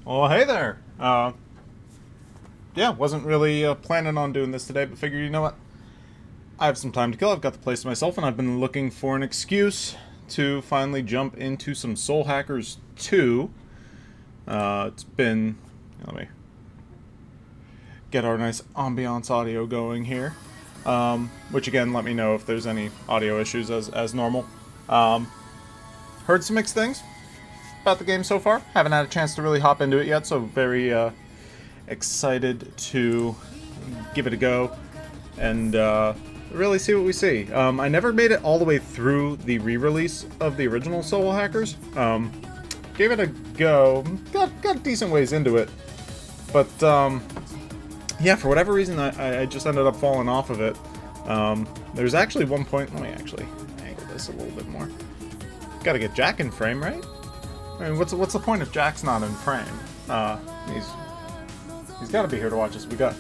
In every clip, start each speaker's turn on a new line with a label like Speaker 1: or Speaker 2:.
Speaker 1: Well, hey there. Yeah, wasn't really planning on doing this today, but figured, you know what? I have some time to kill. I've got the place to myself, and I've been looking for an excuse to finally jump into some Soul Hackers 2. It's been... Let me get our nice ambiance audio going here. Which, again, let me know if there's any audio issues as normal. Heard some mixed things about the game so far. Haven't had a chance to really hop into it yet, so very excited to give it a go and really see what we see. I never made it all the way through the re-release of the original Soul Hackers. Gave it a go. Got decent ways into it, but yeah, for whatever reason, I just ended up falling off of it. There's actually one point. Let me actually angle this a little bit more. Got to get Jack in frame, right? I mean, what's the point if Jack's not in frame? He's got to be here to watch us. We got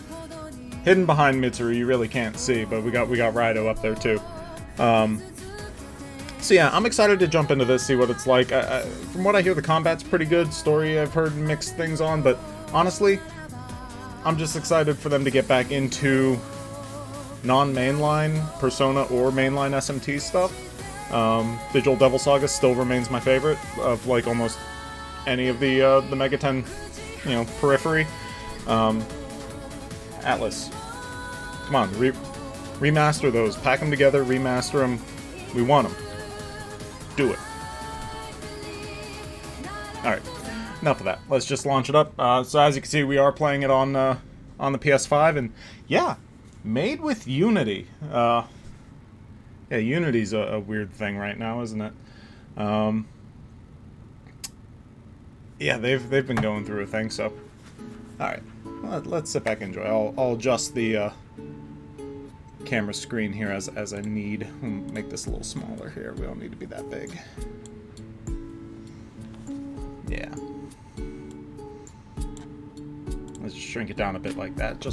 Speaker 1: hidden behind Mitsuru, you really can't see, but we got Raido up there too. So yeah, I'm excited to jump into this, see what it's like. From what I hear, the combat's pretty good. Story, I've heard mixed things on, but honestly, I'm just excited for them to get back into non-mainline Persona or mainline SMT stuff. Digital Devil Saga still remains my favorite of like almost any of the Mega 10, periphery. Atlas, come on, remaster those, pack them together, remaster them. We want them. Do it. All right, enough of that. Let's just launch it up. So as you can see, we are playing it on the PS5, and yeah, made with Unity. Yeah, Unity's a weird thing right now, isn't it? Yeah, they've been going through a thing, so... Alright, let's sit back and enjoy. I'll adjust the camera screen here as I need. Make this a little smaller here. We don't need to be that big. Yeah. Let's just shrink it down a bit like that.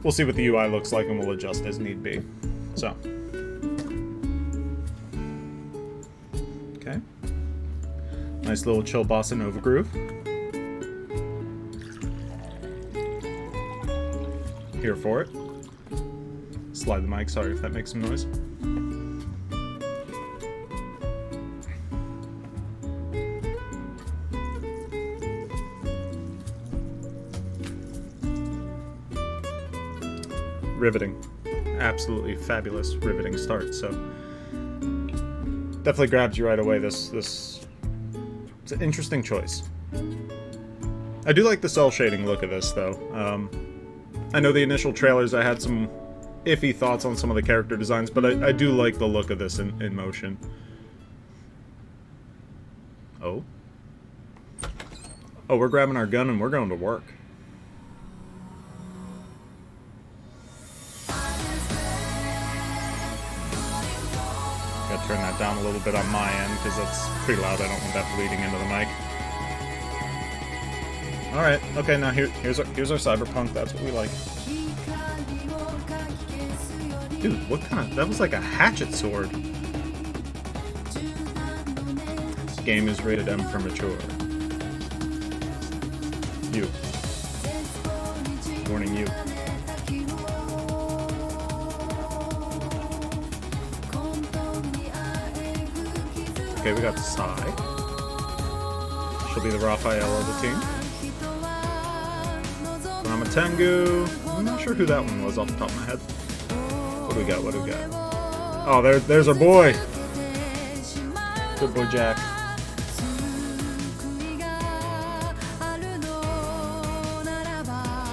Speaker 1: We'll see what the UI looks like and we'll adjust as need be. So... Okay. Nice little chill bossa nova groove. Here for it. Slide the mic, sorry if that makes some noise. Riveting. Absolutely fabulous riveting start, so definitely grabs you right away. This it's an interesting choice. I do like the cell shading look of this, though. I know the initial trailers, I had some iffy thoughts on some of the character designs, but I do like the look of this in motion. Oh, we're grabbing our gun and we're going to work. Gotta turn that down a little bit on my end because that's pretty loud. I don't want that bleeding into the mic. Alright, okay, now here's our cyberpunk. That's what we like. Dude, what kind of... That was like a hatchet sword. This game is rated M for mature. You. Warning you. Okay, we got Sai. She'll be the Raphael of the team. Ramatengu. I'm not sure who that one was off the top of my head. What do we got? Oh, there's our boy. Good boy, Jack.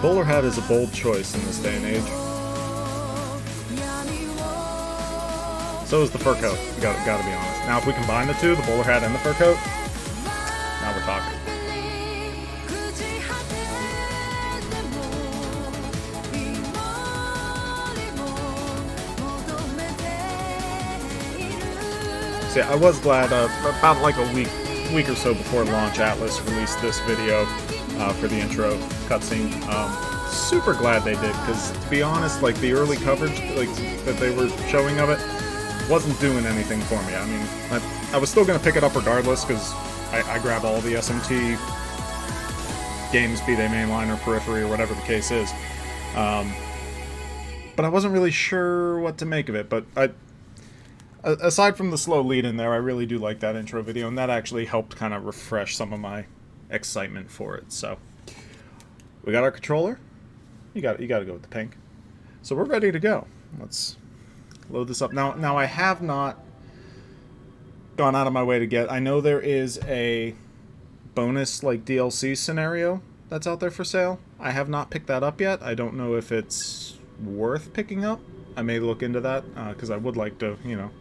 Speaker 1: Bowler hat is a bold choice in this day and age. So is the fur coat. Gotta be honest. Now, if we combine the two, the bowler hat and the fur coat, now we're talking. So yeah, I was glad about like a week or so before launch, Atlas released this video for the intro cutscene. Super glad they did, because to be honest, like the early coverage like that they were showing of it wasn't doing anything for me. I mean, I was still gonna pick it up regardless, because I grab all the SMT games, be they mainline or periphery or whatever the case is. But I wasn't really sure what to make of it. But aside from the slow lead in there, I really do like that intro video, and that actually helped kind of refresh some of my excitement for it. So we got our controller. You got to go with the pink. So we're ready to go. Let's load this up. Now I have not gone out of my way to get... I know there is a bonus, like, DLC scenario that's out there for sale. I have not picked that up yet. I don't know if it's worth picking up. I may look into that, because I would like to, you know,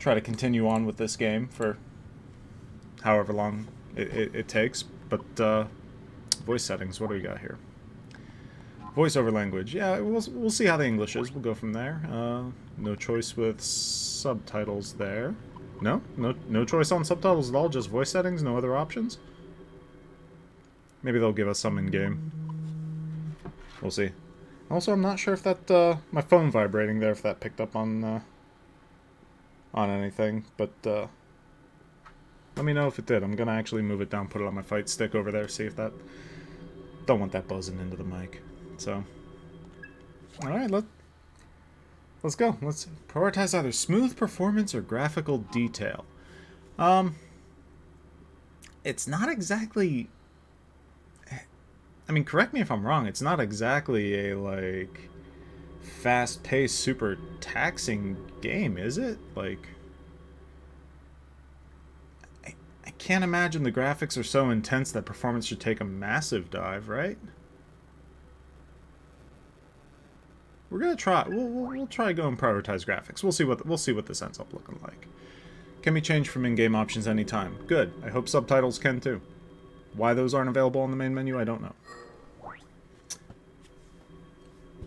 Speaker 1: try to continue on with this game for however long it takes. But, voice settings, what do we got here? Voiceover language. Yeah, we'll see how the English is. We'll go from there. No choice with subtitles there. No choice on subtitles at all, just voice settings, no other options? Maybe they'll give us some in-game. We'll see. Also, I'm not sure if that, my phone vibrating there, if that picked up on anything, but, let me know if it did. I'm gonna actually move it down, put it on my fight stick over there, see if that... Don't want that buzzing into the mic. So, alright, let's go. Let's prioritize either smooth performance or graphical detail. It's not exactly... I mean, correct me if I'm wrong, it's not exactly a, like, fast-paced, super taxing game, is it? Like... I can't imagine the graphics are so intense that performance should take a massive dive, right? We're gonna try. We'll try go and prioritize graphics. We'll see what this ends up looking like. Can be changed from in-game options anytime. Good. I hope subtitles can too. Why those aren't available on the main menu, I don't know.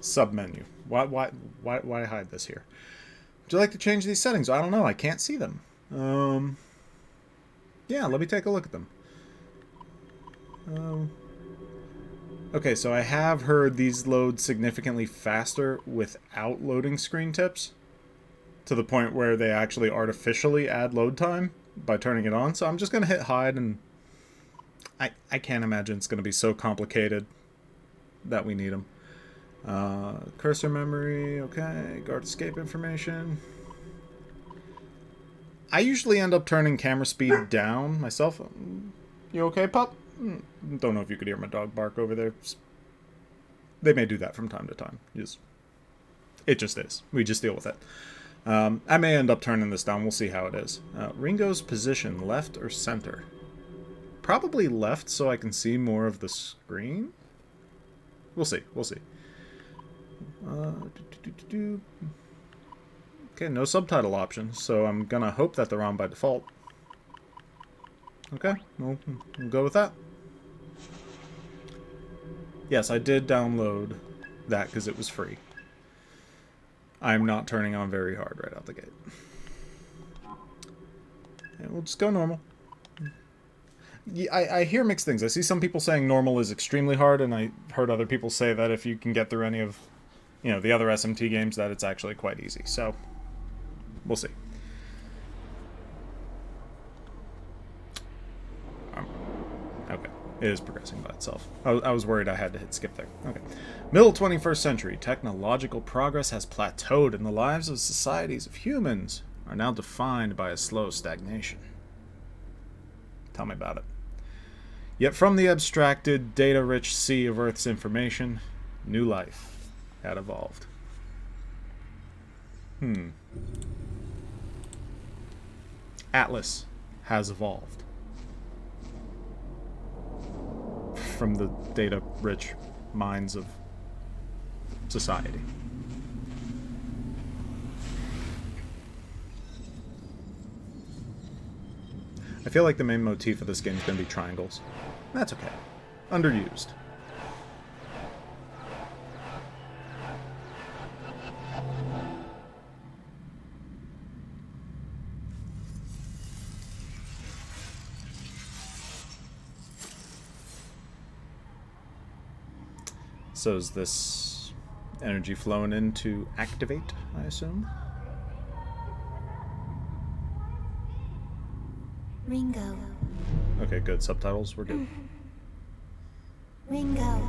Speaker 1: Sub-menu. Why hide this here? Would you like to change these settings? I don't know. I can't see them. Yeah, let me take a look at them. Okay, so I have heard these load significantly faster without loading screen tips, to the point where they actually artificially add load time by turning it on. So I'm just going to hit hide, and I can't imagine it's going to be so complicated that we need them. Cursor memory, okay. Guard escape information. I usually end up turning camera speed down myself. You okay, pup? Don't know if you could hear my dog bark over there. They may do that from time to time. It just is. We just deal with it. I may end up turning this down. We'll see how it is. Ringo's position, left or center? Probably left, so I can see more of the screen. We'll see. We'll see. Okay, no subtitle options, so I'm gonna hope that they're on by default. Okay, we'll go with that. Yes, I did download that because it was free. I'm not turning on very hard right out the gate. And we'll just go normal. Yeah, I hear mixed things. I see some people saying normal is extremely hard, and I heard other people say that if you can get through any of, you know, the other SMT games, that it's actually quite easy. So, we'll see. Okay, it is progressing by itself. I was worried I had to hit skip there. Okay. Middle 21st century, technological progress has plateaued, and the lives of societies of humans are now defined by a slow stagnation. Tell me about it. Yet from the abstracted, data-rich sea of Earth's information, new life had evolved. Atlas has evolved from the data-rich minds of society. I feel like the main motif of this game is going to be triangles. That's okay. Underused. So is this energy flowing in to activate, I assume?
Speaker 2: Ringo.
Speaker 1: Okay, good. Subtitles, we're good.
Speaker 2: Ringo.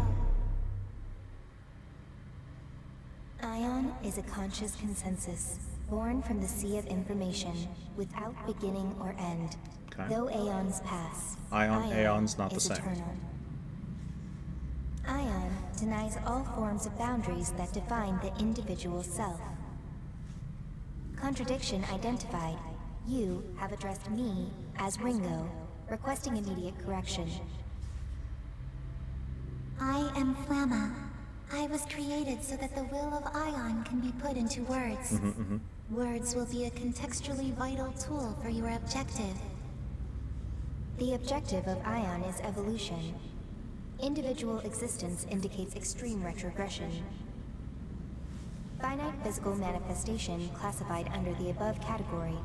Speaker 2: Ion is a conscious consensus, born from the sea of information, without beginning or end.
Speaker 1: Okay.
Speaker 2: Though aeons pass,
Speaker 1: Aeon's not the same.
Speaker 2: Eternal. Ion denies all forms of boundaries that define the individual self. Contradiction identified. You have addressed me as Ringo, requesting immediate correction. I am Flamma. I was created so that the will of Ion can be put into words. Words will be a contextually vital tool for your objective. The objective of Ion is evolution. Individual existence indicates extreme retrogression. Finite physical manifestation classified under the above category.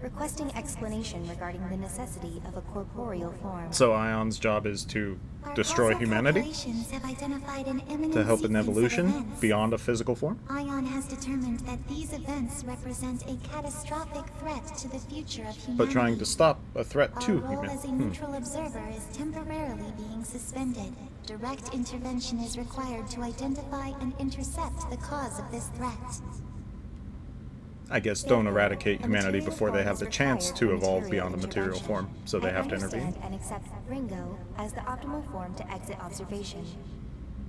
Speaker 2: Requesting explanation regarding the necessity of a corporeal form.
Speaker 1: So Ion's job is to destroy humanity?
Speaker 2: Have identified an imminent
Speaker 1: To help in evolution
Speaker 2: events.
Speaker 1: beyond a physical form?
Speaker 2: Ion has determined that these events represent a catastrophic threat to the future of humanity.
Speaker 1: But trying to stop a threat to
Speaker 2: Our role as a
Speaker 1: humanity.
Speaker 2: neutral observer is temporarily being suspended. Direct intervention is required to identify and intercept the cause of this threat.
Speaker 1: I guess don't eradicate humanity before they have the chance to evolve beyond a material form, so they have to intervene.
Speaker 2: I understand and accept Ringo as the optimal form to exit observation.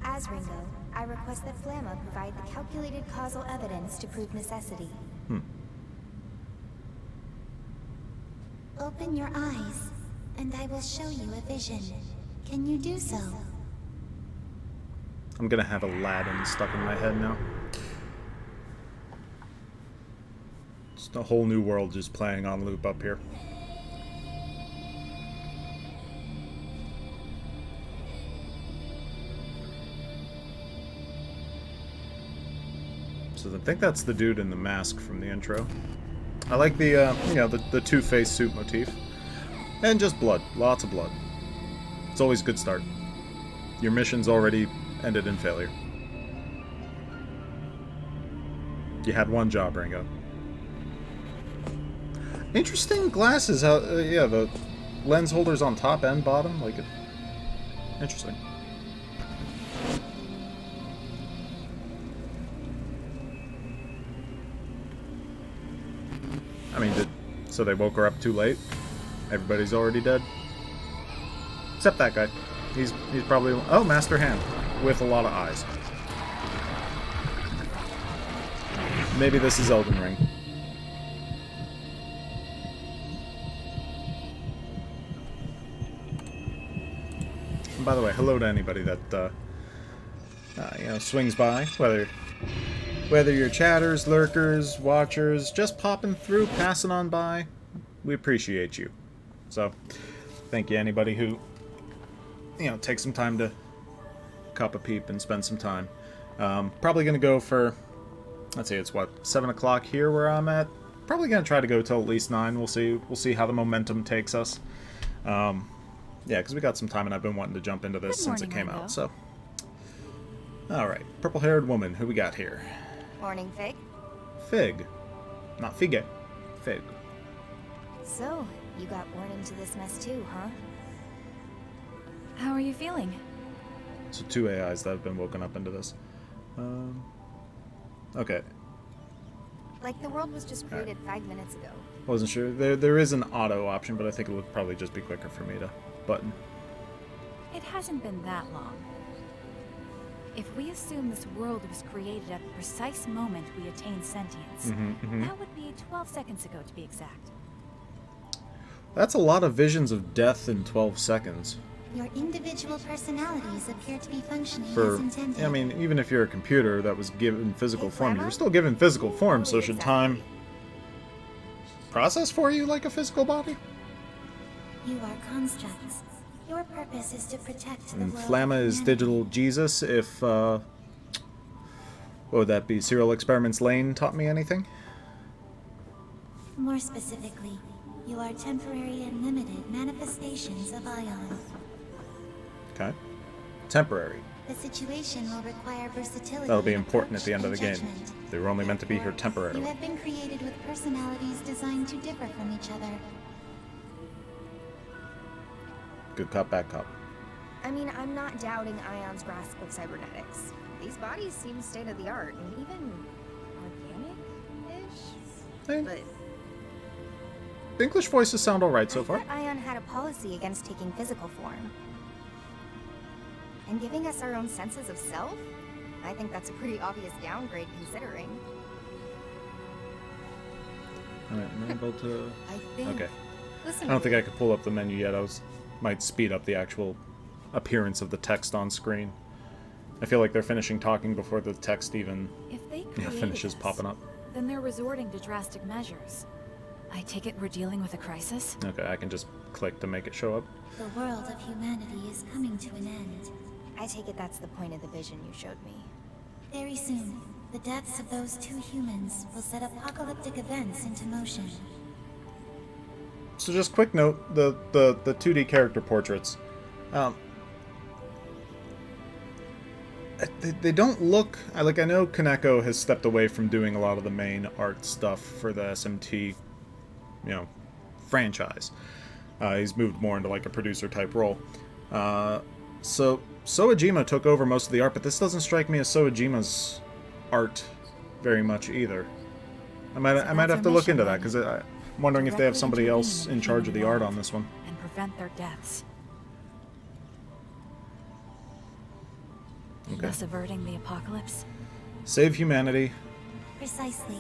Speaker 2: As Ringo, I request that Flamma provide the calculated causal evidence to prove necessity. Open your eyes, and I will show you a vision. Can you do so?
Speaker 1: I'm gonna have Aladdin stuck in my head now. Just a whole new world just playing on loop up here. So I think that's the dude in the mask from the intro. I like the, you know, the two-face suit motif. And just blood. Lots of blood. It's always a good start. Your mission's already ended in failure. You had one job, Ringo. Interesting glasses. How, yeah, the lens holders on top and bottom. Like it. Interesting. I mean, so they woke her up too late? Everybody's already dead? Except that guy. He's probably... Oh, Master Hand. With a lot of eyes. Maybe this is Elden Ring. And by the way, hello to anybody that, you know, swings by. Whether you're chatters, lurkers, watchers, just popping through, passing on by, we appreciate you. So, thank you anybody who, you know, takes some time to cop a peep and spend some time. Probably going to go for, let's see, it's what, 7 o'clock here where I'm at? Probably going to try to go till at least 9. We'll see how the momentum takes us. Yeah, because we got some time and I've been wanting to jump into this since it came out, so. Alright, purple-haired woman, who we got here?
Speaker 2: Morning, Fig.
Speaker 1: Fig. Not Fige. Fig.
Speaker 2: So, you got worn into this mess too, huh?
Speaker 3: How are you feeling?
Speaker 1: So 2 AIs that have been woken up into this. Okay.
Speaker 2: Like the world was just created 5 minutes ago.
Speaker 1: Wasn't sure. There is an auto option, but I think it would probably just be quicker for me to button.
Speaker 3: It hasn't been that long. If we assume this world was created at the precise moment we attained sentience, that would be 12 seconds ago to be exact.
Speaker 1: That's a lot of visions of death in 12 seconds.
Speaker 2: Your individual personalities appear to be functioning
Speaker 1: For,
Speaker 2: as intended.
Speaker 1: I mean, even if you're a computer that was given physical form, you were still given physical form, so should time process for you like a physical body?
Speaker 2: You are constructs. Your purpose is to protect the
Speaker 1: And
Speaker 2: world.
Speaker 1: Flamma is digital Jesus if, what would that be, Serial Experiments Lane taught me anything?
Speaker 2: More specifically, you are temporary and limited manifestations of Ion.
Speaker 1: Okay. Temporary.
Speaker 2: The situation will require versatility.
Speaker 1: That'll be
Speaker 2: in
Speaker 1: important at
Speaker 2: approach
Speaker 1: the end of
Speaker 2: and
Speaker 1: the game.
Speaker 2: judgment.
Speaker 1: They were only meant to be here
Speaker 2: Therefore,
Speaker 1: temporarily.
Speaker 2: You have been created with personalities designed to differ from each other.
Speaker 1: Good cop, bad cop.
Speaker 4: I mean, I'm not doubting Ion's grasp of cybernetics. These bodies seem state-of-the-art and even organic-ish.
Speaker 1: Hey,
Speaker 4: But
Speaker 1: the English voices sound alright so
Speaker 4: I
Speaker 1: far.
Speaker 4: thought Ion had a policy against taking physical form. And giving us our own senses of self? I think that's a pretty obvious downgrade considering.
Speaker 1: Alright, am I able to...
Speaker 4: I think...
Speaker 1: Okay.
Speaker 4: Listen,
Speaker 1: I don't think I could pull up the menu yet. Might speed up the actual appearance of the text on screen. I feel like they're finishing talking before the text even
Speaker 3: If they created
Speaker 1: finishes
Speaker 3: us,
Speaker 1: popping up.
Speaker 3: then they're resorting to drastic measures. I take it we're dealing with a crisis?
Speaker 1: Okay, I can just click to make it show up.
Speaker 2: The world of humanity is coming to an end.
Speaker 4: I take it that's the point of the vision you showed me.
Speaker 2: Very soon, the deaths of those 2 humans will set apocalyptic events into motion.
Speaker 1: So just quick note, the 2D character portraits. They don't look... I know Kaneko has stepped away from doing a lot of the main art stuff for the SMT, franchise. He's moved more into like a producer type role. So Soejima took over most of the art, but this doesn't strike me as Soejima's art very much either. I might have to look into that, because I'm wondering if they have somebody else in charge of the art on this one.
Speaker 3: And prevent their deaths.
Speaker 1: Okay.
Speaker 3: Thus averting the apocalypse.
Speaker 1: Save humanity.
Speaker 2: Precisely.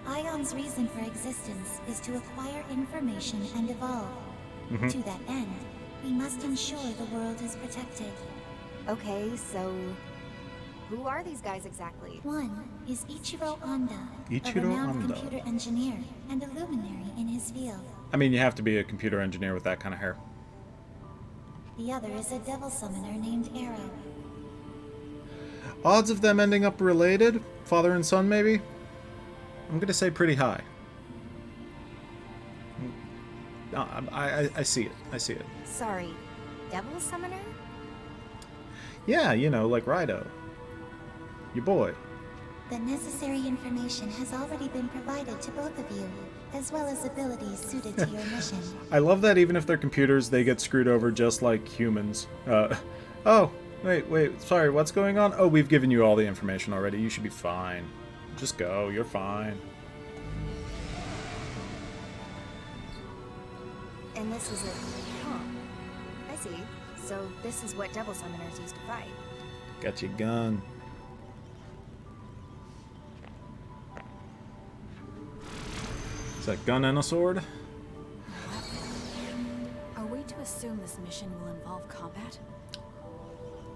Speaker 2: Ion's reason for existence is to acquire information and evolve. To that end, we must ensure the world is protected.
Speaker 4: Okay, so... who are these guys exactly?
Speaker 2: One is Ichiro Honda, a
Speaker 1: Ichiro
Speaker 2: renowned
Speaker 1: Honda.
Speaker 2: computer engineer and a luminary in his field.
Speaker 1: I mean, you have to be a computer engineer with that kind of hair.
Speaker 2: The other is a devil summoner named Arrow.
Speaker 1: Odds of them ending up related? Father and son, maybe? I'm gonna say pretty high. No, I see it. I see it.
Speaker 4: Sorry, Devil Summoner?
Speaker 1: Yeah, like Raido. Your boy.
Speaker 2: The necessary information has already been provided to both of you, as well as abilities suited to your mission.
Speaker 1: I love that even if they're computers, they get screwed over just like humans. Oh, wait, sorry, what's going on? Oh, we've given you all the information already. You should be fine. Just go, you're fine.
Speaker 4: And this is it. Huh. I see. So this is what Devil Summoners used to fight.
Speaker 1: Got your gun. Is that gun and a sword?
Speaker 3: Are we to assume this mission will involve combat?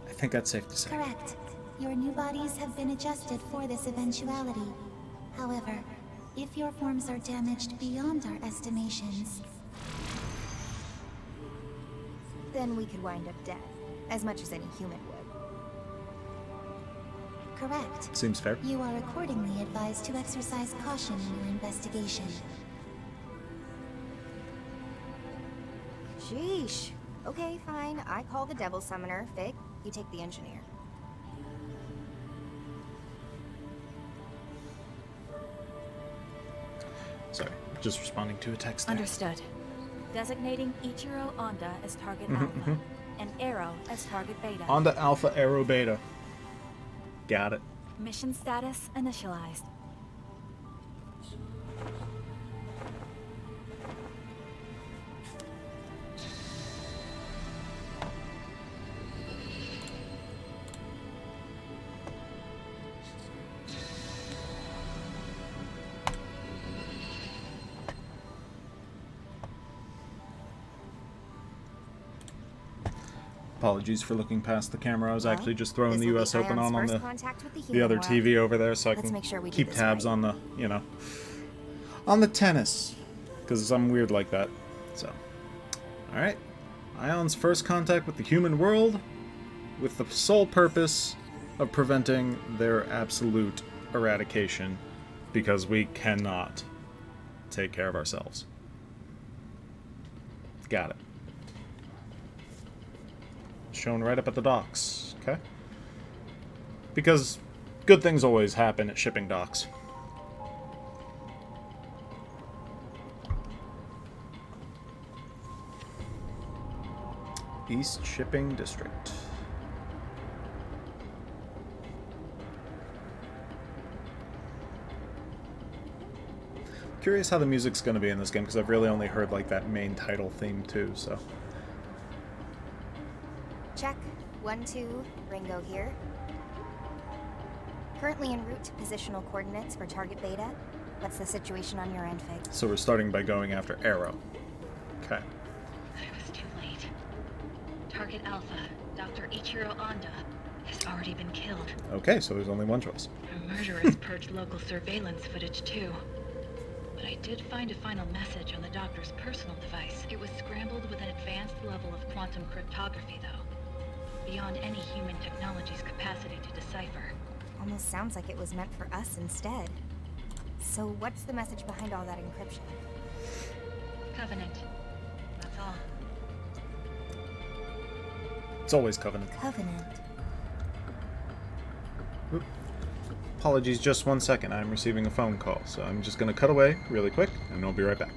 Speaker 1: I think that's safe to say.
Speaker 2: Correct. Your new bodies have been adjusted for this eventuality. However, if your forms are damaged beyond our estimations,
Speaker 4: Then we could wind up dead, as much as any human would.
Speaker 2: correct.
Speaker 1: Seems fair.
Speaker 2: You are accordingly advised to exercise caution in your investigation.
Speaker 4: Sheesh. Okay, fine. I call the Devil Summoner. Fig, you take the engineer.
Speaker 1: Sorry, just responding to a text there.
Speaker 3: Understood. Designating Ichiro Honda as target Alpha, and Arrow as target Beta.
Speaker 1: Honda Alpha Aero Beta. Got it.
Speaker 3: Mission status initialized.
Speaker 1: Apologies for looking past the camera. I was
Speaker 4: Well,
Speaker 1: actually just throwing the
Speaker 4: this'll be
Speaker 1: US Open
Speaker 4: Ion's
Speaker 1: on
Speaker 4: first
Speaker 1: the
Speaker 4: contact with the
Speaker 1: the
Speaker 4: human
Speaker 1: other
Speaker 4: world.
Speaker 1: TV over there, so I
Speaker 4: Let's
Speaker 1: can
Speaker 4: make sure we do
Speaker 1: keep
Speaker 4: this
Speaker 1: tabs
Speaker 4: right.
Speaker 1: on the, on the tennis, because I'm weird like that. So, all right, Ion's first contact with the human world, with the sole purpose of preventing their absolute eradication, because we cannot take care of ourselves. Got it. Shown right up at the docks, okay? Because good things always happen at shipping docks. East Shipping District. Curious how the music's going to be in this game, because I've really only heard like that main title theme too, so.
Speaker 4: Check. 1, 2, Ringo here. Currently en route to positional coordinates for target beta. What's the situation on your end, Fig?
Speaker 1: So we're starting by going after Arrow. Okay.
Speaker 5: I was too late. Target Alpha, Dr. Ichiro Honda, has already been killed.
Speaker 1: Okay, so there's only one choice.
Speaker 5: Her murderers purged local surveillance footage too. But I did find a final message on the doctor's personal device. It was scrambled with an advanced level of quantum cryptography, though. Beyond any human technology's capacity to decipher.
Speaker 4: Almost sounds like it was meant for us instead. So what's the message behind all that encryption?
Speaker 5: Covenant. That's all.
Speaker 1: It's always Covenant.
Speaker 4: Covenant.
Speaker 1: Oop. Apologies, just 1 second. I'm receiving a phone call, so I'm just going to cut away really quick, and I'll be right back.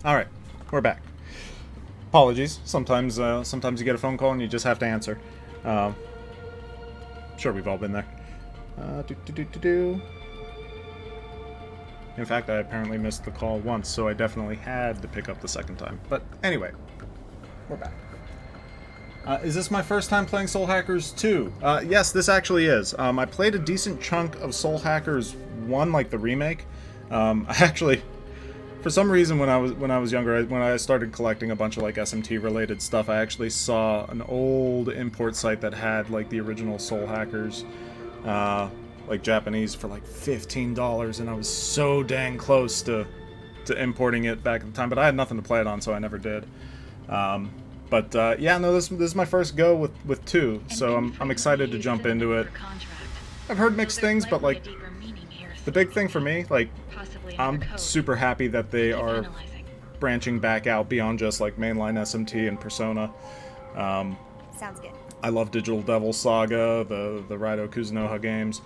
Speaker 1: Alright, we're back. Apologies. Sometimes you get a phone call and you just have to answer. Sure, we've all been there. In fact, I apparently missed the call once, so I definitely had to pick up the second time. But anyway, we're back. Is this my first time playing Soul Hackers 2? Yes, this actually is. I played a decent chunk of Soul Hackers 1, like the remake. I actually... For some reason, when I was younger, when I started collecting a bunch of like SMT related stuff, I actually saw an old import site that had like the original Soul Hackers, like Japanese, for like $15, and I was so dang close to importing it back at the time. But I had nothing to play it on, so I never did. Yeah, no, this is my first go with 2, so I'm excited to jump into it. I've heard mixed things, but like the big thing for me, like, I'm super happy that they are branching back out beyond just like mainline SMT and Persona.
Speaker 4: Sounds good.
Speaker 1: I love Digital Devil Saga, the Raido Kuzunoha games.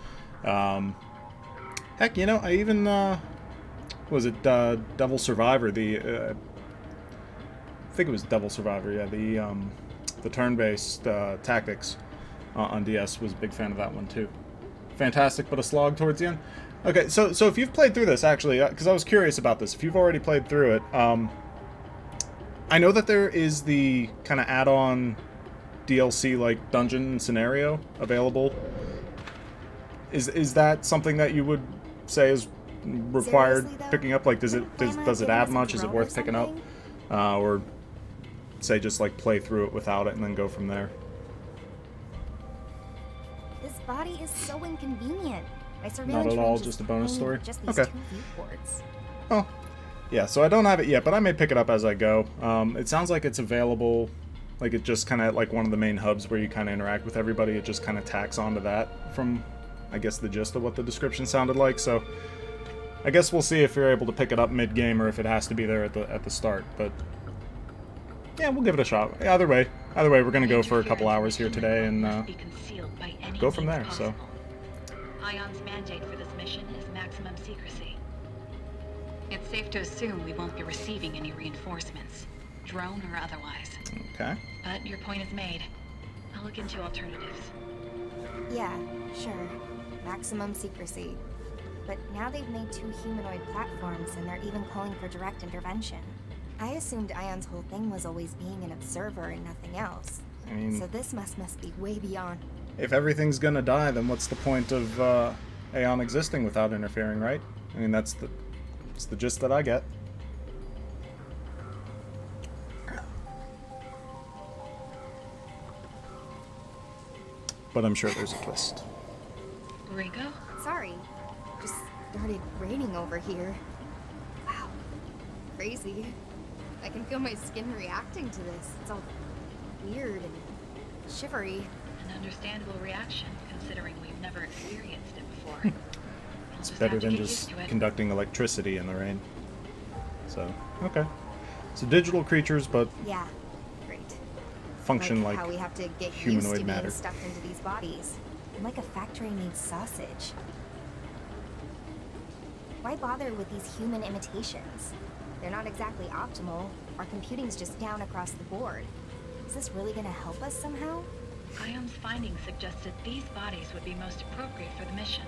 Speaker 1: Heck, you know, I even was it Devil Survivor? I think it was Devil Survivor. Yeah, the turn-based tactics on DS, was a big fan of that one too. Fantastic, but a slog towards the end. Okay, so if you've played through this, actually, because I was curious about this, if you've already played through it, I know that there is the kind of add-on DLC, like, dungeon scenario available. Is that something that you would say is required picking up? Like, does it add much? Is it worth picking up? Or, say, just, like, play through it without it and then go from there?
Speaker 4: This body is so inconvenient.
Speaker 1: Not at all, just a bonus story?
Speaker 4: Just these
Speaker 1: Okay.
Speaker 4: 2 viewports.
Speaker 1: Oh, yeah, so I don't have it yet, but I may pick it up as I go. It sounds like it's available, like it just kind of like one of the main hubs where you kind of interact with everybody. It just kind of tacks onto that from I guess, the gist of what the description sounded like. So I guess we'll see if you're able to pick it up mid-game or if it has to be there at the start. But yeah, we'll give it a shot. Either way, we're gonna go for a couple hours here today and go from there. So.
Speaker 5: Ion's mandate for this mission is maximum secrecy. It's safe to assume we won't be receiving any reinforcements, drone or otherwise.
Speaker 1: Okay.
Speaker 5: But your point is made. I'll look into alternatives.
Speaker 4: Yeah, sure. Maximum secrecy. But now they've made 2 humanoid platforms and they're even calling for direct intervention. I assumed Ion's whole thing was always being an observer and nothing else.
Speaker 1: I mean,
Speaker 4: So this must be way beyond.
Speaker 1: if everything's gonna die, then what's the point of Aeon existing without interfering, right? I mean, that's the gist that I get. But I'm sure there's a twist.
Speaker 5: Rico?
Speaker 4: Sorry. Just started raining over here. Wow. Crazy. I can feel my skin reacting to this. It's all weird and shivery.
Speaker 5: An understandable reaction, considering we've never experienced it before.
Speaker 1: It's better than just conducting electricity in the rain. So, okay. So digital creatures, but
Speaker 4: Yeah. Great.
Speaker 1: function like
Speaker 4: how we have to get
Speaker 1: humanoid
Speaker 4: used to
Speaker 1: matter.
Speaker 4: being stuffed into these bodies. I'm like a factory-made sausage. Why bother with these human imitations? They're not exactly optimal. Our computing's just down across the board. Is this really gonna help us somehow?
Speaker 5: Ion's findings suggested these bodies would be most appropriate for the mission.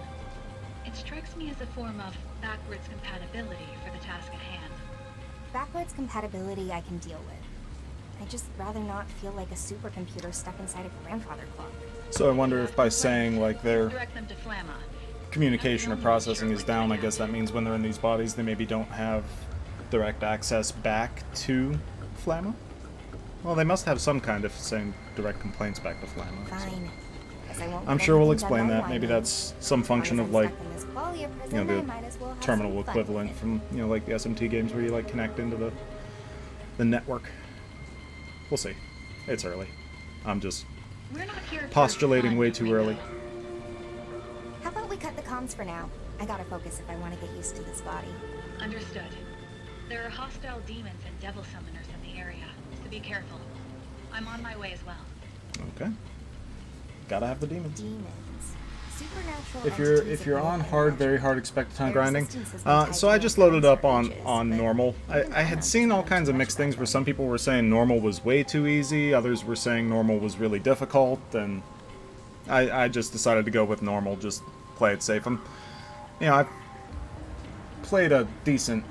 Speaker 5: It strikes me as a form of backwards compatibility for the task at hand.
Speaker 4: Backwards compatibility I can deal with. I'd just rather not feel like a supercomputer stuck inside a grandfather clock.
Speaker 1: So I wonder if by saying like their
Speaker 5: Direct them to Flamma.
Speaker 1: communication or processing is down, I guess that means when they're in these bodies they maybe don't have direct access back to Flamma? Well, they must have some kind of saying direct complaints back to Flamma. So.
Speaker 4: Fine. Guess I won't
Speaker 1: I'm
Speaker 4: get
Speaker 1: sure we'll
Speaker 4: anything done
Speaker 1: explain
Speaker 4: by
Speaker 1: that. Maybe
Speaker 4: whining.
Speaker 1: that's some
Speaker 4: As long
Speaker 1: function
Speaker 4: as
Speaker 1: of
Speaker 4: I'm
Speaker 1: like,
Speaker 4: stuck in this qualia prison,
Speaker 1: you know,
Speaker 4: I
Speaker 1: the
Speaker 4: might as well have
Speaker 1: terminal
Speaker 4: some fun
Speaker 1: equivalent
Speaker 4: with it.
Speaker 1: from, you know, like the SMT games where you like connect into the network. We'll see. It's early. I'm just
Speaker 5: We're not here for
Speaker 1: postulating
Speaker 5: fun,
Speaker 1: way too
Speaker 5: Rico.
Speaker 1: early.
Speaker 4: How about we cut the comms for now? I gotta focus if I want to get used to this body.
Speaker 5: Understood. There are hostile demons and devil summoners in the area, so be careful. I'm on my way as well.
Speaker 1: Okay. Gotta have the demons.
Speaker 4: Demons. Supernatural
Speaker 1: If
Speaker 4: entities
Speaker 1: you're
Speaker 4: of
Speaker 1: on
Speaker 4: no
Speaker 1: hard,
Speaker 4: dimension.
Speaker 1: very hard, expect a ton of
Speaker 4: Their
Speaker 1: grinding.
Speaker 4: resistance has been tied
Speaker 1: So
Speaker 4: to
Speaker 1: I
Speaker 4: their
Speaker 1: just loaded up
Speaker 4: cancer
Speaker 1: on
Speaker 4: ages, but
Speaker 1: normal. I
Speaker 4: even
Speaker 1: had
Speaker 4: that
Speaker 1: seen all
Speaker 4: isn't
Speaker 1: kinds of
Speaker 4: too
Speaker 1: mixed
Speaker 4: much
Speaker 1: things where
Speaker 4: better.
Speaker 1: some people were saying normal was way too easy, others were saying normal was really difficult, and I just decided to go with normal, just play it safe. I've played a decent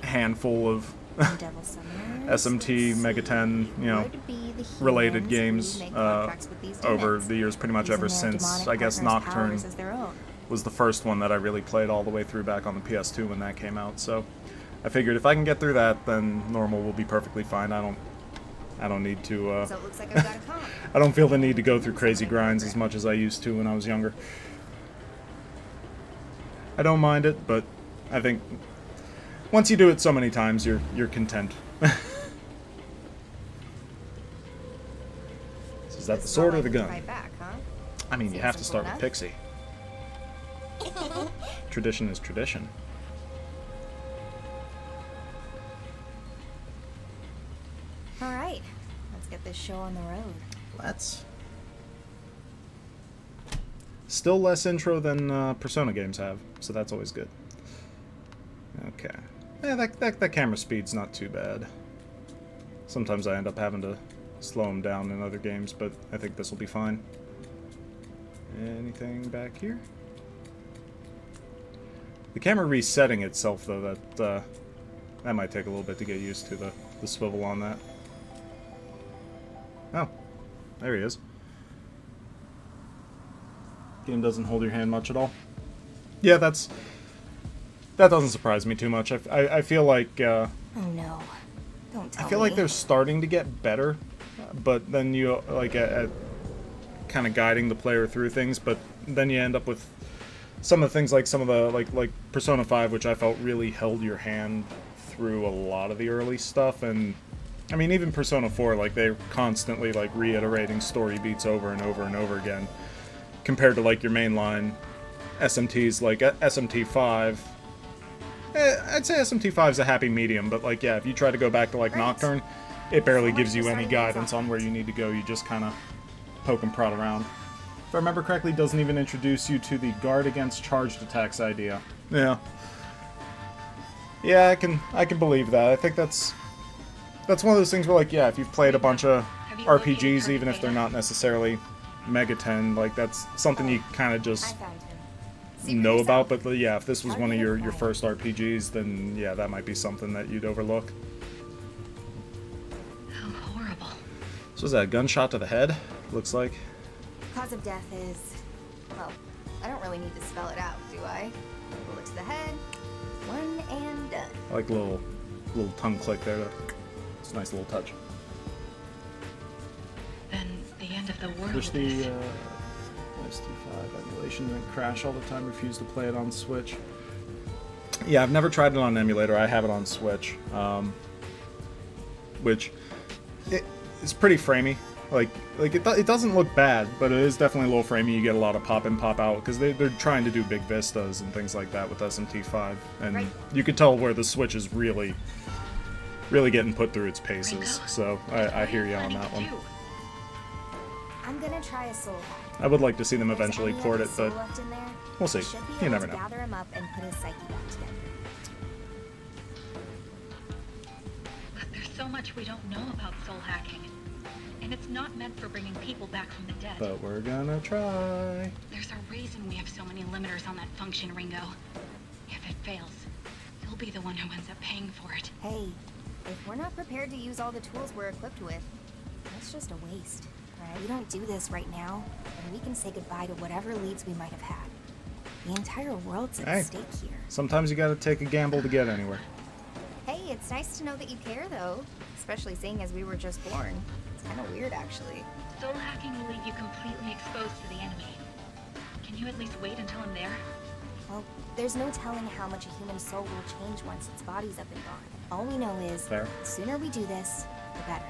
Speaker 1: handful of
Speaker 4: Devil summoners,
Speaker 1: SMT,
Speaker 4: let's
Speaker 1: Mega
Speaker 4: see,
Speaker 1: 10, you know,
Speaker 4: would be the
Speaker 1: related
Speaker 4: humans
Speaker 1: games
Speaker 4: who make contracts with these
Speaker 1: over
Speaker 4: demons,
Speaker 1: the years, pretty much
Speaker 4: using
Speaker 1: ever
Speaker 4: their
Speaker 1: since,
Speaker 4: demonic
Speaker 1: I guess,
Speaker 4: partners'
Speaker 1: Nocturne
Speaker 4: powers as their own.
Speaker 1: was the first one that I really played all the way through back on the PS2 when that came out. So I figured if I can get through that, then normal will be perfectly fine. I don't need to.
Speaker 4: So it looks like I've got a comp.
Speaker 1: I don't feel the need to go through crazy grinds as much as I used to when I was younger. I don't mind it, but I think once you do it so many times, you're content. So is that the
Speaker 4: This is
Speaker 1: sword
Speaker 4: all
Speaker 1: or the
Speaker 4: I can
Speaker 1: gun?
Speaker 4: fight back, huh?
Speaker 1: I mean, you
Speaker 4: Seems
Speaker 1: have to
Speaker 4: simple
Speaker 1: start with
Speaker 4: enough.
Speaker 1: Pixie. Tradition is tradition.
Speaker 4: All right, let's get this show on the road.
Speaker 1: Let's. Still less intro than Persona games have, so that's always good. Okay. Yeah, that camera speed's not too bad. Sometimes I end up having to slow them down in other games, but I think this will be fine. Anything back here? The camera resetting itself, though, that might take a little bit to get used to, the swivel on that. Oh, there he is. Game doesn't hold your hand much at all. Yeah, that doesn't surprise me too much. I feel like
Speaker 4: Oh no, don't tell
Speaker 1: I feel
Speaker 4: me.
Speaker 1: like they're starting to get better, but then you like at kind of guiding the player through things, but then you end up with some of the things like some of the like Persona 5, which I felt really held your hand through a lot of the early stuff, and I mean even Persona 4, like they're constantly like reiterating story beats over and over and over again, compared to like your mainline SMTs like SMT5. I'd say SMT5 is a happy medium, but like, yeah, if you try to go back to like Nocturne, it barely gives you any guidance on where you need to go. You just kind of poke and prod around. If I remember correctly, it doesn't even introduce you to the guard against charged attacks idea. Yeah. Yeah, I can believe that. I think that's one of those things where, like, yeah, if you've played a bunch of RPGs, even if they're not necessarily Mega 10, like, that's something you kind of just know about. But yeah, if this was one of your first RPGs, then yeah, that might be something that you'd overlook.
Speaker 5: How horrible.
Speaker 1: So is that a gunshot to the head? Looks like.
Speaker 4: Cause of death is, well, I don't really need to spell it out, do I? Bullet to the head, one and done.
Speaker 1: I like a little tongue click there. It's a nice little touch.
Speaker 5: Then the end of the world.
Speaker 1: Wish the ST5 emulation didn't crash all the time. Refuse to play it on Switch. Yeah, I've never tried it on emulator. I have it on Switch, which it's pretty framey. Like it doesn't look bad, but it is definitely low framey. You get a lot of pop in, pop out because they're trying to do big vistas and things like that with SMT5, and you could tell where the Switch is really getting put through its paces. So I hear you on that one.
Speaker 4: I'm gonna try a soul hack.
Speaker 1: I would like to see them eventually port it, but we'll see. You never know.
Speaker 4: Gather him up and put his psyche back together.
Speaker 5: But there's so much we don't know about soul hacking. And it's not meant for bringing people back from the dead.
Speaker 1: But we're gonna try.
Speaker 5: There's a reason we have so many limiters on that function, Ringo. If it fails, you'll be the one who ends up paying for it.
Speaker 4: Hey, if we're not prepared to use all the tools we're equipped with, that's just a waste. Right? We don't do this right now, and we can say goodbye to whatever leads we might have had. The entire world's at stake here.
Speaker 1: Sometimes you gotta take a gamble to get anywhere.
Speaker 4: Hey, it's nice to know that you care, though. Especially seeing as we were just born. It's kind of weird, actually.
Speaker 5: Soul hacking will leave you completely exposed to the enemy. Can you at least wait until I'm there?
Speaker 4: Well, there's no telling how much a human soul will change once its body's up and gone. All we know is, the sooner we do this, the better.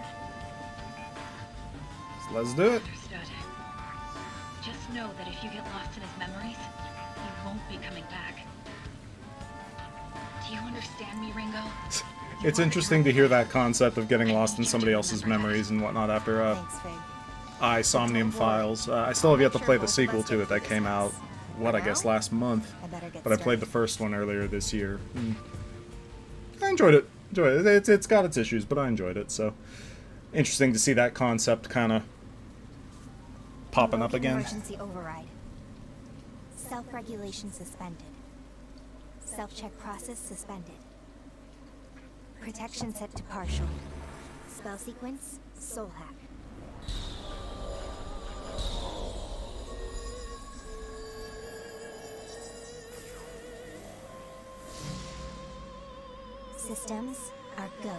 Speaker 1: So let's do it.
Speaker 5: Understood. Just know that if you get lost in his memories, you won't be coming back. Do you understand me, Ringo?
Speaker 1: It's interesting to hear that concept of getting lost in somebody else's memories and whatnot after Somnium Files. I still have yet to play the sequel to it that came out, I guess last month. But I played the first one earlier this year. I enjoyed it. It's got its issues, but I enjoyed it. So interesting to see that concept kind of popping up again.
Speaker 2: Emergency override. Self-regulation suspended. Self-check process suspended. Protection set to partial. Spell sequence, soul hack. Systems are go.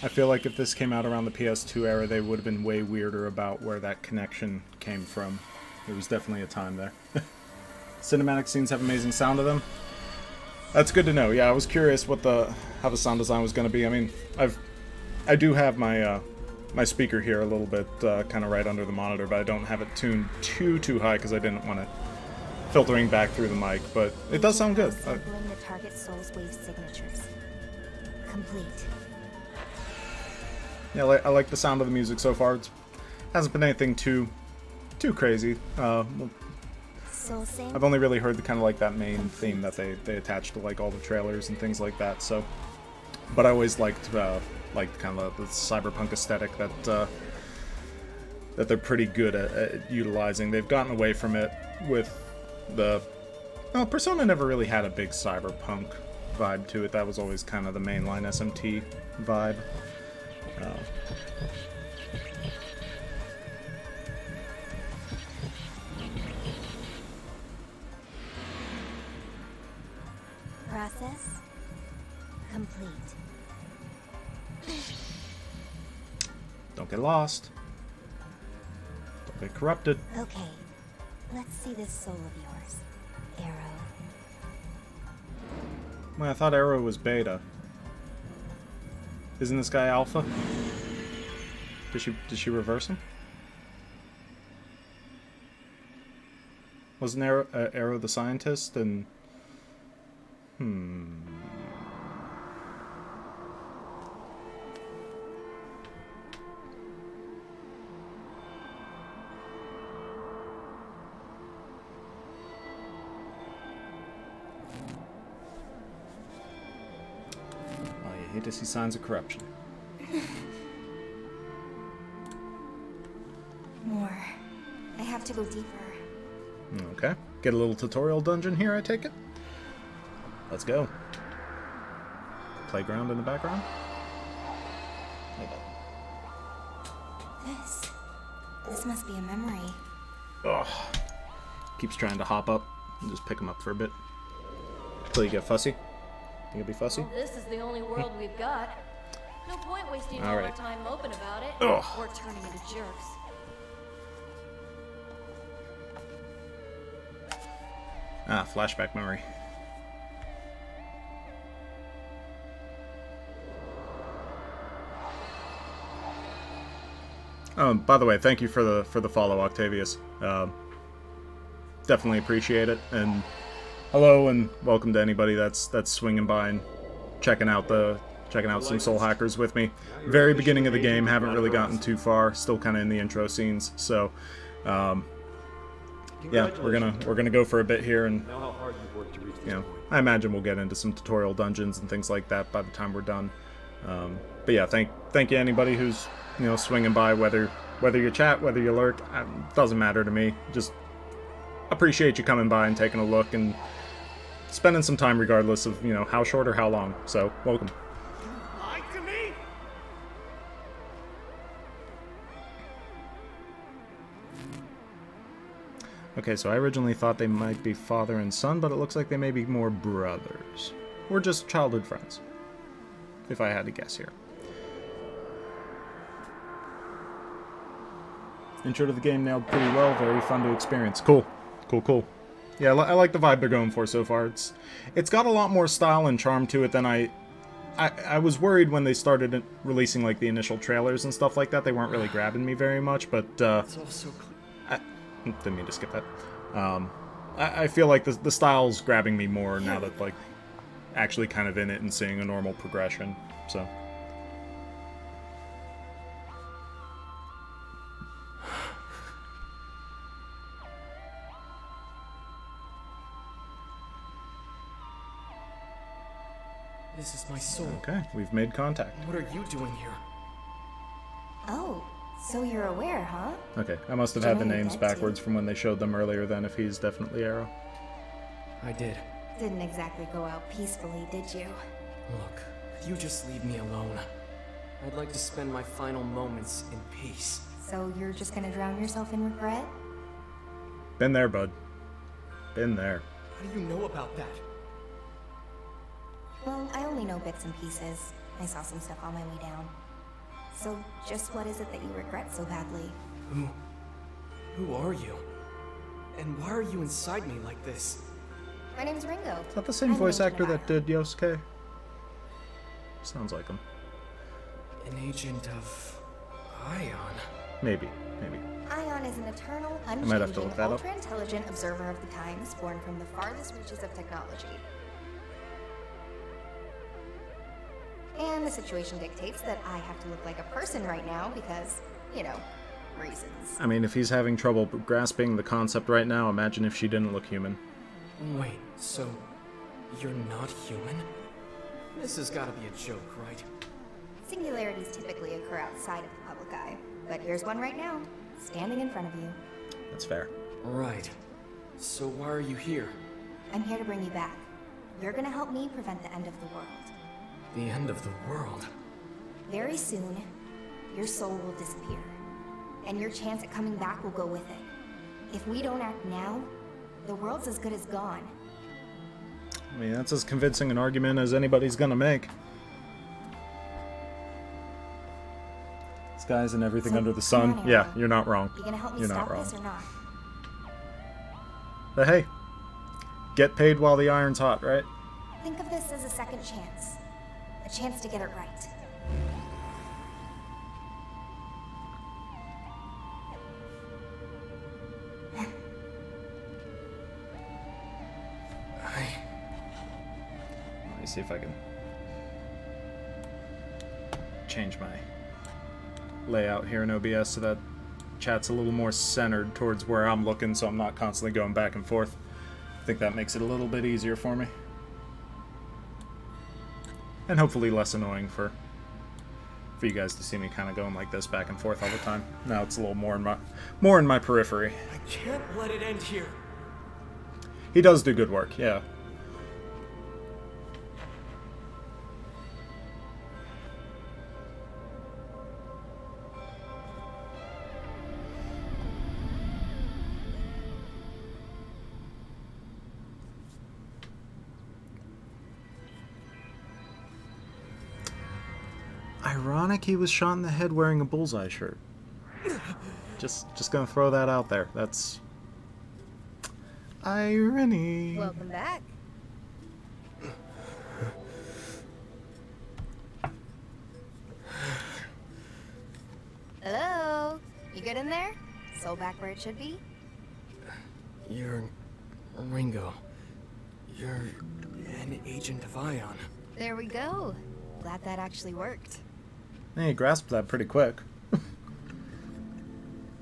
Speaker 1: I feel like if this came out around the PS2 era, they would have been way weirder about where that connection came from. There was definitely a time there. Cinematic scenes have amazing sound to them. That's good to know. Yeah, I was curious how the sound design was going to be. I mean, I do have my my speaker here a little bit kind of right under the monitor, but I don't have it tuned too high because I didn't want it filtering back through the mic. But it does sound good.
Speaker 2: Sampling the target soul's wave signatures. Complete.
Speaker 1: Yeah, I like the sound of the music so far. It hasn't been anything too crazy. I've only really heard the kind of like that main theme that they attach to like all the trailers and things like that. So, but I always liked kind of the cyberpunk aesthetic that they're pretty good at utilizing. They've gotten away from it with Persona never really had a big cyberpunk vibe to it. That was always kind of the mainline SMT vibe.
Speaker 2: Process complete.
Speaker 1: Don't get lost. Don't get corrupted.
Speaker 2: Okay, let's see this soul of yours, Arrow.
Speaker 1: Well, I thought Arrow was beta. Isn't this guy alpha? Did she reverse him? Wasn't Arrow the scientist? And you hate to see signs of corruption.
Speaker 4: More. I have to go deeper.
Speaker 1: Okay. Get a little tutorial dungeon here, I take it? Let's go. Playground in the background?
Speaker 4: This must be a memory.
Speaker 1: Ugh. Keeps trying to hop up and just pick him up for a bit. Till you get fussy. You gonna be fussy?
Speaker 6: Well, this is the only world we've got. No point wasting
Speaker 1: All
Speaker 6: all
Speaker 1: right.
Speaker 6: our time moping about it.
Speaker 1: Ugh.
Speaker 6: Or turning into jerks.
Speaker 1: Ah, flashback memory. By the way, thank you for the follow, Octavius. Definitely appreciate it. And hello and welcome to anybody that's swinging by and checking out some Soul Hackers with me. Very beginning of the game, haven't really gotten too far. Still kind of in the intro scenes. So, yeah, we're gonna go for a bit here, and you know, I imagine we'll get into some tutorial dungeons and things like that by the time we're done. But yeah, thank you anybody who's swinging by, whether you chat, whether you lurk, doesn't matter to me. Just appreciate you coming by and taking a look and spending some time, regardless of how short or how long. So welcome.
Speaker 7: Lied to me?
Speaker 1: Okay, so I originally thought they might be father and son, but it looks like they may be more brothers. Or just childhood friends, if I had to guess here. Intro to the game nailed pretty well, very fun to experience. Cool. Yeah, I like the vibe they're going for so far. It's got a lot more style and charm to it than I was worried when they started releasing like the initial trailers and stuff like that. They weren't really grabbing me very much, but
Speaker 7: It's all so clear.
Speaker 1: didn't mean to skip that. I feel like the style's grabbing me more now that like actually kind of in it and seeing a normal progression. So.
Speaker 7: This is my soul.
Speaker 1: Okay, we've made contact.
Speaker 7: What are you doing here?
Speaker 4: Oh, so you're aware, huh?
Speaker 1: Okay, I must have had the
Speaker 4: Johnny
Speaker 1: names
Speaker 4: Depp,
Speaker 1: backwards
Speaker 4: too.
Speaker 1: from when they showed them earlier then, if he's definitely Arrow.
Speaker 7: I did.
Speaker 4: Didn't exactly go out peacefully, did you?
Speaker 7: Look, could you just leave me alone? I'd like to spend my final moments in peace.
Speaker 4: So you're just gonna drown yourself in regret?
Speaker 1: Been there, bud. Been there.
Speaker 7: How do you know about that?
Speaker 4: Well, I only know bits and pieces. I saw some stuff on my way down. So, just what is it that you regret so badly?
Speaker 7: Who are you? And why are you inside me like this?
Speaker 4: My name's Ringo.
Speaker 1: Is that the same
Speaker 4: I'm
Speaker 1: voice
Speaker 4: Agent
Speaker 1: actor
Speaker 4: of
Speaker 1: that did Yosuke? Sounds like him.
Speaker 7: An agent of Ion.
Speaker 1: Maybe.
Speaker 4: Ion is an eternal,
Speaker 1: might have to
Speaker 4: unchanging,
Speaker 1: look that up.
Speaker 4: ultra-intelligent observer of the times, born from the farthest reaches of technology. And the situation dictates that I have to look like a person right now because, reasons.
Speaker 1: I mean, if he's having trouble grasping the concept right now, imagine if she didn't look human.
Speaker 7: Wait, so you're not human? This has gotta be a joke, right?
Speaker 4: Singularities typically occur outside of the public eye, but here's one right now, standing in front of you.
Speaker 1: That's fair.
Speaker 7: Right. So why are you here?
Speaker 4: I'm here to bring you back. You're gonna help me prevent the end of the world.
Speaker 7: The end of the world.
Speaker 4: Very soon, your soul will disappear, and your chance at coming back will go with it. If we don't act now, the world's as good as gone.
Speaker 1: I mean, that's as convincing an argument as anybody's gonna make. Skies and everything
Speaker 4: So,
Speaker 1: under the
Speaker 4: come
Speaker 1: sun.
Speaker 4: on,
Speaker 1: Yeah,
Speaker 4: Arrow.
Speaker 1: you're not wrong.
Speaker 4: You gonna help me
Speaker 1: You're
Speaker 4: stop
Speaker 1: not wrong.
Speaker 4: this or not?
Speaker 1: But hey, get paid while the iron's hot, right?
Speaker 4: Think of this as a second chance. A chance to get it right.
Speaker 1: me see if I can change my layout here in OBS so that chat's a little more centered towards where I'm looking, so I'm not constantly going back and forth. I think that makes it a little bit easier for me. And hopefully less annoying for you guys to see me kind of going like this back and forth all the time. Now it's a little more in my periphery.
Speaker 7: I can't let it end here.
Speaker 1: He does do good work, yeah. Ironic he was shot in the head wearing a bullseye shirt. Just gonna throw that out there. That's irony.
Speaker 4: Welcome back. Hello? You good in there? Soul back where it should be?
Speaker 7: You're Ringo. You're an agent of Ion.
Speaker 4: There we go. Glad that actually worked.
Speaker 1: Hey, you grasped that pretty quick.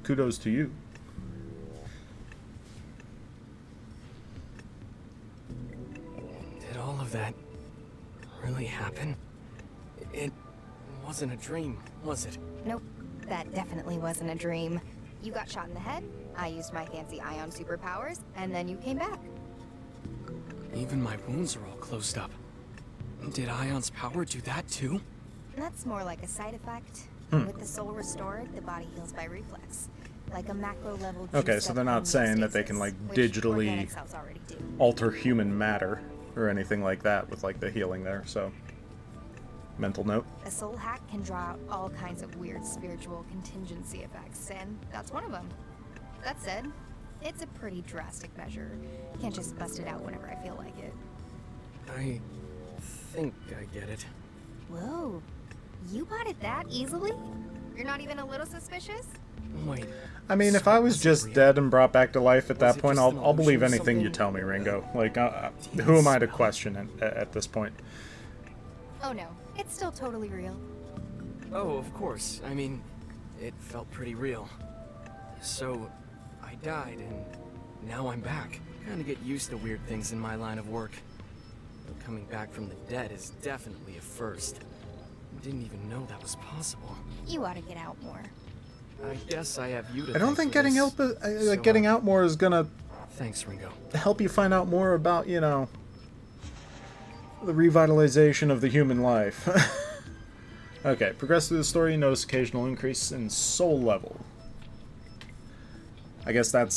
Speaker 1: Kudos to you.
Speaker 7: Did all of that really happen? It wasn't a dream, was it?
Speaker 4: Nope, that definitely wasn't a dream. You got shot in the head, I used my fancy Ion superpowers, and then you came back.
Speaker 7: Even my wounds are all closed up. Did Ion's power do that too?
Speaker 4: That's more like a side effect. With the soul restored, the body heals by reflex. Like a macro level.
Speaker 1: Okay, so they're not saying that they can like digitally alter human matter or anything like that with like the healing there, so mental note.
Speaker 4: A soul hack can draw out all kinds of weird spiritual contingency effects, and that's one of them. That said, it's a pretty drastic measure. Can't just bust it out whenever I feel like it.
Speaker 7: I think I get it.
Speaker 4: Whoa, you bought it that easily? You're not even a little suspicious?
Speaker 7: Wait.
Speaker 1: I mean, if
Speaker 7: so
Speaker 1: I was just dead and brought back to life at that
Speaker 7: it
Speaker 1: point,
Speaker 7: just an
Speaker 1: I'll believe
Speaker 7: illusion or
Speaker 1: anything you
Speaker 7: something?
Speaker 1: tell me, Ringo. Like, who am I to question it at this point?
Speaker 4: Oh no, it's still totally real.
Speaker 7: Oh, of course. I mean, it felt pretty real. So, I died, and now I'm back. Kinda get used to weird things in my line of work. But coming back from the dead is definitely a first. Didn't even know that was possible.
Speaker 4: You ought to get out more.
Speaker 7: I guess I have you to
Speaker 1: I don't
Speaker 7: thank
Speaker 1: think
Speaker 7: for
Speaker 1: getting
Speaker 7: this.
Speaker 1: out, getting out more is gonna
Speaker 7: Thanks, Ringo.
Speaker 1: help you find out more about, you know, the revitalization of the human life. Okay, progress through the story, you notice occasional increase in soul level. I guess that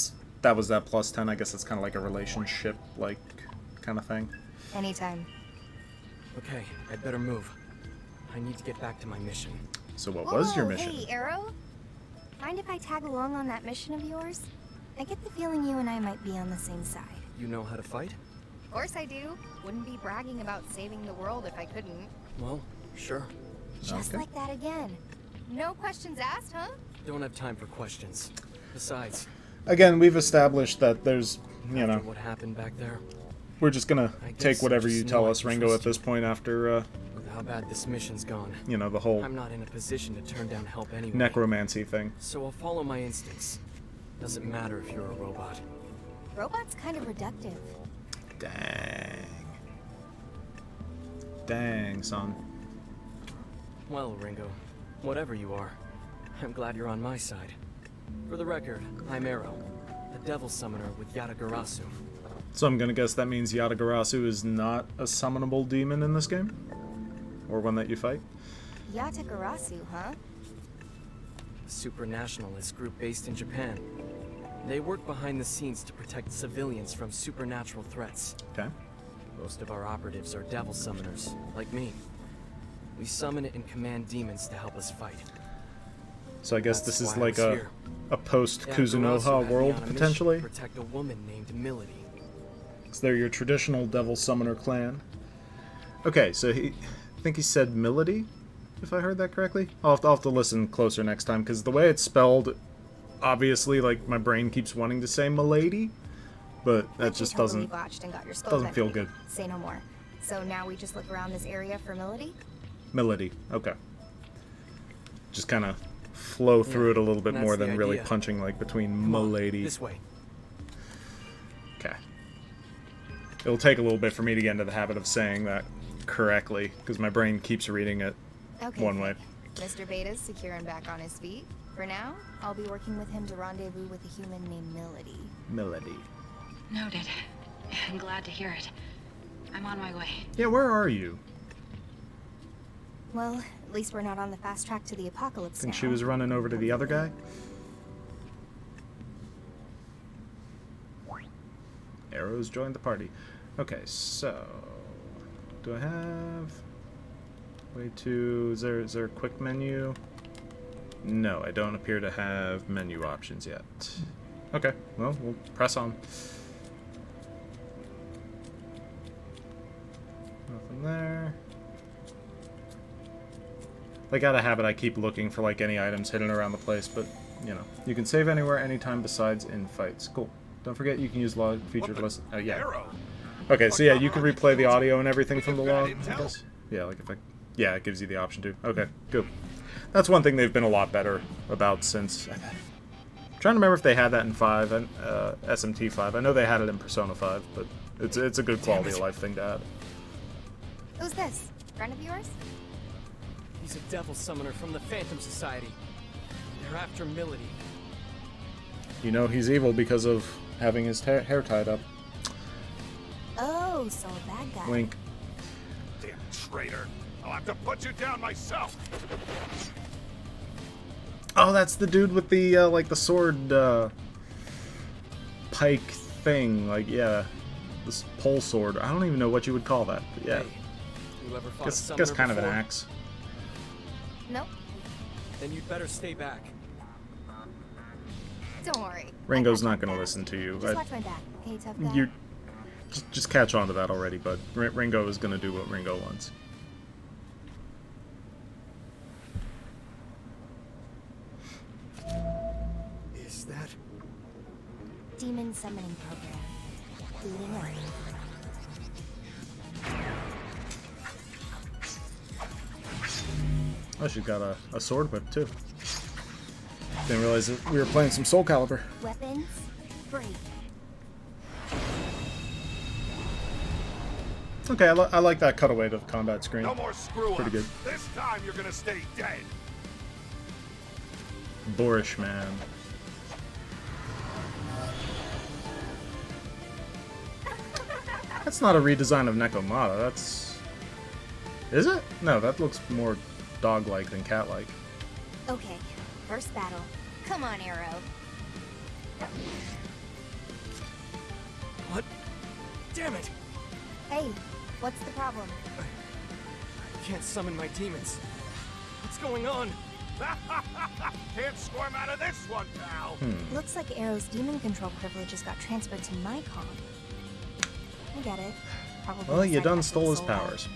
Speaker 1: was that plus 10. I guess it's kind of like a relationship, like, kind of thing.
Speaker 4: Anytime.
Speaker 7: Okay, I'd better move. I need to get back to my mission.
Speaker 1: So what was your
Speaker 4: Whoa,
Speaker 1: mission?
Speaker 4: Hey, Arrow? Mind if I tag along on that mission of yours? I get the feeling you and I might be on the same side.
Speaker 7: You know how to fight?
Speaker 4: Of course I do. Wouldn't be bragging about saving the world if I couldn't.
Speaker 7: Well, sure.
Speaker 4: Just
Speaker 1: Okay.
Speaker 4: like that again. No questions asked, huh?
Speaker 7: Don't have time for questions. Besides,
Speaker 1: Again, we've established that there's, you
Speaker 7: after
Speaker 1: know,
Speaker 7: what happened back there,
Speaker 1: we're just gonna
Speaker 7: I guess
Speaker 1: take whatever
Speaker 7: I
Speaker 1: you
Speaker 7: just
Speaker 1: tell
Speaker 7: know I
Speaker 1: us,
Speaker 7: can
Speaker 1: Ringo, at
Speaker 7: trust
Speaker 1: this
Speaker 7: you.
Speaker 1: point after,
Speaker 7: with how bad this mission's gone,
Speaker 1: you know, the whole
Speaker 7: I'm not in a position to turn down help anyway.
Speaker 1: necromancy thing.
Speaker 7: So I'll follow my instincts. Doesn't matter if you're a robot.
Speaker 4: Robot's kind of reductive.
Speaker 1: Dang. Dang, son.
Speaker 7: Well, Ringo, whatever you are, I'm glad you're on my side. For the record, I'm Arrow, a devil summoner with Yatagarasu.
Speaker 1: So I'm gonna guess that means Yatagarasu is not a summonable demon in this game? Or one that you fight?
Speaker 4: Yatagarasu, huh?
Speaker 7: A supranationalist group based in Japan. They work behind the scenes to protect civilians from supernatural threats.
Speaker 1: Okay.
Speaker 7: Most of our operatives are devil summoners, like me. We summon and command demons to help us fight.
Speaker 1: So I guess
Speaker 7: That's
Speaker 1: this is
Speaker 7: why I
Speaker 1: like
Speaker 7: was
Speaker 1: a
Speaker 7: here.
Speaker 1: post
Speaker 7: Yatagarasu
Speaker 1: Kuzunoha
Speaker 7: had me
Speaker 1: world
Speaker 7: on a mission
Speaker 1: potentially.
Speaker 7: to protect a woman named Milady.
Speaker 1: So they're your traditional devil summoner clan. Okay, so I think he said Milady, if I heard that correctly. I'll have to listen closer next time, because the way it's spelled, obviously, like, my brain keeps wanting to say Milady, but that
Speaker 4: Bet you
Speaker 1: just
Speaker 4: totally
Speaker 1: doesn't
Speaker 4: botched and got your skull
Speaker 1: doesn't feel
Speaker 4: bent.
Speaker 1: good.
Speaker 4: Say no more. So now we just look around this area for Melody?
Speaker 1: Melody. Okay. Just kind of flow through it a little bit
Speaker 7: that's
Speaker 1: more
Speaker 7: the
Speaker 1: than really
Speaker 7: idea.
Speaker 1: punching like between
Speaker 7: Come on,
Speaker 1: Milady.
Speaker 7: this way.
Speaker 1: Okay. It'll take a little bit for me to get into the habit of saying that correctly, because my brain keeps reading it
Speaker 4: Okay.
Speaker 1: one way.
Speaker 4: Mr. Beta's secure and back on his feet. For now, I'll be working with him to rendezvous with a human named Melody.
Speaker 1: Melody.
Speaker 5: Noted. I'm glad to hear it. I'm on my way.
Speaker 1: Yeah, where are you?
Speaker 4: Well, at least we're not on the fast track to the apocalypse
Speaker 1: Think
Speaker 4: now.
Speaker 1: she was running over to the other guy? Arrows joined the party. Okay, so do I have way to is there a quick menu? No, I don't appear to have menu options yet. Okay, well, we'll press on. Nothing there. Like, out of habit, I keep looking for, like, any items hidden around the place, but, you know. You can save anywhere, anytime besides in fights. Cool. Don't forget you can use log feature to listen. Yeah. Okay, so yeah, you can replay the audio and everything from the log, I guess. Yeah, like if I... Yeah, it gives you the option to. Okay, good. That's one thing they've been a lot better about since... I'm trying to remember if they had that in 5, and SMT 5. I know they had it in Persona 5, but it's a good quality of life thing to add.
Speaker 4: Who's this? Friend of yours?
Speaker 7: He's a devil summoner from the Phantom Society. They're after Melody.
Speaker 1: You know he's evil because of having his hair tied up.
Speaker 4: Oh, so a bad guy.
Speaker 1: Wink.
Speaker 8: Damn traitor. I'll have to put you down myself.
Speaker 1: Oh, that's the dude with the, like, the sword, pike thing. Like, yeah. This pole sword. I don't even know what you would call that, but yeah.
Speaker 7: Hey, you ever fought a
Speaker 1: Guess
Speaker 7: summoner
Speaker 1: kind of an
Speaker 7: before?
Speaker 1: axe.
Speaker 4: Nope.
Speaker 7: Then you'd better stay back.
Speaker 4: Don't worry.
Speaker 1: Ringo's
Speaker 4: I
Speaker 1: not
Speaker 4: got
Speaker 1: going to
Speaker 4: that.
Speaker 1: listen to you.
Speaker 4: Just watch my back, okay, tough guy?
Speaker 1: You just catch on to that already, bud. Ringo is going to do what Ringo wants.
Speaker 7: Is that...
Speaker 4: Demon summoning program. Booting up.
Speaker 1: Oh, she's got a sword whip, too. Didn't realize that we were playing some Soul Calibur.
Speaker 4: Weapons, break.
Speaker 1: Okay, I like that cutaway to the combat screen.
Speaker 8: No more screw-ups.
Speaker 1: Pretty good.
Speaker 8: This time you're gonna stay dead.
Speaker 1: Boorish man. That's not a redesign of Nekomata. That's... Is it? No, that looks more dog-like than cat-like.
Speaker 4: Okay, first battle. Come on, Arrow.
Speaker 7: What? Damn it!
Speaker 4: Hey, what's the problem?
Speaker 7: I can't summon my demons. What's going on?
Speaker 8: Can't squirm out of this one, pal.
Speaker 4: Looks like Arrow's demon control privileges got transferred to my comm. I get it. Probably
Speaker 1: Well,
Speaker 4: a
Speaker 1: you
Speaker 4: side
Speaker 1: done
Speaker 4: effect of
Speaker 1: stole his
Speaker 4: Soul Lab.
Speaker 1: powers.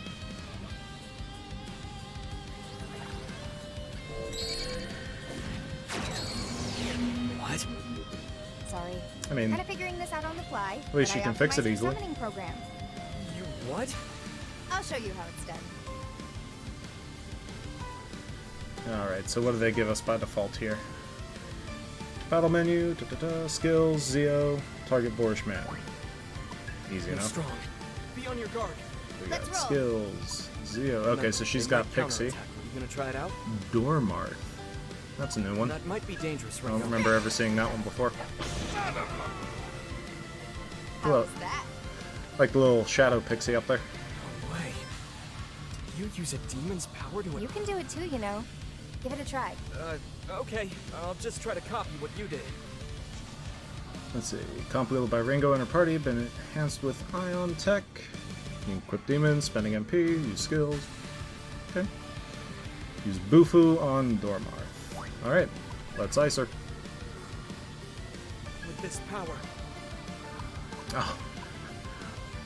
Speaker 7: What?
Speaker 4: Sorry.
Speaker 1: I mean,
Speaker 4: Kind of figuring this out on the fly.
Speaker 1: At least
Speaker 4: but
Speaker 1: you
Speaker 4: I
Speaker 1: can fix it
Speaker 4: optimized your
Speaker 1: easily.
Speaker 4: Summoning program.
Speaker 7: You what?
Speaker 4: I'll show you how it's done.
Speaker 1: alright, so what do they give us by default here? Battle menu, skills, Zeo, target Boorish man. Easy
Speaker 7: You're
Speaker 1: enough.
Speaker 7: strong. Be on your guard.
Speaker 1: We
Speaker 4: Let's
Speaker 1: got
Speaker 4: roll.
Speaker 1: skills, Zeo. Okay,
Speaker 7: Remember,
Speaker 1: so she's
Speaker 7: they
Speaker 1: got
Speaker 7: might
Speaker 1: Pixie.
Speaker 7: counterattack. You gonna try it out?
Speaker 1: Dormarth. That's a new one.
Speaker 7: That might be dangerous,
Speaker 1: I
Speaker 7: Ringo.
Speaker 1: don't remember ever seeing that one before.
Speaker 4: How's
Speaker 1: Look,
Speaker 4: that?
Speaker 1: like the little shadow pixie up there.
Speaker 7: No way. You use a demon's power to...
Speaker 4: You can do it too, you know. Give it a try.
Speaker 7: Okay. I'll just try to copy what you did.
Speaker 1: Let's see. Completed by Ringo and her party, been enhanced with Ion Tech. You can equip demons, spending MP, use skills. Okay. Use Bufu on Dormarth. Alright, let's ice her.
Speaker 7: With this power.
Speaker 1: Oh.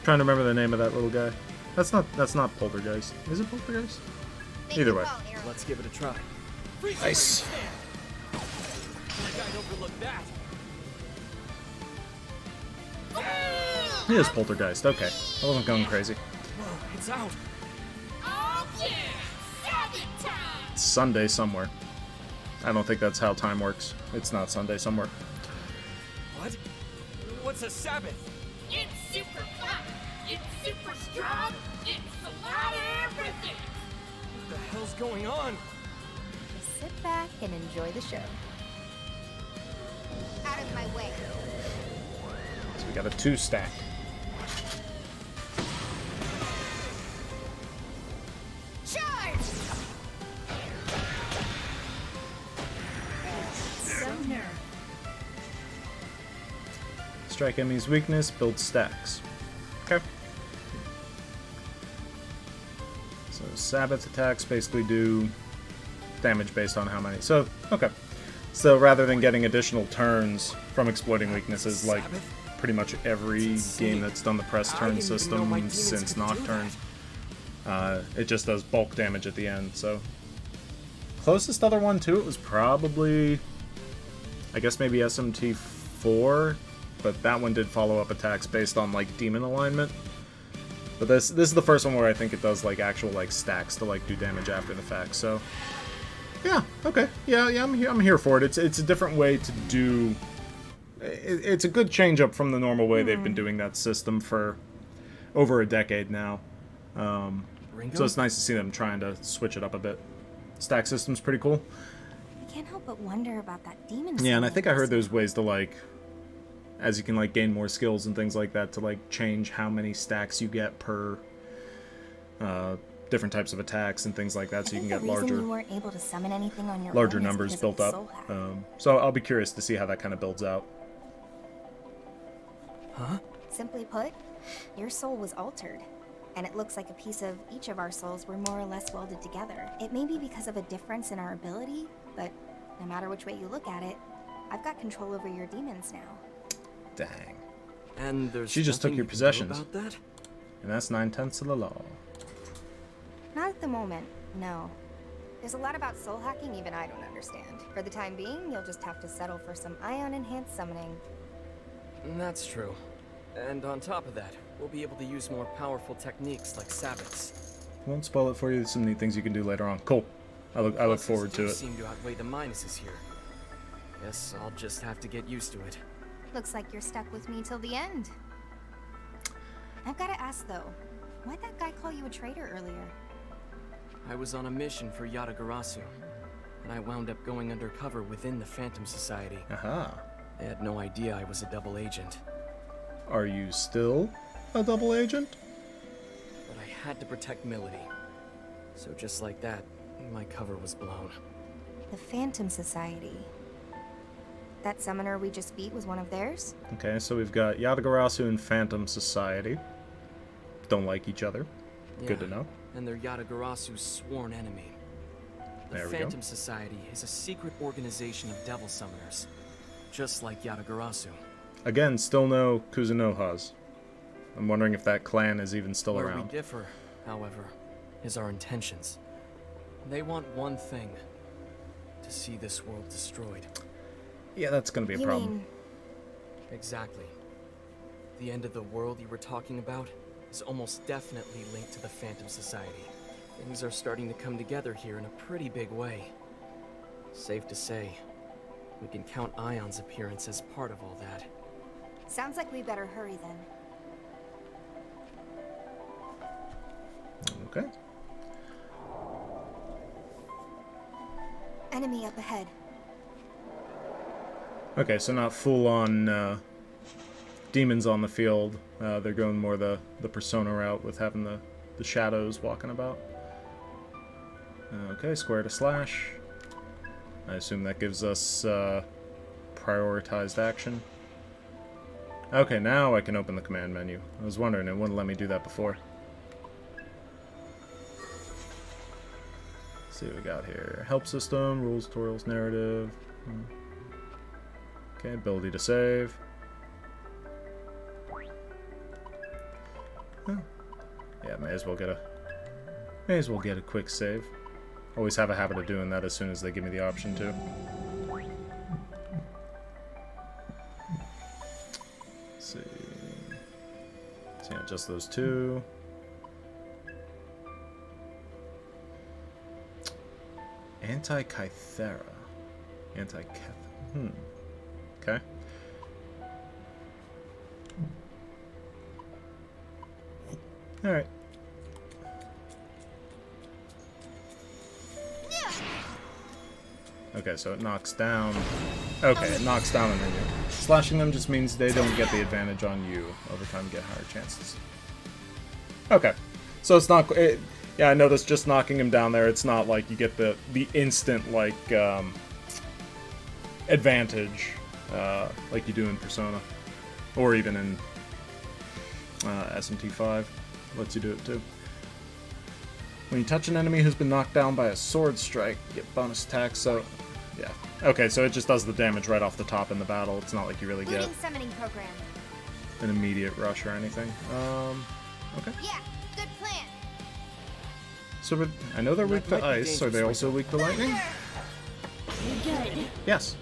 Speaker 1: Trying to remember the name of that little guy. That's not Poltergeist. Is it Poltergeist?
Speaker 4: Make
Speaker 1: Either
Speaker 4: the
Speaker 1: way.
Speaker 4: call, Arrow.
Speaker 7: Let's give it a try.
Speaker 1: Nice.
Speaker 7: Like I'd overlook that.
Speaker 1: He is Poltergeist. Okay. I wasn't going crazy.
Speaker 7: Whoa, it's out.
Speaker 9: Oh yeah! Sabbath time!
Speaker 1: It's Sunday somewhere. I don't think that's how time works. It's not Sunday somewhere.
Speaker 7: What? What's a Sabbath?
Speaker 9: It's super fun! It's super strong! It's a lot of everything!
Speaker 7: What the hell's going on?
Speaker 4: Just sit back and enjoy the show. Out of my way.
Speaker 1: So we got a 2 stack.
Speaker 9: Charge!
Speaker 3: So nerve.
Speaker 1: Strike enemy's weakness, build stacks. Okay. So Sabbath attacks basically do damage based on how many. So, okay. So rather than getting additional turns from exploiting weaknesses like pretty much every game that's done the press turn system since Nocturne, it just does bulk damage at the end. So closest other one to it was probably, I guess maybe SMT4, but that one did follow up attacks based on like demon alignment. But this is the first one where I think it does like actual like stacks to like do damage after the fact. So yeah, okay, yeah, I'm here for it. It's a different way to do. It's a good change up from the normal way they've been doing that system for over a decade now. So it's nice to see them trying to switch it up a bit. Stack system's pretty cool.
Speaker 4: I can't help but wonder about that demon.
Speaker 1: Yeah, and I think I heard there's ways to like, as you can like gain more skills and things like that, to like change how many stacks you get per different types of attacks and things like that, so you can get larger,
Speaker 4: you weren't able to summon anything on your
Speaker 1: larger
Speaker 4: own is
Speaker 1: numbers
Speaker 4: because
Speaker 1: built
Speaker 4: of the
Speaker 1: up.
Speaker 4: soul hack.
Speaker 1: So I'll be curious to see how that kind of builds out.
Speaker 7: Huh?
Speaker 4: Simply put, your soul was altered, and it looks like a piece of each of our souls were more or less welded together. It may be because of a difference in our ability, but no matter which way you look at it, I've got control over your demons now.
Speaker 1: Dang.
Speaker 7: And there's
Speaker 1: She just took
Speaker 7: nothing
Speaker 1: your
Speaker 7: you can do
Speaker 1: possessions.
Speaker 7: about that?
Speaker 1: And that's 9/10 of the law.
Speaker 4: Not at the moment, no. There's a lot about soul hacking even I don't understand. For the time being, you'll just have to settle for some ion-enhanced summoning.
Speaker 7: That's true. And on top of that, we'll be able to use more powerful techniques like Sabbaths.
Speaker 1: Won't spoil it for you. There's some neat things you can do later on. Cool. I look
Speaker 7: Pluses
Speaker 1: forward to
Speaker 7: do
Speaker 1: it.
Speaker 7: seem to outweigh the minuses here. Guess I'll just have to get used to it.
Speaker 4: Looks like you're stuck with me till the end. I've gotta ask though, why'd that guy call you a traitor earlier?
Speaker 7: I was on a mission for Yatagarasu, and I wound up going undercover within the Phantom Society.
Speaker 1: Aha.
Speaker 7: They had no idea I was a double agent,
Speaker 1: Are you still a double agent?
Speaker 7: but I had to protect Milady. So just like that, my cover was blown.
Speaker 4: The Phantom Society. That summoner we just beat was one of theirs?
Speaker 1: Okay, so we've got Yatagarasu and Phantom Society. Don't like each other. Good to
Speaker 7: Yeah,
Speaker 1: know.
Speaker 7: And they're Yatagarasu's sworn enemy. The
Speaker 1: There we go.
Speaker 7: Phantom Society is a secret organization of devil summoners, just like Yatagarasu.
Speaker 1: Again, still no Kuzunohas. I'm wondering if that clan is even still
Speaker 7: Where
Speaker 1: around.
Speaker 7: we differ, however, is our intentions. They want one thing: to see this world destroyed.
Speaker 1: Yeah, that's gonna be a
Speaker 4: You
Speaker 1: problem.
Speaker 4: mean,
Speaker 7: Exactly. The end of the world you were talking about is almost definitely linked to the Phantom Society. Things are starting to come together here in a pretty big way. Safe to say, we can count Ion's appearance as part of all that.
Speaker 4: sounds like we better hurry then.
Speaker 1: Okay.
Speaker 4: Enemy up ahead.
Speaker 1: Okay, so not full-on demons on the field. They're going more the persona route with having the shadows walking about. Okay, square to slash. I assume that gives us prioritized action. Okay, now I can open the command menu. I was wondering, it wouldn't let me do that before. Let's see what we got here. Help system, rules, tutorials, narrative. Okay, ability to save. Oh. Yeah, may as well get a quick save. Always have a habit of doing that as soon as they give me the option to. Let's see. So yeah, just those two. Anti-Kythera. Anti-Keth... Okay. Alright. Okay, so it knocks down... Okay, it knocks down an enemy. Slashing them just means they don't get the advantage on you. Over time, get higher chances. Okay. So it's not... yeah, I noticed just knocking him down there, it's not like you get the instant, like, advantage, like you do in Persona. Or even in SMT5. Lets you do it too. When you touch an enemy who's been knocked down by a sword strike, you get bonus attacks, so... Yeah. Okay, so it just does the damage right off the top in the battle. It's not like you really get
Speaker 4: summoning program.
Speaker 1: an immediate rush or anything. Okay.
Speaker 4: Yeah, good plan.
Speaker 1: So I know they're weak to ice. Are they also weak to lightning? Yes.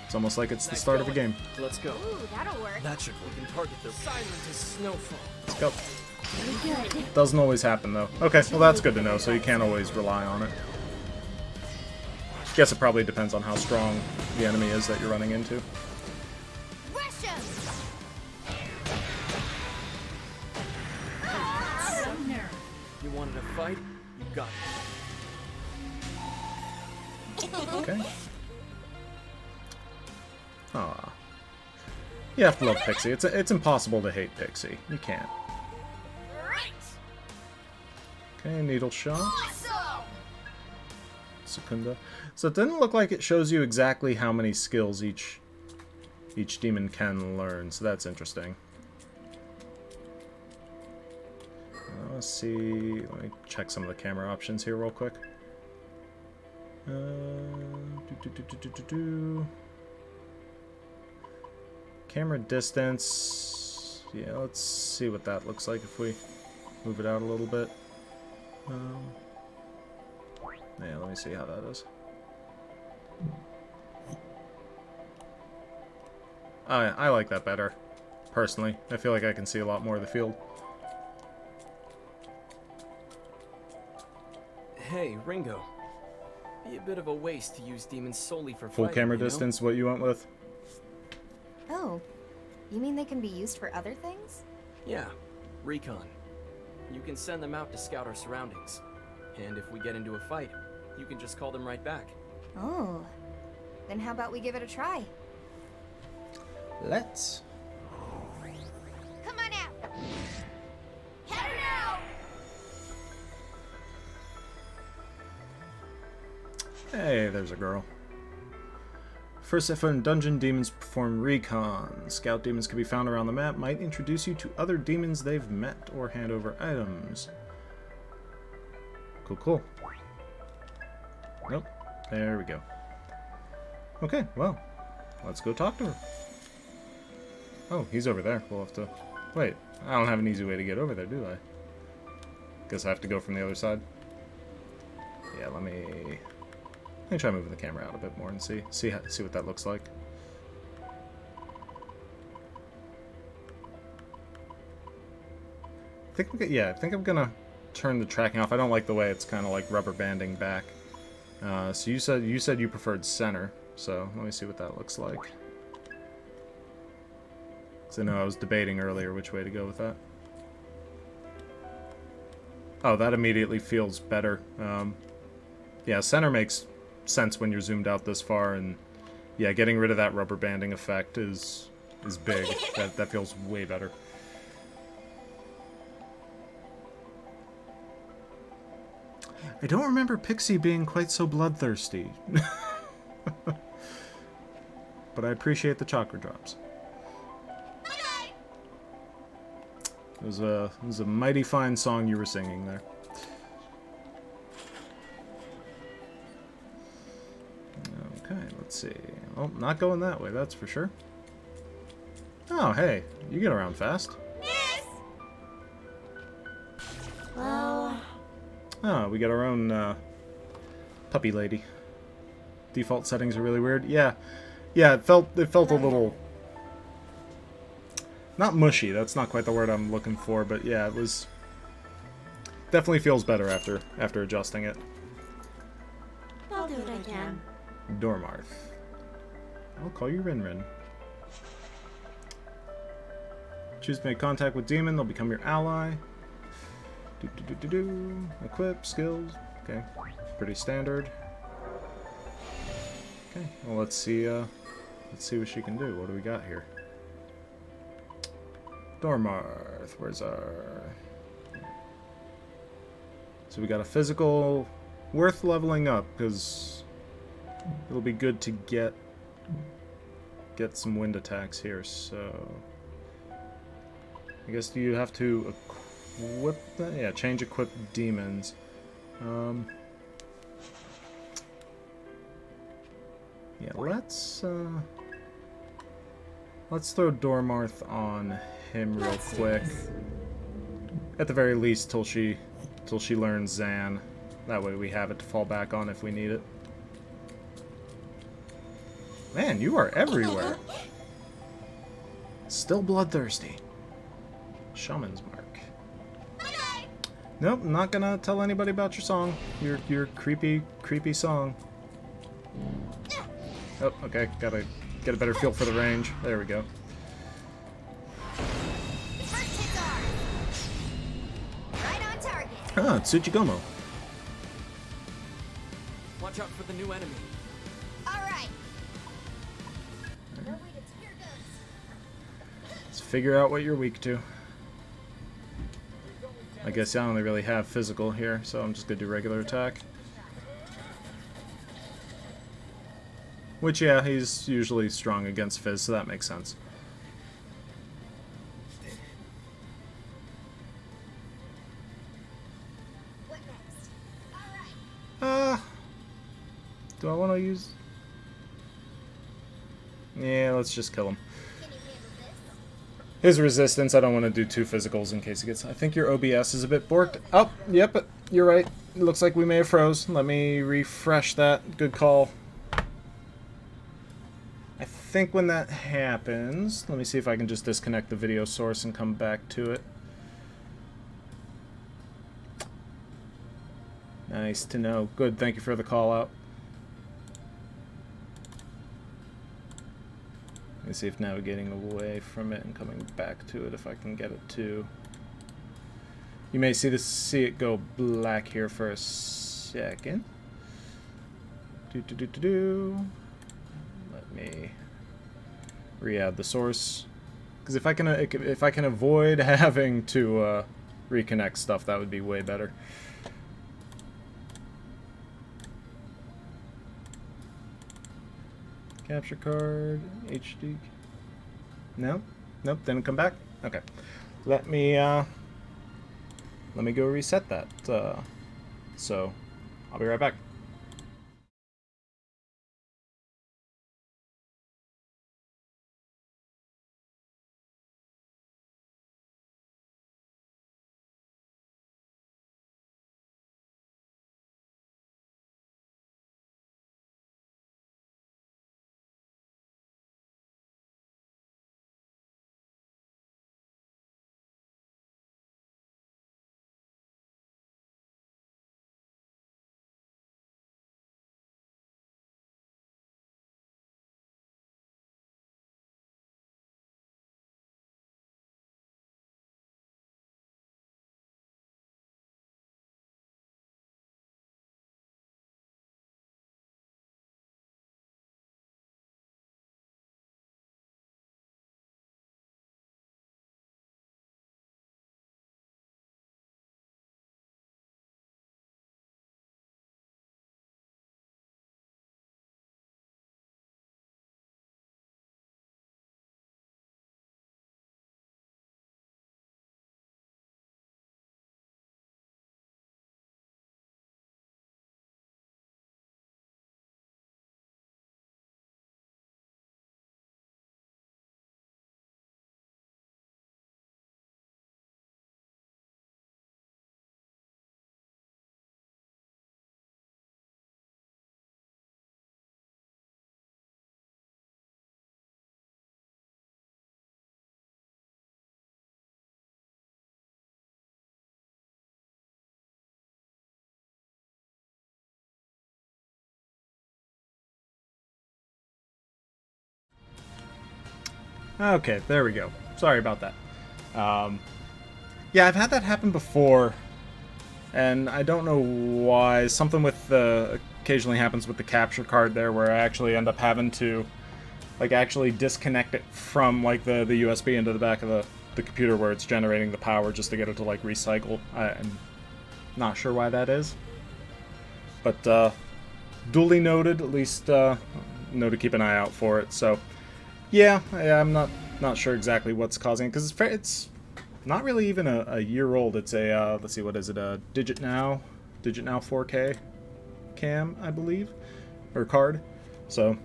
Speaker 1: It's almost like it's the start of a game.
Speaker 7: Let's go.
Speaker 4: Ooh, that'll work.
Speaker 7: That should work. We can target their silent as snowfall.
Speaker 1: Let's go. Doesn't always happen though. Okay, well that's good to know, so you can't always rely on it. Guess it probably depends on how strong the enemy is that you're running into.
Speaker 7: You wanted a fight? You got it.
Speaker 1: Okay. Aw. You have to love Pixie. It's impossible to hate Pixie. You can't. Okay, needle shot. Secunda. So it didn't look like it shows you exactly how many skills each demon can learn, so that's interesting. Let's see. Let me check some of the camera options here real quick. Camera distance. Yeah, let's see what that looks like if we move it out a little bit. Yeah, let me see how that is. I like that better, personally. I feel like I can see a lot more of the field.
Speaker 7: Hey, Ringo. Be a bit of a waste to use demons solely for
Speaker 1: Full
Speaker 7: fighting,
Speaker 1: camera
Speaker 7: you know?
Speaker 1: distance, what you went with?
Speaker 4: Oh, you mean they can be used for other things?
Speaker 7: Yeah, recon. You can send them out to scout our surroundings. And if we get into a fight, you can just call them right back.
Speaker 4: Oh, then how about we give it a try?
Speaker 1: Let's.
Speaker 4: Come on out!
Speaker 1: Hey, there's a girl. First, if in dungeon, demons perform recon. Scout demons can be found around the map, might introduce you to other demons they've met, or hand over items. Cool, cool. Nope. There we go. Okay, well, let's go talk to her. Oh, he's over there. We'll have to... Wait, I don't have an easy way to get over there, do I? Guess I have to go from the other side. Yeah, let me try moving the camera out a bit more and see what that looks like. I think I'm gonna turn the tracking off. I don't like the way it's kind of like rubber banding back. So you said you preferred center. So let me see what that looks like. Because I know I was debating earlier which way to go with that. Oh, that immediately feels better. Yeah, center makes sense when you're zoomed out this far, and yeah, getting rid of that rubber banding effect is big. That feels way better. I don't remember Pixie being quite so bloodthirsty. But I appreciate the chakra drops. It was a mighty fine song you were singing there. Okay, let's see. Oh, not going that way, that's for sure. Oh, hey, you get around fast.
Speaker 2: Well,
Speaker 1: Oh, we got our own puppy lady. Default settings are really weird. Yeah, it felt a little not mushy. That's not quite the word I'm looking for, but yeah, it was definitely feels better after adjusting it.
Speaker 10: I'll do what I can.
Speaker 1: Dormarth. I'll call you Rin. Choose to make contact with demon, they'll become your ally. Equip, skills. Okay, pretty standard. Okay, well let's see what she can do. What do we got here? Dormarth, where's our... So we got a physical worth leveling up, because it'll be good to get some wind attacks here, so... I guess do you have to equip that? Yeah, change equip demons. Yeah, let's throw Dormarth on him real quick. At the very least, till she learns Zan. That way we have it to fall back on if we need it. Man, you are everywhere. Still bloodthirsty. Shaman's Mark. Nope, not gonna tell anybody about your song. Your creepy song. Oh, okay. Gotta get a better feel for the range. There we go. Ah, Tsuchigumo.
Speaker 7: Watch out for the new enemy.
Speaker 10: Alright.
Speaker 1: Let's figure out what you're weak to. I guess I only really have physical here, so I'm just gonna do regular attack. Which, yeah, he's usually strong against Fizz, so that makes sense.
Speaker 10: What next?
Speaker 1: Do I want to use... Yeah, let's just kill him.
Speaker 10: Can you handle this?
Speaker 1: His resistance, I don't want to do 2 physicals in case he gets... I think your OBS is a bit borked. Oh, yep, you're right. It looks like we may have froze. Let me refresh that. Good call. I think when that happens... Let me see if I can just disconnect the video source and come back to it. Nice to know. Good, thank you for the call out. Let me see if navigating away from it and coming back to it, if I can get it to... You may see it go black here for a second. Let me re-add the source, because if I can avoid having to reconnect stuff, that would be way better. Capture card, HD. No, nope, didn't come back. Okay, let me go reset that. So I'll be right back. Okay, there we go. Sorry about that. Yeah, I've had that happen before, and I don't know why. Something with the occasionally happens with the capture card there, where I actually end up having to like actually disconnect it from like the USB into the back of the computer where it's generating the power just to get it to like recycle. I'm not sure why that is, but duly noted. At least know to keep an eye out for it. So yeah, I'm not sure exactly what's causing it, because it's not really even a year old. It's a let's see, what is it? A Digit Now 4K cam, I believe, or card. So,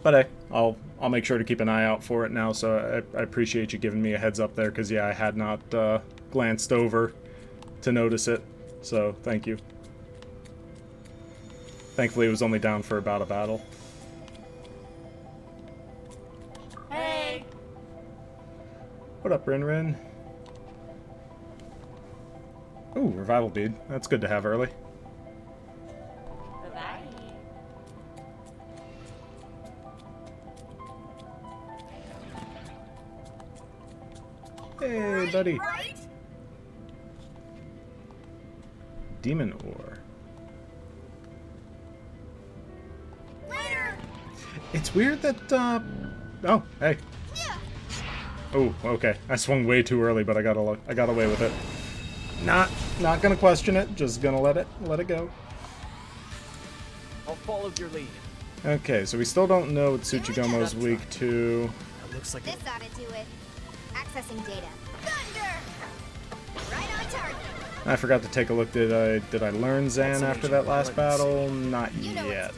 Speaker 1: but hey, I'll make sure to keep an eye out for it now. So I appreciate you giving me a heads up there, because yeah, I had not glanced over to notice it. So thank you. Thankfully, it was only down for about a battle.
Speaker 6: Hey!
Speaker 1: What up, Rin Rin? Ooh, revival bead. That's good to have early.
Speaker 6: Bye-bye.
Speaker 1: Hey, buddy. Demon ore. It's weird that, oh, hey. Oh, okay. I swung way too early, but I got away with it. Not gonna question it. Just gonna let it go.
Speaker 7: I'll follow your lead.
Speaker 1: Okay, so we still don't know what Tsuchigomo's weak to.
Speaker 7: That looks like
Speaker 10: This ought to do it. Accessing data. Thunder! Right on target.
Speaker 1: I forgot to take a look. Did I learn Zan after that last battle? Not yet.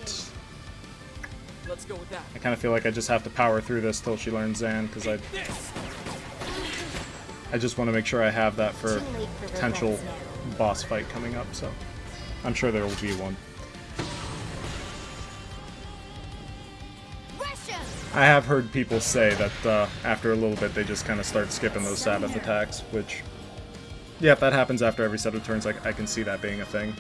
Speaker 7: Let's go with that.
Speaker 1: I kind of feel like I just have to power through this till she learns Zan, because I just want to make sure I have that for potential boss fight coming up, so I'm sure there will be one. I have heard people say that after a little bit they just kind of start skipping those Sabbath attacks, which, yeah, if that happens after every set of turns, I can see that being a thing.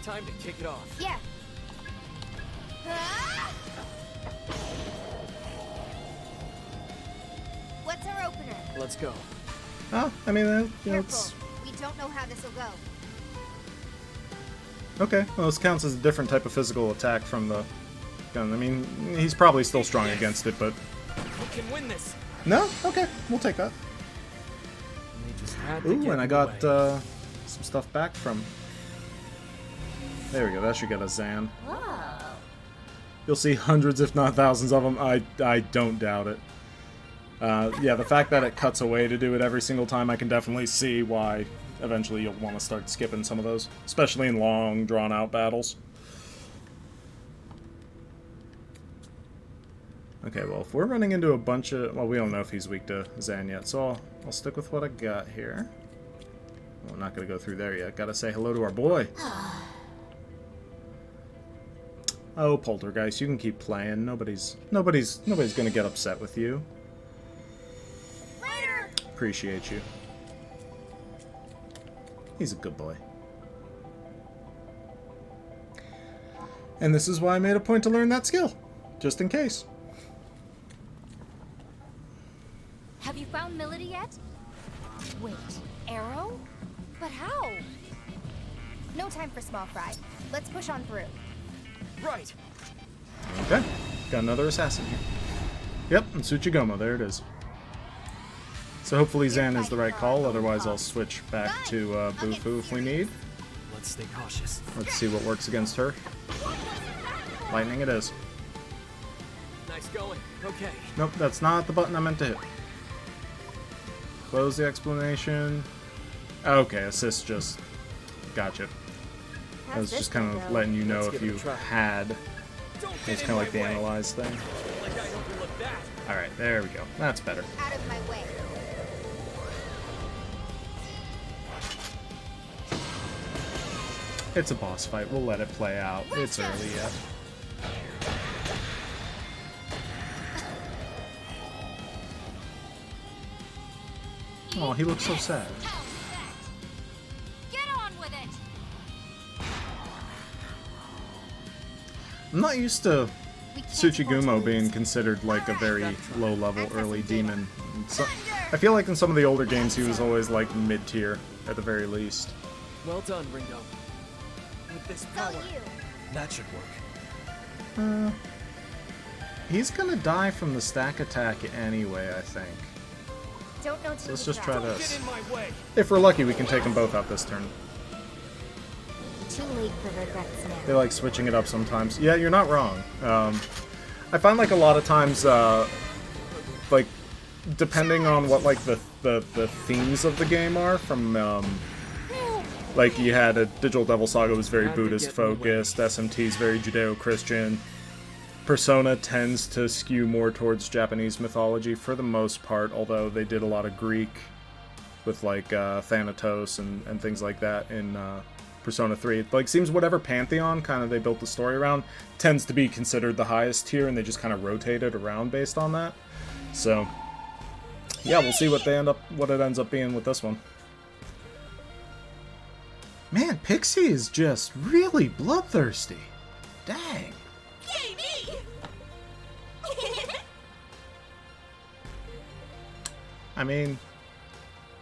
Speaker 7: Time to kick it off.
Speaker 10: Yeah. What's our opener?
Speaker 7: Let's go.
Speaker 1: Oh, I mean, you know, it's...
Speaker 10: Careful. We don't know how this will go.
Speaker 1: Okay, well, this counts as a different type of physical attack from the gun. I mean, he's probably still strong against it, but...
Speaker 7: We can win this.
Speaker 1: No? Okay, we'll take that.
Speaker 7: They just had to
Speaker 1: Ooh,
Speaker 7: get
Speaker 1: and I
Speaker 7: in the
Speaker 1: got
Speaker 7: way.
Speaker 1: some stuff back from... There we go, that should get us Zan. You'll see hundreds, if not thousands of them. I don't doubt it. Yeah, the fact that it cuts away to do it every single time, I can definitely see why eventually you'll want to start skipping some of those, especially in long, drawn-out battles. Okay, well, if we're running into a bunch of... Well, we don't know if he's weak to Zan yet, so I'll stick with what I got here. Well, I'm not going to go through there yet. Gotta say hello to our boy. Oh, Poltergeist, you can keep playing. Nobody's gonna get upset with you. Appreciate you. He's a good boy. And this is why I made a point to learn that skill. Just in case.
Speaker 6: Have you found Milady yet? Wait, Arrow? But how?
Speaker 4: No time for small fry. Let's push on through.
Speaker 7: Right.
Speaker 1: Okay. Got another assassin here. Yep, and Tsuchigomo, there it is. So hopefully Zan is the right call, otherwise I'll switch back to Bufu if we need.
Speaker 7: Let's stay cautious.
Speaker 1: Let's see what works against her. Lightning it is.
Speaker 7: Nice going. Okay.
Speaker 1: Nope, that's not the button I meant to hit. Close the explanation. Okay, assist just... Gotcha. I was just kind of letting you know if you had... It's kind of like the analyze thing. Alright, there we go. That's better.
Speaker 10: Out of my way.
Speaker 1: It's a boss fight. We'll let it play out. It's early yet. Oh, he looks so sad.
Speaker 6: Get on with it!
Speaker 1: I'm not used to Tsuchigumo being considered like a very low-level early demon. So, I feel like in some of the older games he was always like mid-tier at the very least.
Speaker 7: Well done, Ringo. With this power, that should work.
Speaker 1: He's gonna die from the stack attack anyway, I think.
Speaker 10: Don't know
Speaker 1: So let's just try this.
Speaker 7: Get in my way.
Speaker 1: If we're lucky, we can take them both out this turn.
Speaker 4: Too late for regrets now.
Speaker 1: They like switching it up sometimes. Yeah, you're not wrong. I find like a lot of times, like, depending on what like the themes of the game are, from like you had a Digital Devil Saga was very Buddhist focused, SMT's very Judeo-Christian. Persona tends to skew more towards Japanese mythology for the most part, although they did a lot of Greek with like Thanatos and things like that in Persona 3. It like seems whatever pantheon kind of they built the story around tends to be considered the highest tier, and they just kind of rotated around based on that. So yeah, we'll see what it ends up being with this one. Man, Pixie is just really bloodthirsty. Dang.
Speaker 9: Yay, me!
Speaker 1: I mean,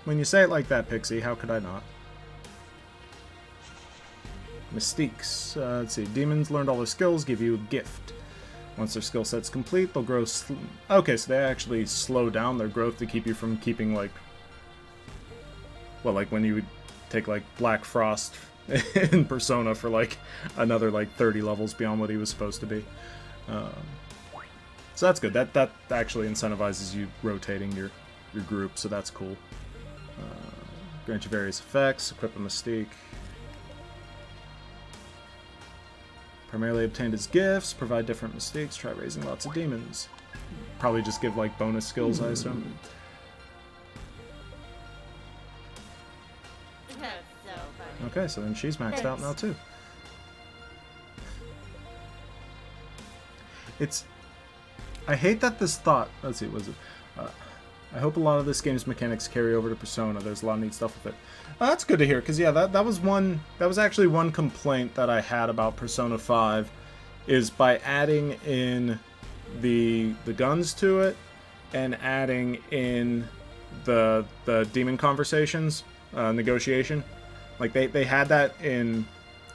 Speaker 1: when you say it like that, Pixie, how could I not? Mystiques. Let's see. Demons learned all their skills, give you a gift. Once their skill set's complete, they'll grow... Okay, so they actually slow down their growth to keep you from keeping, like... Well, like when you would take, like, Black Frost in Persona for, like, another, like, 30 levels beyond what he was supposed to be. So that's good. That actually incentivizes you rotating your group, so that's cool. Grant you various effects, equip a Mystique. Primarily obtained as gifts, provide different Mystiques, try raising lots of demons. Probably just give, like, bonus skills, I assume. Okay, so then she's maxed out now, too. I hate that this thought... Let's see, what is it? I hope a lot of this game's mechanics carry over to Persona. There's a lot of neat stuff with it. That's good to hear, because yeah, that was actually one complaint that I had about Persona 5, is by adding in the guns to it and adding in the demon conversations, negotiation. Like they had that in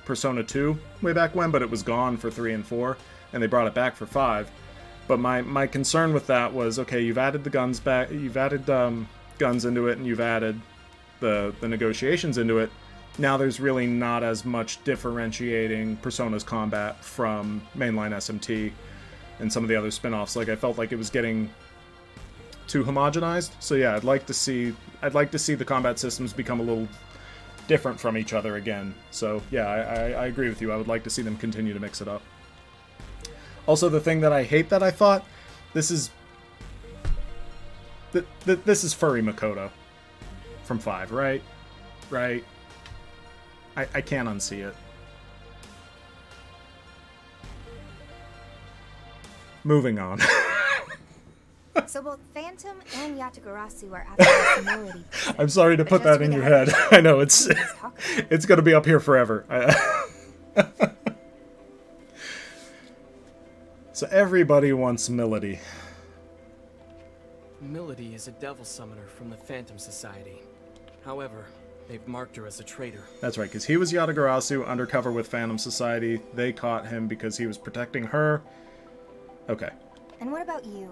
Speaker 1: Persona 2 way back when, but it was gone for 3 and 4, and they brought it back for 5. But my concern with that was, okay, you've added the guns back, you've added guns into it, and you've added the negotiations into it. Now there's really not as much differentiating Persona's combat from mainline SMT and some of the other spin-offs. Like, I felt like it was getting too homogenized. So yeah, I'd like to see the combat systems become a little different from each other again. So yeah, I agree with you. I would like to see them continue to mix it up. Also, the thing that I hate that I thought, this is Furry Makoto from 5, right? Right? I can't unsee it. Moving on.
Speaker 4: So both Phantom and Yatagarasu are after Melody.
Speaker 1: I'm sorry to put that in your head. I know, it's going to be up here forever. So everybody wants Melody.
Speaker 7: Melody is a devil summoner from the Phantom Society. However, they've marked her as a traitor.
Speaker 1: That's right, because he was Yatagarasu, undercover with Phantom Society. They caught him because he was protecting her. Okay.
Speaker 4: And what about you?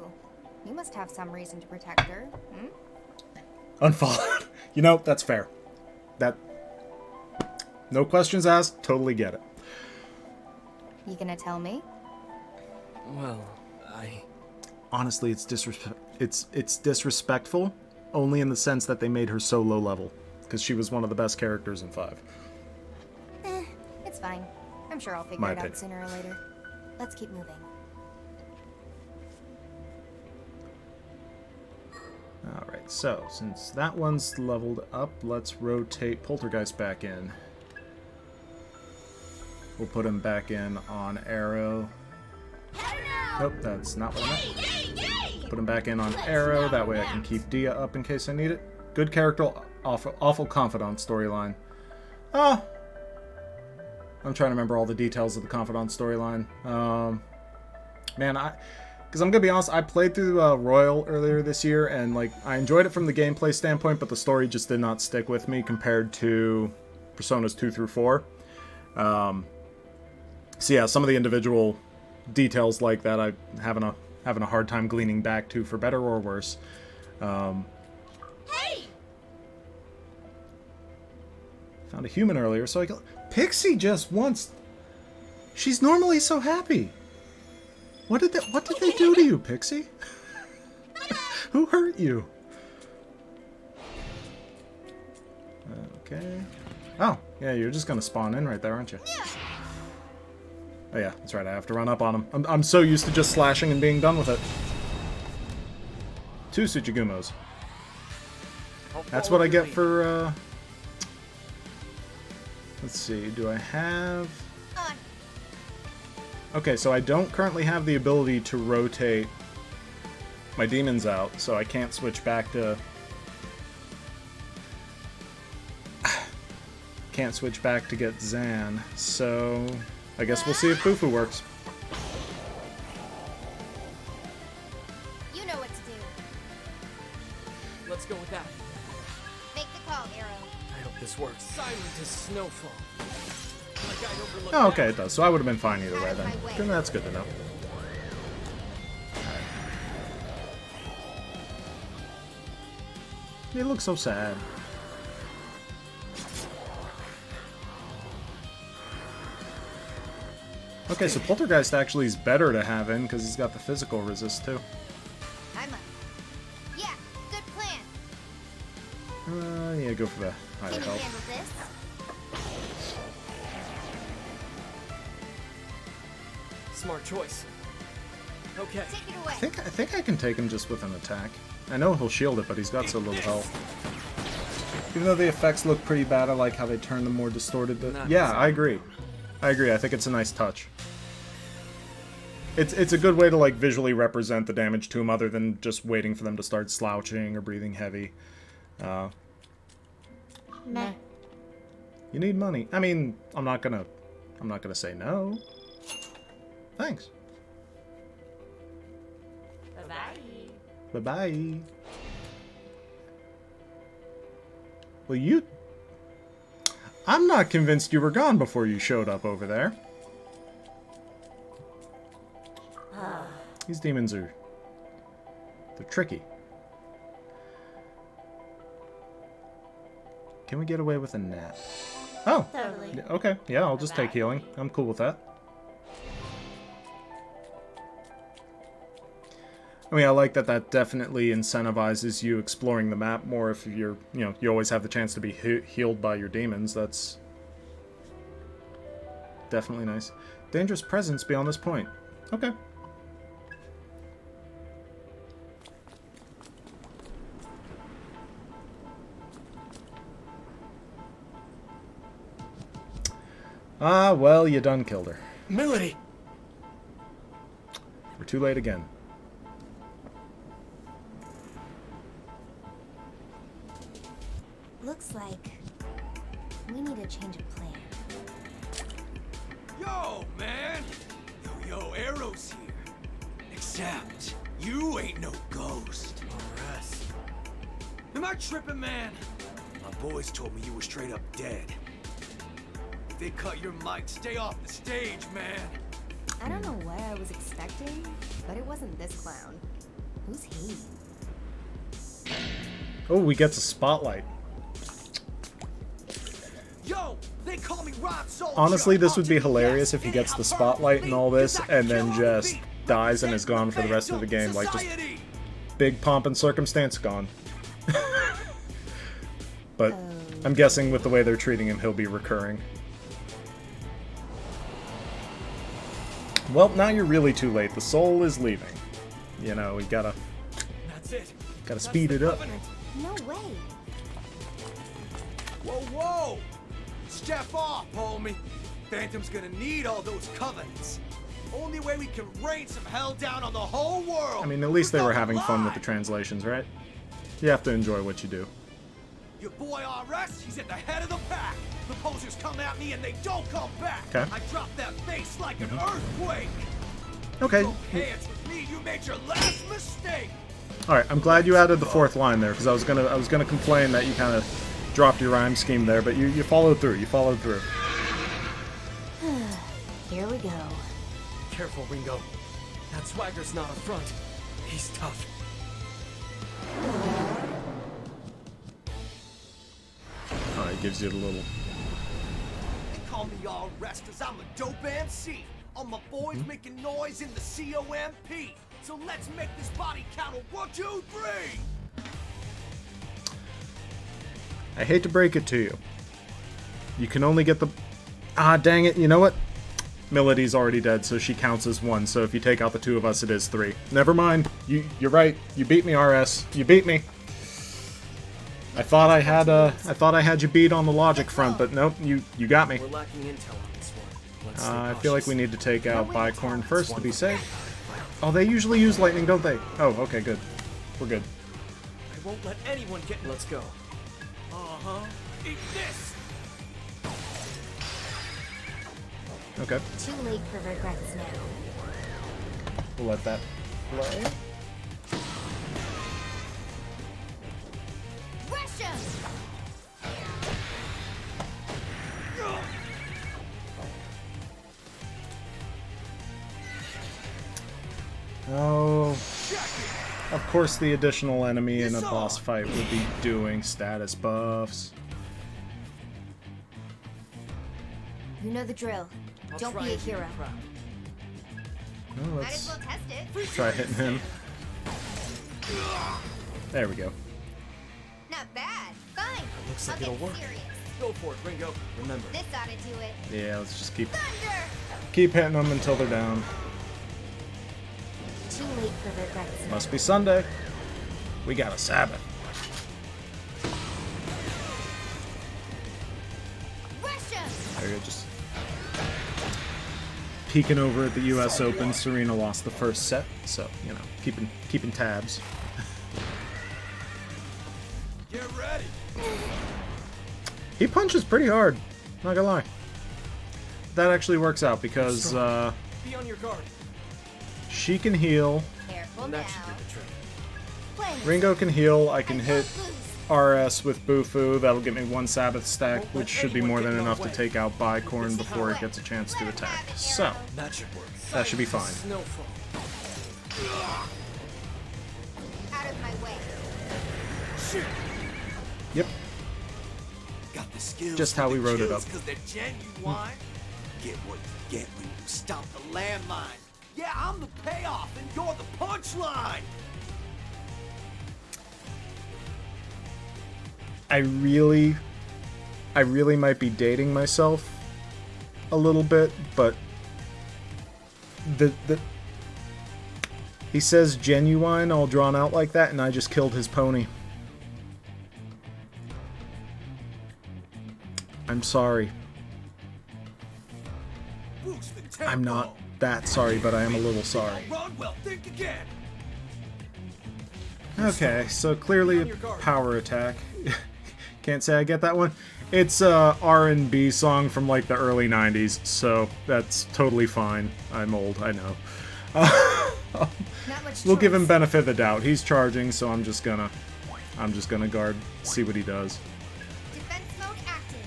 Speaker 4: You must have some reason to protect her, hmm?
Speaker 1: Unfollowed. You know, that's fair. No questions asked, totally get it.
Speaker 4: You gonna tell me?
Speaker 7: Well,
Speaker 1: Honestly, it's disrespectful, only in the sense that they made her so low level, because she was one of the best characters in 5.
Speaker 4: It's fine. I'm sure I'll figure
Speaker 1: My
Speaker 4: it
Speaker 1: opinion.
Speaker 4: out sooner or later. Let's keep moving.
Speaker 1: Alright, so, since that one's leveled up, let's rotate Poltergeist back in. We'll put him back in on Arrow. Nope, that's not what I meant. Put him back in on Arrow, that way I can keep Dia up in case I need it. Good character, awful confidant storyline. I'm trying to remember all the details of the confidant storyline. Man, because I'm gonna be honest, I played through Royal earlier this year, and like I enjoyed it from the gameplay standpoint, but the story just did not stick with me compared to Personas 2 through 4. So yeah, some of the individual details like that, I'm having a hard time gleaning back to, for better or worse.
Speaker 9: Hey!
Speaker 1: Found a human earlier, so I go. Pixie just wants. She's normally so happy. What did they do to you, Pixie? Who hurt you? Okay. Oh, yeah, you're just gonna spawn in right there, aren't you? Oh yeah, that's right, I have to run up on him. I'm so used to just slashing and being done with it. 2 Tsuchigumos. That's what I get for, let's see, do I have... Okay, so I don't currently have the ability to rotate my demons out, so I can't switch back to... Can't switch back to get Zan, so I guess we'll see if Bufu works.
Speaker 10: You know what to do.
Speaker 7: Let's go with that.
Speaker 10: Make the call, Arrow.
Speaker 7: I hope this works. Silent as snowfall. Like I'd overlooked
Speaker 1: Oh, okay,
Speaker 7: that.
Speaker 1: it does. So I would have been fine either way then. Then that's good to know. He looks so sad. Okay, so Poltergeist actually is better to have in because he's got the physical resist too.
Speaker 10: I'm up. Yeah, good plan.
Speaker 1: Yeah, go for the higher
Speaker 10: Can you
Speaker 1: health.
Speaker 10: handle this?
Speaker 7: Smart choice. Okay.
Speaker 10: Take it away.
Speaker 1: I think I can take him just with an attack. I know he'll shield it, but he's got so little health. Even though the effects look pretty bad, I like how they turn them more distorted. Yeah, I agree. I agree. I think it's a nice touch. It's a good way to like visually represent the damage to him, other than just waiting for them to start slouching or breathing heavy.
Speaker 10: Meh.
Speaker 1: You need money. I mean, I'm not gonna say no. Thanks.
Speaker 6: Bye-bye.
Speaker 1: Bye-bye. Well, you... I'm not convinced you were gone before you showed up over there. These demons are... They're tricky. Can we get away with a nap? Oh!
Speaker 6: Totally.
Speaker 1: Okay, yeah, I'll just take healing. I'm cool with that. I mean, I like that definitely incentivizes you exploring the map more if you're, you always have the chance to be healed by your demons. That's definitely nice. Dangerous presence beyond this point. Okay. Ah, well, you done killed her.
Speaker 7: Melody!
Speaker 1: We're too late again.
Speaker 4: Looks like we need a change of plan.
Speaker 8: Yo, man! Yo, Arrow's here. Except, you ain't no ghost.
Speaker 7: Or us.
Speaker 8: Am I tripping, man? My boys told me you were straight up dead. If they cut your mic, stay off the stage, man.
Speaker 4: I don't know what I was expecting, but it wasn't this clown. Who's he?
Speaker 1: Oh, we get the spotlight.
Speaker 8: Yo, they call me Rod Soldier.
Speaker 1: Honestly, this would be hilarious if he gets the spotlight and all this, and then just dies and is gone for the rest of the game. Like, just big pomp and circumstance, gone. But I'm guessing with the way they're treating him, he'll be recurring. Well, now you're really too late. The soul is leaving. You know, we gotta speed it up.
Speaker 4: No way.
Speaker 8: Whoa, whoa! Step off, homie. Phantom's gonna need all those covenants. Only way we can rain some hell down on the whole world.
Speaker 1: I mean, at least they were having fun with the translations, right? You have to enjoy what you do.
Speaker 8: Your boy RS, he's at the head of the pack. The posers come at me and they don't come back.
Speaker 1: Okay.
Speaker 8: I drop that bass like an earthquake.
Speaker 1: Okay.
Speaker 8: Throw hands with me, you made your last mistake.
Speaker 1: All right. I'm glad you added the fourth line there, because I was gonna complain that you kind of dropped your rhyme scheme there, but you followed through. You followed through.
Speaker 4: Here we go.
Speaker 7: Careful, Ringo. That swagger's not a front. He's tough.
Speaker 1: All right. Gives you the little.
Speaker 8: They call me all rest 'cause I'm a dope MC. All my boys making noise in the COMP. So let's make this body count. 1, 2, 3.
Speaker 1: I hate to break it to you. You can only get the... Ah, dang it. You know what? Melody's already dead, so she counts as 1. So if you take out the 2 of us, it is 3. Never mind. You're right. You beat me, RS. You beat me. I thought I had you beat on the logic front, but nope, you got me.
Speaker 7: We're lacking intel on this one. Let's stay
Speaker 1: I feel like
Speaker 7: cautious.
Speaker 1: we need to take out Bicorn first to be safe. Oh, they usually use lightning, don't they? Oh, okay, good. We're good.
Speaker 7: I won't let anyone get. Let's go.
Speaker 8: Eat this.
Speaker 1: Okay,
Speaker 4: Too late for regrets now.
Speaker 1: we'll let that play.
Speaker 6: Rush 'em!
Speaker 1: Oh, of course the additional enemy in a boss fight would be doing status buffs.
Speaker 4: You know the drill.
Speaker 7: I'll
Speaker 4: Don't
Speaker 7: try
Speaker 4: be a
Speaker 7: and keep it
Speaker 4: hero.
Speaker 7: proud.
Speaker 1: Oh,
Speaker 10: Might as
Speaker 1: let's
Speaker 10: well test it.
Speaker 1: try hitting him. There we go.
Speaker 10: Not bad. Fine.
Speaker 7: Looks
Speaker 10: I'll
Speaker 7: like it'll
Speaker 10: get
Speaker 7: work.
Speaker 10: serious.
Speaker 7: Go for it, Ringo. Remember.
Speaker 10: This ought to do it.
Speaker 1: Yeah, let's just keep
Speaker 10: Thunder!
Speaker 1: hitting them until they're down.
Speaker 4: Too late for regrets now.
Speaker 1: Must be Sunday. We got a Sabbath.
Speaker 6: Rush 'em!
Speaker 1: There you go, just peeking over at the U.S. Open. Serena lost the first set, so you know, keeping tabs.
Speaker 8: Get ready.
Speaker 1: He punches pretty hard. Not gonna lie. That actually works out because
Speaker 7: Be on your guard.
Speaker 1: she can heal.
Speaker 10: Careful
Speaker 7: And
Speaker 10: now.
Speaker 7: that should do the trick.
Speaker 10: Playing
Speaker 1: Ringo can heal. I can
Speaker 10: I
Speaker 1: hit
Speaker 10: won't lose.
Speaker 1: RS with Bufu. That'll get me 1 Sabbath stack, which should be more than enough to take out Bicorn before it gets a chance to attack. So,
Speaker 7: That should work.
Speaker 1: that should be fine.
Speaker 7: Snowfall.
Speaker 10: Out of my way.
Speaker 1: Yep.
Speaker 8: Got the skills.
Speaker 1: Just how we wrote it up.
Speaker 8: Because they're genuine. Get what you get when you stop the landmine. Yeah, I'm the payoff and you're the punchline.
Speaker 1: I really might be dating myself a little bit, but he says genuine all drawn out like that, and I just killed his pony. I'm sorry.
Speaker 8: Boost the tempo.
Speaker 1: I'm not that sorry, but I am a little sorry.
Speaker 8: Run, well, think again.
Speaker 1: Okay, so clearly a power attack. Can't say I get that one. It's a R&B song from like the early 90s, so that's totally fine. I'm old, I know.
Speaker 4: Not much
Speaker 1: We'll give him
Speaker 4: choice.
Speaker 1: benefit of the doubt. He's charging, so I'm just gonna guard, see what he does.
Speaker 10: Defense mode active.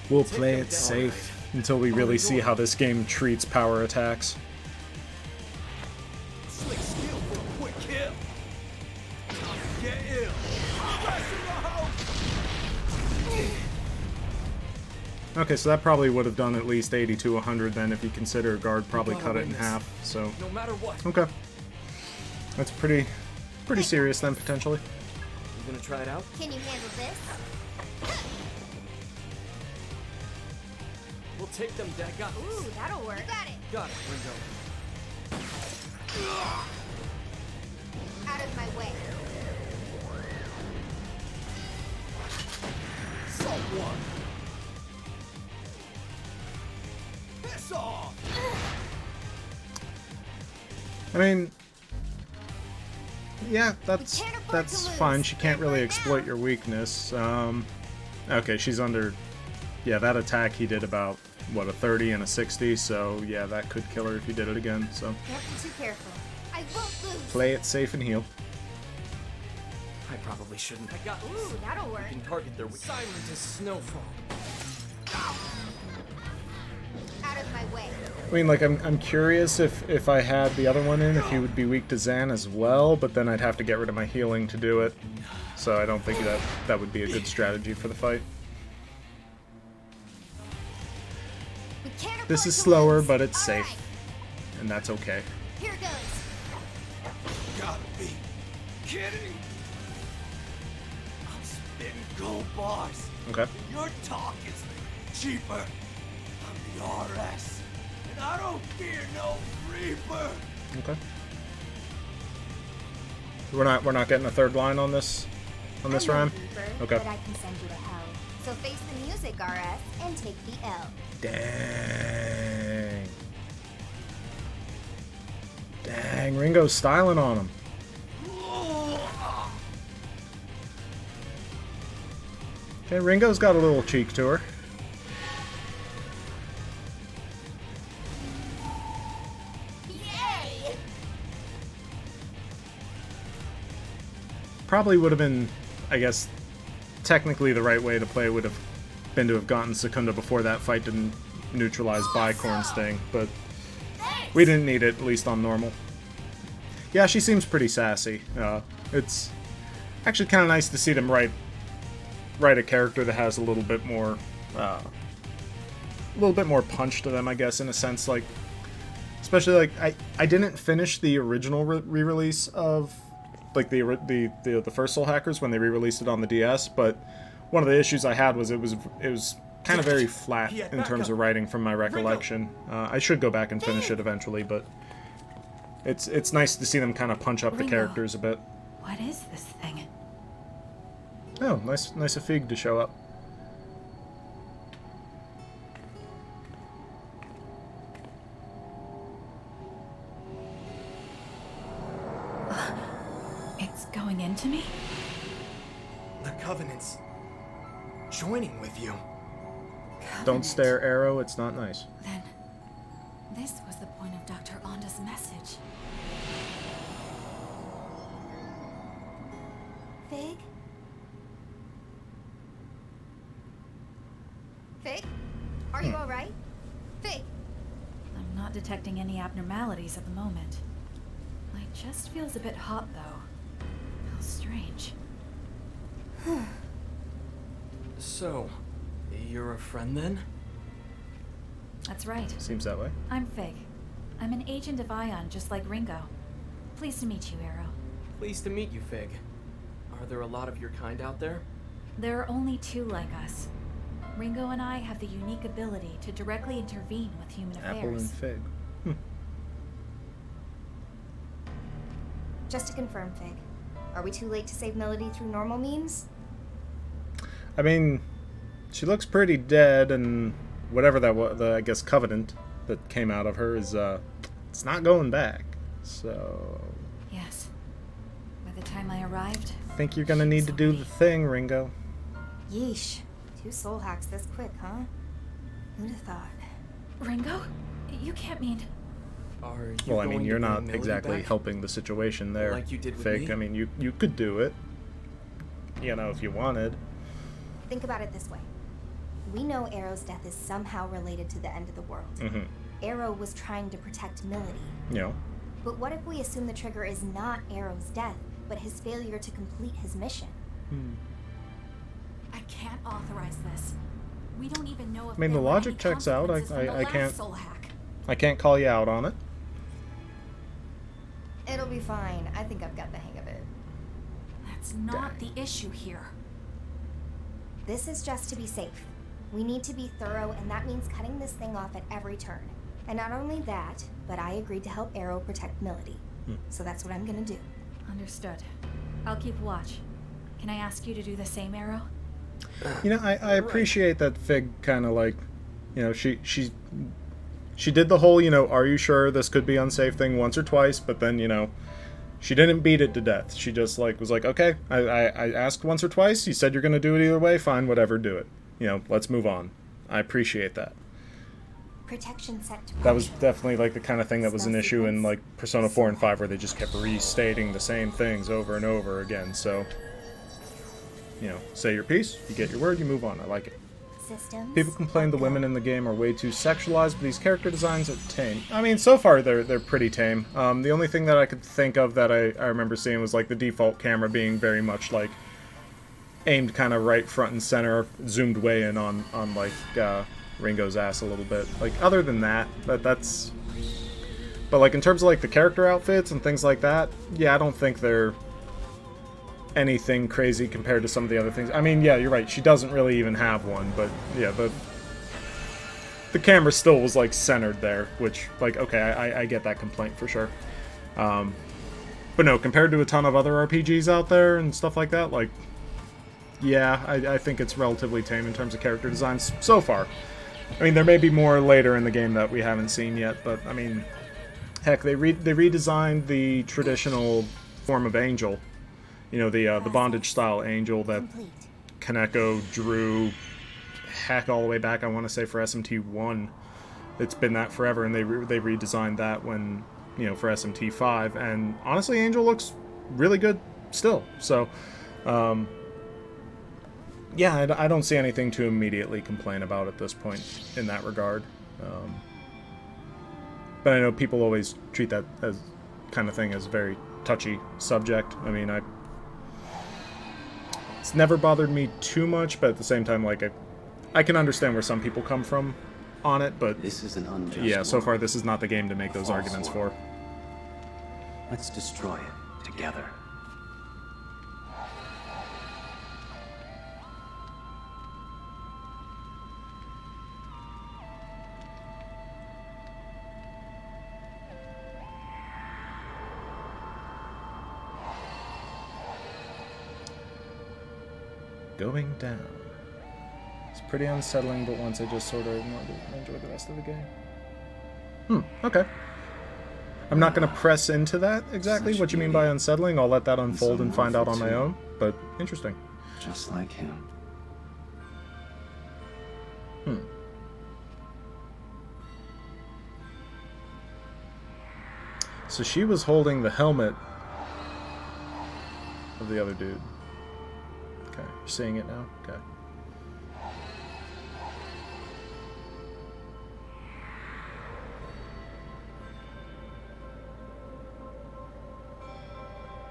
Speaker 1: We'll play it safe until we really see how this game treats power attacks.
Speaker 8: Slick skill for a quick kill. Get ill. Press in the house.
Speaker 1: Okay, so that probably would have done at least 80 to 100 then, if you consider guard probably cut it in half, so...
Speaker 7: No matter what.
Speaker 1: Okay. That's pretty serious then, potentially.
Speaker 7: You gonna try it out?
Speaker 10: Can you handle this?
Speaker 7: We'll take them dead. Got this.
Speaker 10: Ooh, that'll work. You got it.
Speaker 7: Got it, Ringo.
Speaker 10: Out of my way.
Speaker 8: Someone. Piss off.
Speaker 1: I mean... Yeah, that's
Speaker 10: can't afford
Speaker 1: that's
Speaker 10: to lose.
Speaker 1: fine. She can't really
Speaker 10: Right
Speaker 1: exploit
Speaker 10: now.
Speaker 1: your weakness. Okay, she's under... Yeah, that attack he did about what, a 30 and a 60, so yeah, that could kill her if you did it again, so
Speaker 10: Can't be too careful. I won't lose.
Speaker 1: play it safe and heal.
Speaker 7: I probably shouldn't.
Speaker 8: I got this.
Speaker 10: Ooh, that'll work.
Speaker 7: You can target their silent as snowfall.
Speaker 10: Out of my way.
Speaker 1: I mean, like, I'm curious if I had the other one in, if he would be weak to Zan as well, but then I'd have to get rid of my healing to do it. So I don't think that would be a good strategy for the fight.
Speaker 10: We can't afford
Speaker 1: This is
Speaker 10: to
Speaker 1: slower,
Speaker 10: lose.
Speaker 1: but it's
Speaker 10: All
Speaker 1: safe.
Speaker 10: right,
Speaker 1: And that's okay.
Speaker 10: here goes.
Speaker 8: Gotta be kidding. I'm spitting gold bars.
Speaker 1: Okay.
Speaker 8: Your talk is cheaper. I'm the RS. And I don't fear no Reaper.
Speaker 1: Okay. We're not getting a third line on this
Speaker 10: I'm no
Speaker 1: rhyme?
Speaker 10: Reaper,
Speaker 1: Okay.
Speaker 10: But I can send you to hell. So face the music, RS, and take the L.
Speaker 1: Dang. Dang, Ringo's styling on him. Okay, Ringo's got a little cheek to her.
Speaker 10: Yay!
Speaker 1: Probably would have been, I guess, technically the right way to play would have been to have gotten Secunda before that fight didn't neutralize Bicorn's thing, but we didn't need it, at least on normal. Yeah, she seems pretty sassy. It's actually kind of nice to see them write a character that has a little bit more punch to them, I guess, in a sense. Like, especially like I didn't finish the original re-release of like the first Soul Hackers when they re-released it on the DS, but one of the issues I had was it was kind of very flat in terms of writing from my recollection. I should go back and finish it eventually, but it's nice to see them kind of punch up the
Speaker 3: Ringo.
Speaker 1: characters a bit.
Speaker 3: What is this thing?
Speaker 1: Oh, nice of Fig to show up.
Speaker 3: It's going into me?
Speaker 7: The Covenant's joining with you.
Speaker 1: Don't
Speaker 3: Covenant.
Speaker 1: stare, Arrow. It's not nice.
Speaker 3: Then, this was the point of Dr. Onda's message.
Speaker 4: Fig?
Speaker 10: Fig? Are you alright? Fig!
Speaker 3: I'm not detecting any abnormalities at the moment. My chest feels a bit hot, though. How strange.
Speaker 7: So, you're a friend then?
Speaker 3: That's right.
Speaker 1: Seems that way.
Speaker 3: I'm Fig. I'm an agent of Ion, just like Ringo. Pleased to meet you, Arrow.
Speaker 7: Pleased to meet you, Fig. Are there a lot of your kind out there?
Speaker 3: There are only two like us. Ringo and I have the unique ability to directly intervene with human
Speaker 1: Apple and
Speaker 3: affairs.
Speaker 1: Fig.
Speaker 4: Just to confirm, Fig, are we too late to save Melody through normal means?
Speaker 1: I mean, she looks pretty dead, and whatever that was, I guess Covenant that came out of her is, it's not going back. So,
Speaker 3: Yes. By the time I arrived,
Speaker 1: I think you're gonna need to do the thing, Ringo.
Speaker 4: Yeesh. 2 soul hacks this quick, huh? Who'd have thought?
Speaker 3: Ringo? You can't mean...
Speaker 7: Are you
Speaker 1: Well, I mean,
Speaker 7: going
Speaker 1: you're
Speaker 7: to bring
Speaker 1: not
Speaker 7: Melody
Speaker 1: exactly
Speaker 7: back?
Speaker 1: helping the situation there,
Speaker 7: Like you did with
Speaker 1: Fig.
Speaker 7: me?
Speaker 1: I mean, you could do it. You know, if you wanted.
Speaker 4: Think about it this way. We know Arrow's death is somehow related to the end of the world.
Speaker 1: Mm-hmm.
Speaker 4: Arrow was trying to protect Melody.
Speaker 1: You know.
Speaker 4: But what if we assume the trigger is not Arrow's death, but his failure to complete his mission?
Speaker 3: I can't authorize this. We don't even know if
Speaker 1: I mean, the
Speaker 3: there were
Speaker 1: logic
Speaker 3: any
Speaker 1: checks out.
Speaker 3: consequences from the
Speaker 1: I
Speaker 3: last
Speaker 1: can't.
Speaker 3: soul hack.
Speaker 1: I can't call you out on it.
Speaker 4: It'll be fine. I think I've got the hang of it.
Speaker 3: That's not the issue here.
Speaker 4: This is just to be safe. We need to be thorough, and that means cutting this thing off at every turn. And not only that, but I agreed to help Arrow protect Melody. So that's what I'm gonna do.
Speaker 3: Understood. I'll keep watch. Can I ask you to do the same, Arrow?
Speaker 1: You know, I appreciate that Fig kind of like, you know, she did the whole, you know, are you sure this could be unsafe thing once or twice, but then, you know, she didn't beat it to death. She just like was like, okay, I asked once or twice. You said you're gonna do it either way. Fine, whatever, do it. You know, let's move on. I appreciate that.
Speaker 4: Protection set to
Speaker 1: That was
Speaker 4: partial.
Speaker 1: definitely like the kind of thing that was an issue in like Persona 4 and 5, where they just kept restating the same things over and over again. So, you know, say your piece, you get your word, you move on. I like it.
Speaker 4: Systems.
Speaker 1: People complain the women in the game are way too sexualized, but these character designs are tame. I mean, so far they're pretty tame. The only thing that I could think of that I remember seeing was like the default camera being very much like aimed kind of right front and center, zoomed way in on like Ringo's ass a little bit. Like, other than that, that's... But like in terms of like the character outfits and things like that, yeah, I don't think they're anything crazy compared to some of the other things. I mean, yeah, you're right, she doesn't really even have one, but yeah, the camera still was like centered there, which, like, okay, I get that complaint for sure. But no, compared to a ton of other RPGs out there and stuff like that, like, yeah, I think it's relatively tame in terms of character designs so far. I mean, there may be more later in the game that we haven't seen yet, but I mean, heck, they redesigned the traditional form of angel. You know, the bondage style angel that Kaneko drew, heck, all the way back, I want to say, for SMT1. It's been that forever, and they redesigned that when, you know, for SMT5, and honestly, Angel looks really good still. So, yeah, I don't see anything to immediately complain about at this point in that regard. But I know people always treat that as kind of thing as a very touchy subject. I mean, it's never bothered me too much, but at the same time, like, I can understand where some people come from on it, but
Speaker 11: this is an unjust
Speaker 1: yeah, so
Speaker 11: world.
Speaker 1: far this is not the game to make those arguments for.
Speaker 11: Let's destroy it together.
Speaker 1: Going down. It's pretty unsettling, but once I just sort of ignored it, I enjoyed the rest of the game. Okay. I'm not going to press into that exactly, what you mean by unsettling. I'll let that unfold and find out on my own, but interesting.
Speaker 11: Just like him.
Speaker 1: So she was holding the helmet of the other dude. Okay, you're seeing it now? Okay.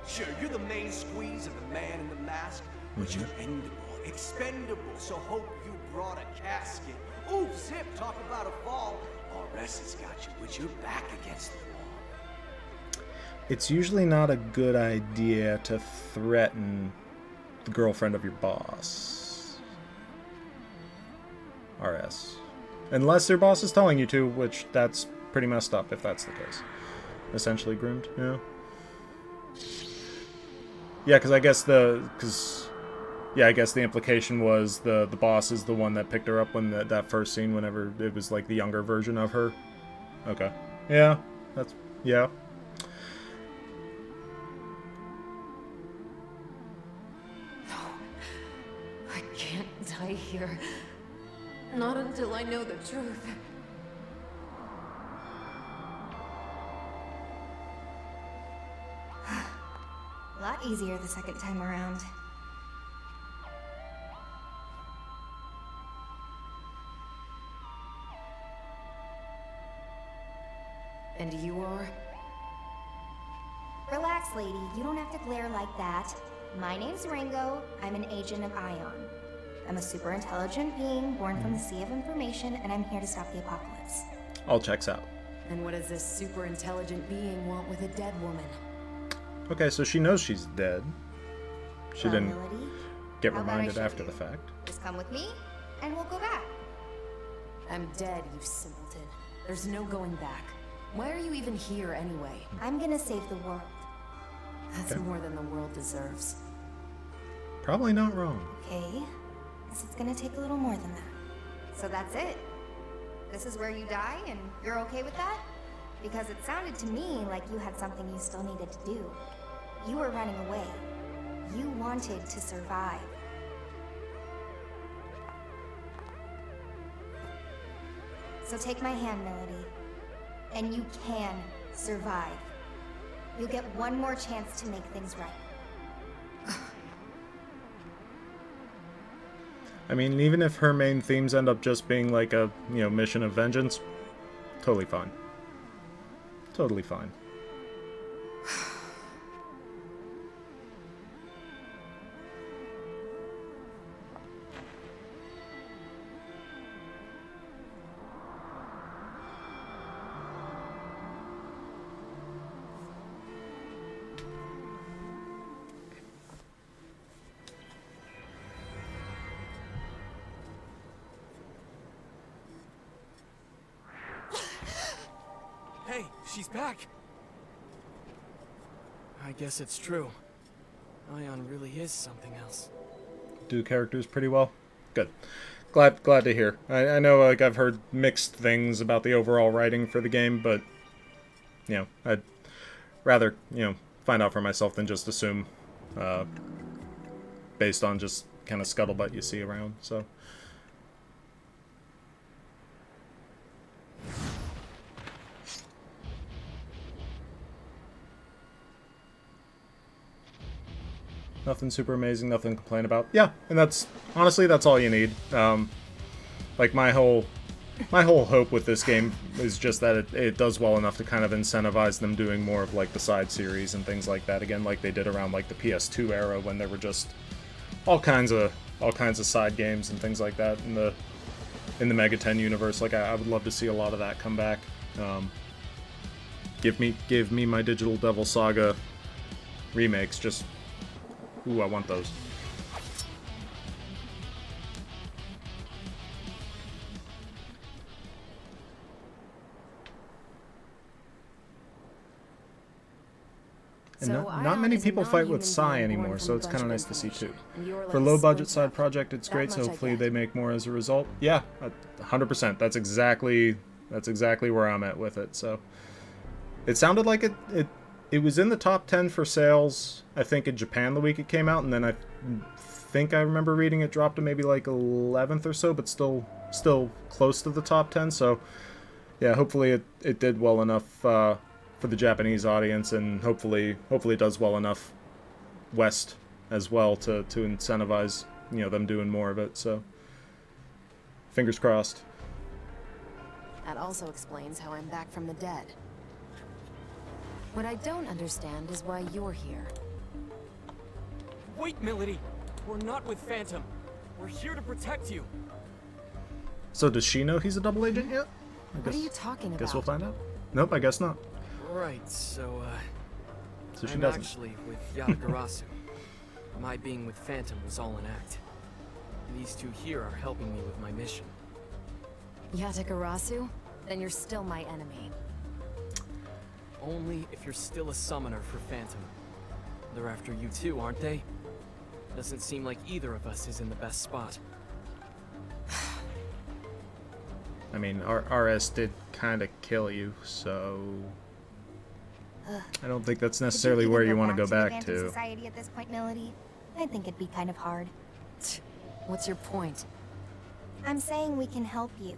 Speaker 8: Sure, you're the main squeeze of the man in the mask, but you're endable, expendable, so hope you brought a casket. Ooh, zip, talk about a fall. RS has got you, but you're back against the wall.
Speaker 1: It's usually not a good idea to threaten the girlfriend of your boss. RS. Unless your boss is telling you to, which that's pretty messed up if that's the case. Essentially groomed, yeah. Yeah, because I guess the implication was the boss is the one that picked her up when that first scene, whenever it was like the younger version of her. Okay. Yeah, yeah.
Speaker 12: I can't die here. Not until I know the truth.
Speaker 4: A lot easier the second time around.
Speaker 12: And you are?
Speaker 4: Relax, lady. You don't have to glare like that. My name's Ringo. I'm an agent of Ion. I'm a super intelligent being born from the sea of information, and I'm here to stop the apocalypse.
Speaker 1: All checks out.
Speaker 12: And what does this super intelligent being want with a dead woman?
Speaker 1: Okay, so she knows she's dead. She didn't
Speaker 4: Melody,
Speaker 1: get
Speaker 4: how about I
Speaker 1: reminded
Speaker 4: show
Speaker 1: after
Speaker 4: you?
Speaker 1: the fact.
Speaker 4: Just come with me, and we'll go back.
Speaker 12: I'm dead, you simpleton. There's no going back. Why are you even here anyway?
Speaker 4: I'm gonna save the world.
Speaker 12: That's
Speaker 1: Okay.
Speaker 12: more than the world deserves.
Speaker 1: Probably not wrong.
Speaker 4: Okay. Guess it's gonna take a little more than that. So that's it? This is where you die, and you're okay with that? Because it sounded to me like you had something you still needed to do. You were running away. You wanted to survive. So take my hand, Melody. And you can survive. You'll get one more chance to make things right.
Speaker 1: I mean, even if her main themes end up just being like a, you know, mission of vengeance, totally fine. Totally fine.
Speaker 7: Hey, she's back! I guess it's true. Ion really is something else.
Speaker 1: Do characters pretty well. Good. Glad to hear. I know, like, I've heard mixed things about the overall writing for the game, but, you know, I'd rather, you know, find out for myself than just assume, based on just kind of scuttlebutt you see around, so. Nothing super amazing, nothing to complain about. Yeah, and that's, honestly, that's all you need. Like, my whole hope with this game is just that it does well enough to kind of incentivize them doing more of, like, the side series and things like that. Again, like they did around, like, the PS2 era when there were just all kinds of side games and things like that in the Mega 10 universe. Like, I would love to see a lot of that come back. Give me my Digital Devil Saga remakes, just... Ooh, I want those. And not many people fight with Psy anymore, so it's kind of nice to see too. For low-budget side project, it's great, so hopefully they make more as a result. Yeah, 100%. That's exactly where I'm at with it. So it sounded like it was in the top 10 for sales, I think, in Japan the week it came out, and then I think I remember reading it dropped to maybe like 11th or so, but still close to the top 10. So yeah, hopefully it did well enough for the Japanese audience, and hopefully it does well enough West as well to incentivize, you know, them doing more of it. So fingers crossed.
Speaker 12: That also explains how I'm back from the dead. What I don't understand is why you're here.
Speaker 7: Wait, Melody! We're not with Phantom. We're here to protect you.
Speaker 1: So does she know he's a double agent yet?
Speaker 12: What are you talking about?
Speaker 1: Guess we'll find out. Nope, I guess not.
Speaker 7: Right, so
Speaker 1: she
Speaker 7: I'm
Speaker 1: doesn't.
Speaker 7: Actually with Yatagarasu. My being with Phantom was all an act. These two here are helping me with my mission.
Speaker 12: Yatagarasu? Then you're still my enemy.
Speaker 7: Only if you're still a summoner for Phantom. They're after you too, aren't they? Doesn't seem like either of us is in the best spot.
Speaker 1: I mean, RS did kind of kill you, so I don't think that's necessarily where you want to go back to.
Speaker 4: Society at this point, Melody? I think it'd be kind of hard.
Speaker 12: What's your point?
Speaker 4: I'm saying we can help you.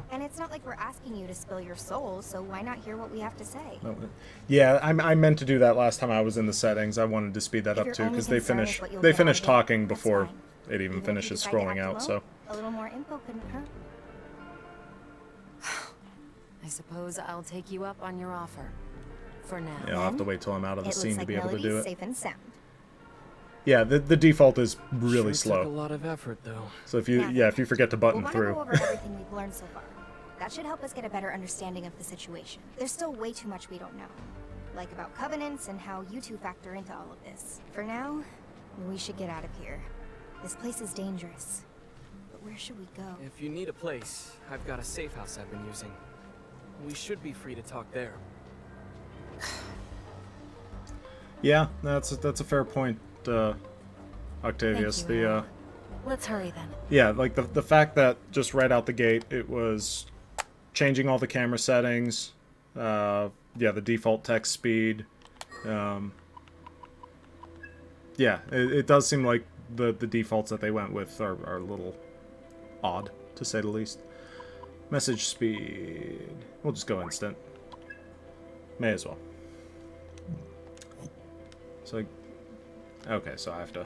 Speaker 4: And it's not like we're asking you to spill your soul, so why not hear what we have to say?
Speaker 1: Yeah, I meant to do that last time I was in the settings. I wanted to speed that up too, because they finish talking before it even finishes scrolling out. So
Speaker 4: a little more info couldn't hurt.
Speaker 12: I suppose I'll take you up on your offer. For now.
Speaker 1: Yeah, I'll have to wait till I'm out of the scene to be able to do it.
Speaker 4: Safe and sound.
Speaker 1: Yeah, the default is really slow.
Speaker 7: Took a lot of effort, though.
Speaker 1: So if you forget to button through.
Speaker 4: We'll go over everything we've learned so far. That should help us get a better understanding of the situation. There's still way too much we don't know, like about covenants and how you two factor into all of this. For now, we should get out of here. This place is dangerous. But where should we go?
Speaker 7: If you need a place, I've got a safe house I've been using. We should be free to talk there.
Speaker 1: Yeah, that's a fair point, Octavius.
Speaker 3: Let's hurry then.
Speaker 1: Yeah, like the fact that just right out the gate it was changing all the camera settings, yeah, the default text speed. Yeah, it does seem like the defaults that they went with are a little odd, to say the least. Message speed. We'll just go instant. May as well. So, okay, so I have to...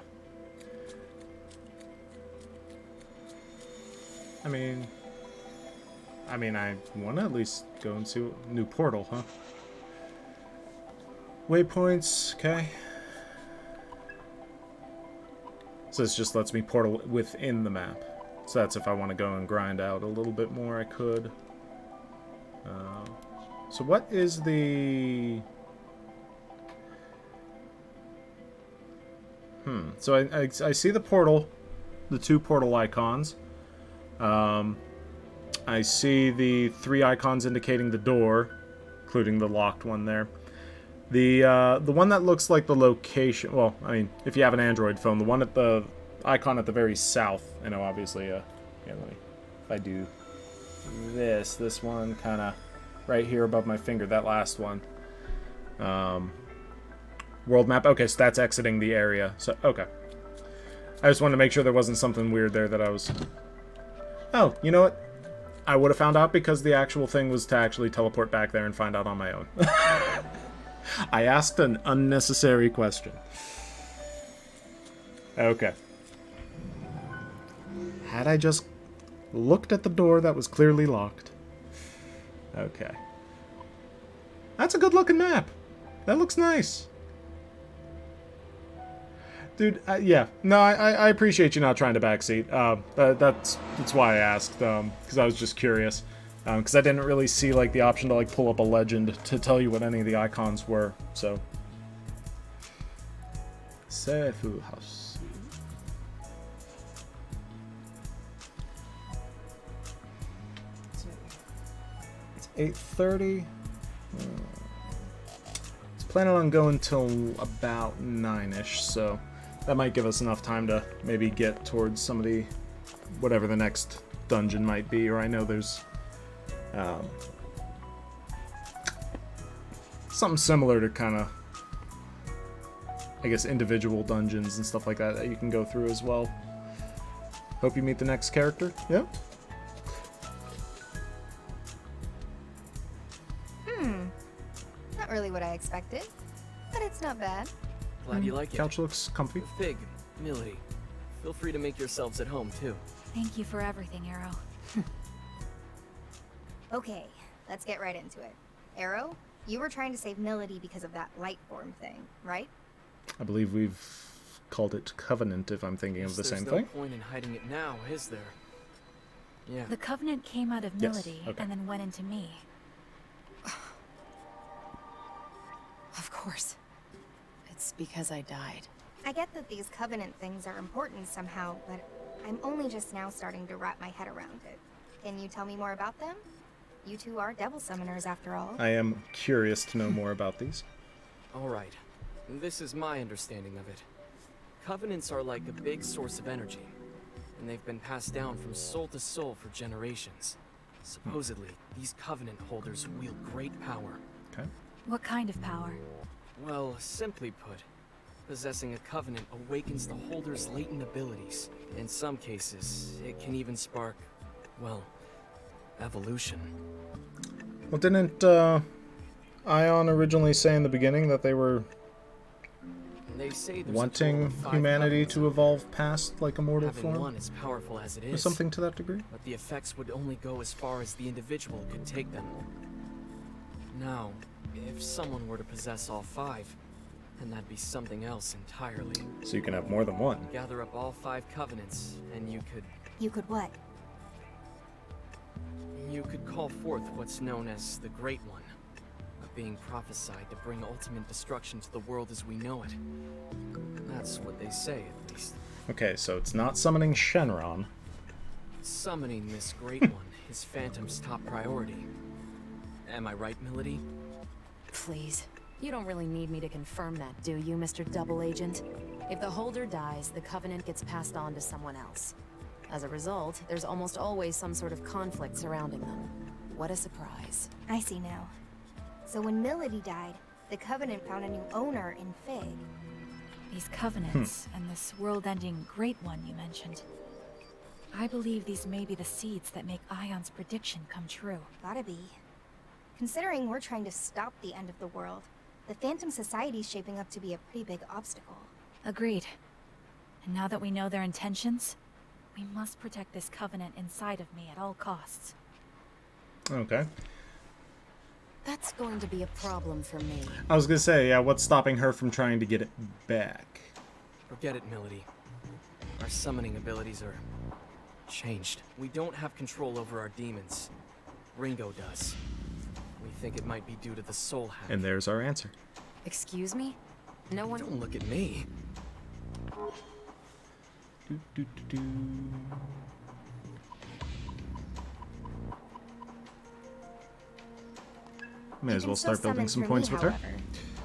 Speaker 1: I mean, I want to at least go and see what... New portal, huh? Waypoints, okay. So this just lets me portal within the map. So that's if I want to go and grind out a little bit more, I could. So what is the... So I see the portal, the 2 portal icons. I see the 3 icons indicating the door, including the locked one there. The one that looks like the location, well, I mean, if you have an Android phone, the one at the icon at the very south, I know obviously, yeah, let me, if I do this one kind of right here above my finger, that last one. World map, okay, so that's exiting the area, so, okay. I just wanted to make sure there wasn't something weird there that I was... Oh, you know what? I would have found out because the actual thing was to actually teleport back there and find out on my own. I asked an unnecessary question. Okay. Had I just looked at the door that was clearly locked. Okay. That's a good looking map. That looks nice. Dude, yeah. No, I appreciate you not trying to backseat. That's why I asked, because I was just curious. Because I didn't really see, like, the option to, like, pull up a legend to tell you what any of the icons were, so. Seifu House. It's 8:30. It's planning on going till about 9-ish, so that might give us enough time to maybe get towards some of the, whatever the next dungeon might be, or I know there's something similar to kind of, I guess, individual dungeons and stuff like that that you can go through as well. Hope you meet the next character. Yeah.
Speaker 4: Not really what I expected, but it's not bad.
Speaker 7: Glad you like it.
Speaker 1: Couch looks comfy.
Speaker 7: Fig, Millie, feel free to make yourselves at home too.
Speaker 3: Thank you for everything, Arrow.
Speaker 4: Okay, let's get right into it. Arrow, you were trying to save Milady because of that light form thing, right?
Speaker 1: I believe we've called it Covenant, if I'm thinking of the same thing.
Speaker 7: There's no point in hiding it now, is there? Yeah.
Speaker 3: The Covenant came out of
Speaker 1: Yes,
Speaker 3: Milady
Speaker 1: okay.
Speaker 3: and then went into me.
Speaker 12: Of course. It's because I died.
Speaker 4: I get that these Covenant things are important somehow, but I'm only just now starting to wrap my head around it. Can you tell me more about them? You two are devil summoners after all.
Speaker 1: I am curious to know more about these.
Speaker 7: Alright. This is my understanding of it. Covenants are like a big source of energy, and they've been passed down from soul to soul for generations. Supposedly, these Covenant holders wield great power.
Speaker 1: Okay.
Speaker 3: What kind of power?
Speaker 7: Well, simply put, possessing a Covenant awakens the holder's latent abilities. In some cases, it can even spark, well, evolution.
Speaker 1: Well, didn't Ion originally say in the beginning that they were
Speaker 7: They say there's
Speaker 1: wanting
Speaker 7: a total of 5
Speaker 1: humanity
Speaker 7: Covenants.
Speaker 1: to evolve past, like, a mortal
Speaker 7: Having
Speaker 1: form?
Speaker 7: one as powerful as it
Speaker 1: Or
Speaker 7: is,
Speaker 1: something to that degree?
Speaker 7: but the effects would only go as far as the individual could take them. Now, if someone were to possess all 5, then that'd be something else entirely.
Speaker 1: So you can have more than one.
Speaker 7: Gather up all 5 Covenants, and you could
Speaker 4: what?
Speaker 7: call forth what's known as the Great One, a being prophesied to bring ultimate destruction to the world as we know it. That's what they say, at least.
Speaker 1: Okay, so it's not summoning Shenron.
Speaker 7: Summoning this Great One is Phantom's top priority. Am I right, Milady?
Speaker 12: Please. You don't really need me to confirm that, do you, Mr. Double Agent? If the holder dies, the Covenant gets passed on to someone else. As a result, there's almost always some sort of conflict surrounding them. What a surprise.
Speaker 4: I see now. So when Milady died, the Covenant found a new owner in Fig.
Speaker 3: These Covenants and this world-ending Great One you mentioned. I believe these may be the seeds that make Ion's prediction come true.
Speaker 4: Gotta be. Considering we're trying to stop the end of the world, the Phantom Society's shaping up to be a pretty big obstacle.
Speaker 3: Agreed. And now that we know their intentions, we must protect this covenant inside of me at all costs.
Speaker 1: Okay.
Speaker 12: That's going to be a problem for me.
Speaker 1: I was gonna say, yeah, what's stopping her from trying to get it back?
Speaker 7: Forget it, Melody. Our summoning abilities are changed. We don't have control over our demons. Ringo does. We think it might be due to the soul hack.
Speaker 1: And there's our answer.
Speaker 12: Excuse me? No one...
Speaker 7: Don't look at me.
Speaker 1: Do, do, do, do. May as well start building some points with her.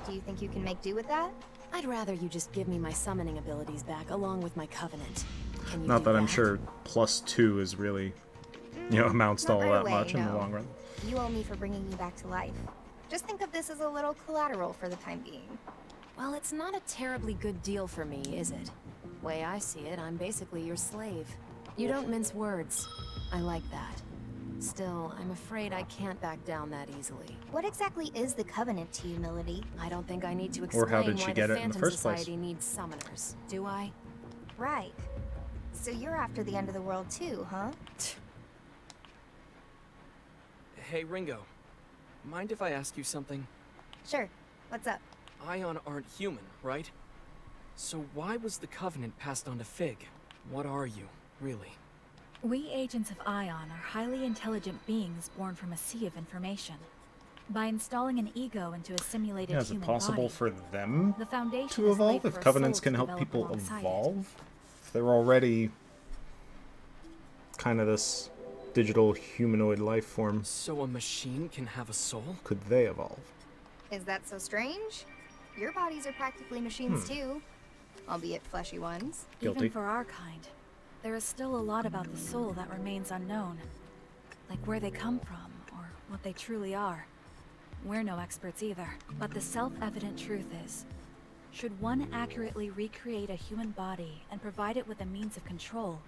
Speaker 4: Do you think you can make do with that?
Speaker 12: I'd rather you just give me my summoning abilities back, along with my covenant. Can you
Speaker 1: Not
Speaker 12: do
Speaker 1: that I'm sure +2 is really, amounts to all that much in the long run.
Speaker 4: You owe me for bringing me back to life. Just think of this as a little collateral for the time being.
Speaker 12: Well, it's not a terribly good deal for me, is it? Way I see it, I'm basically your slave. You don't mince words. I like that. Still, I'm afraid I can't back down that easily.
Speaker 4: What exactly is the Covenant to you, Melody?
Speaker 12: I don't think I need to explain
Speaker 1: Or how did she
Speaker 12: why
Speaker 1: get
Speaker 12: the
Speaker 1: it in the
Speaker 12: Phantom
Speaker 1: first place?
Speaker 12: Society needs summoners, do I?
Speaker 4: Right. So you're after the end of the world too, huh?
Speaker 7: Hey, Ringo. Mind if I ask you something?
Speaker 4: Sure. What's up?
Speaker 7: Ion aren't human, right? So why was the Covenant passed on to Fig? What are you, really?
Speaker 3: We agents of Ion are highly intelligent beings born from a sea of information. By installing an ego into a simulated
Speaker 1: Yeah, is it
Speaker 3: human
Speaker 1: possible
Speaker 3: body,
Speaker 1: for them
Speaker 3: the foundation
Speaker 1: to
Speaker 3: is laid
Speaker 1: evolve?
Speaker 3: for
Speaker 1: If
Speaker 3: a
Speaker 1: covenants
Speaker 3: soul
Speaker 1: can
Speaker 3: to
Speaker 1: help
Speaker 3: develop
Speaker 1: people
Speaker 3: alongside it.
Speaker 1: evolve? If they're already kind of this digital humanoid life form,
Speaker 7: So a machine can have a soul?
Speaker 1: could they evolve?
Speaker 4: Is that so strange? Your bodies are practically machines too, albeit fleshy ones.
Speaker 1: Guilty.
Speaker 3: Even for our kind, there is still a lot about the soul that remains unknown. Like where they come from, or what they truly are. We're no experts either, but the self-evident truth is, should one accurately recreate a human body and provide it with a means of control,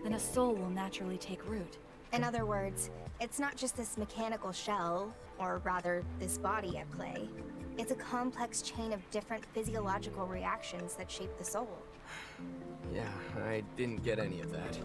Speaker 3: then a soul will naturally take root.
Speaker 4: In other words, it's not just this mechanical shell, or rather, this body at play. It's a complex chain of different physiological reactions that shape the soul.
Speaker 7: Yeah, I didn't get any of that.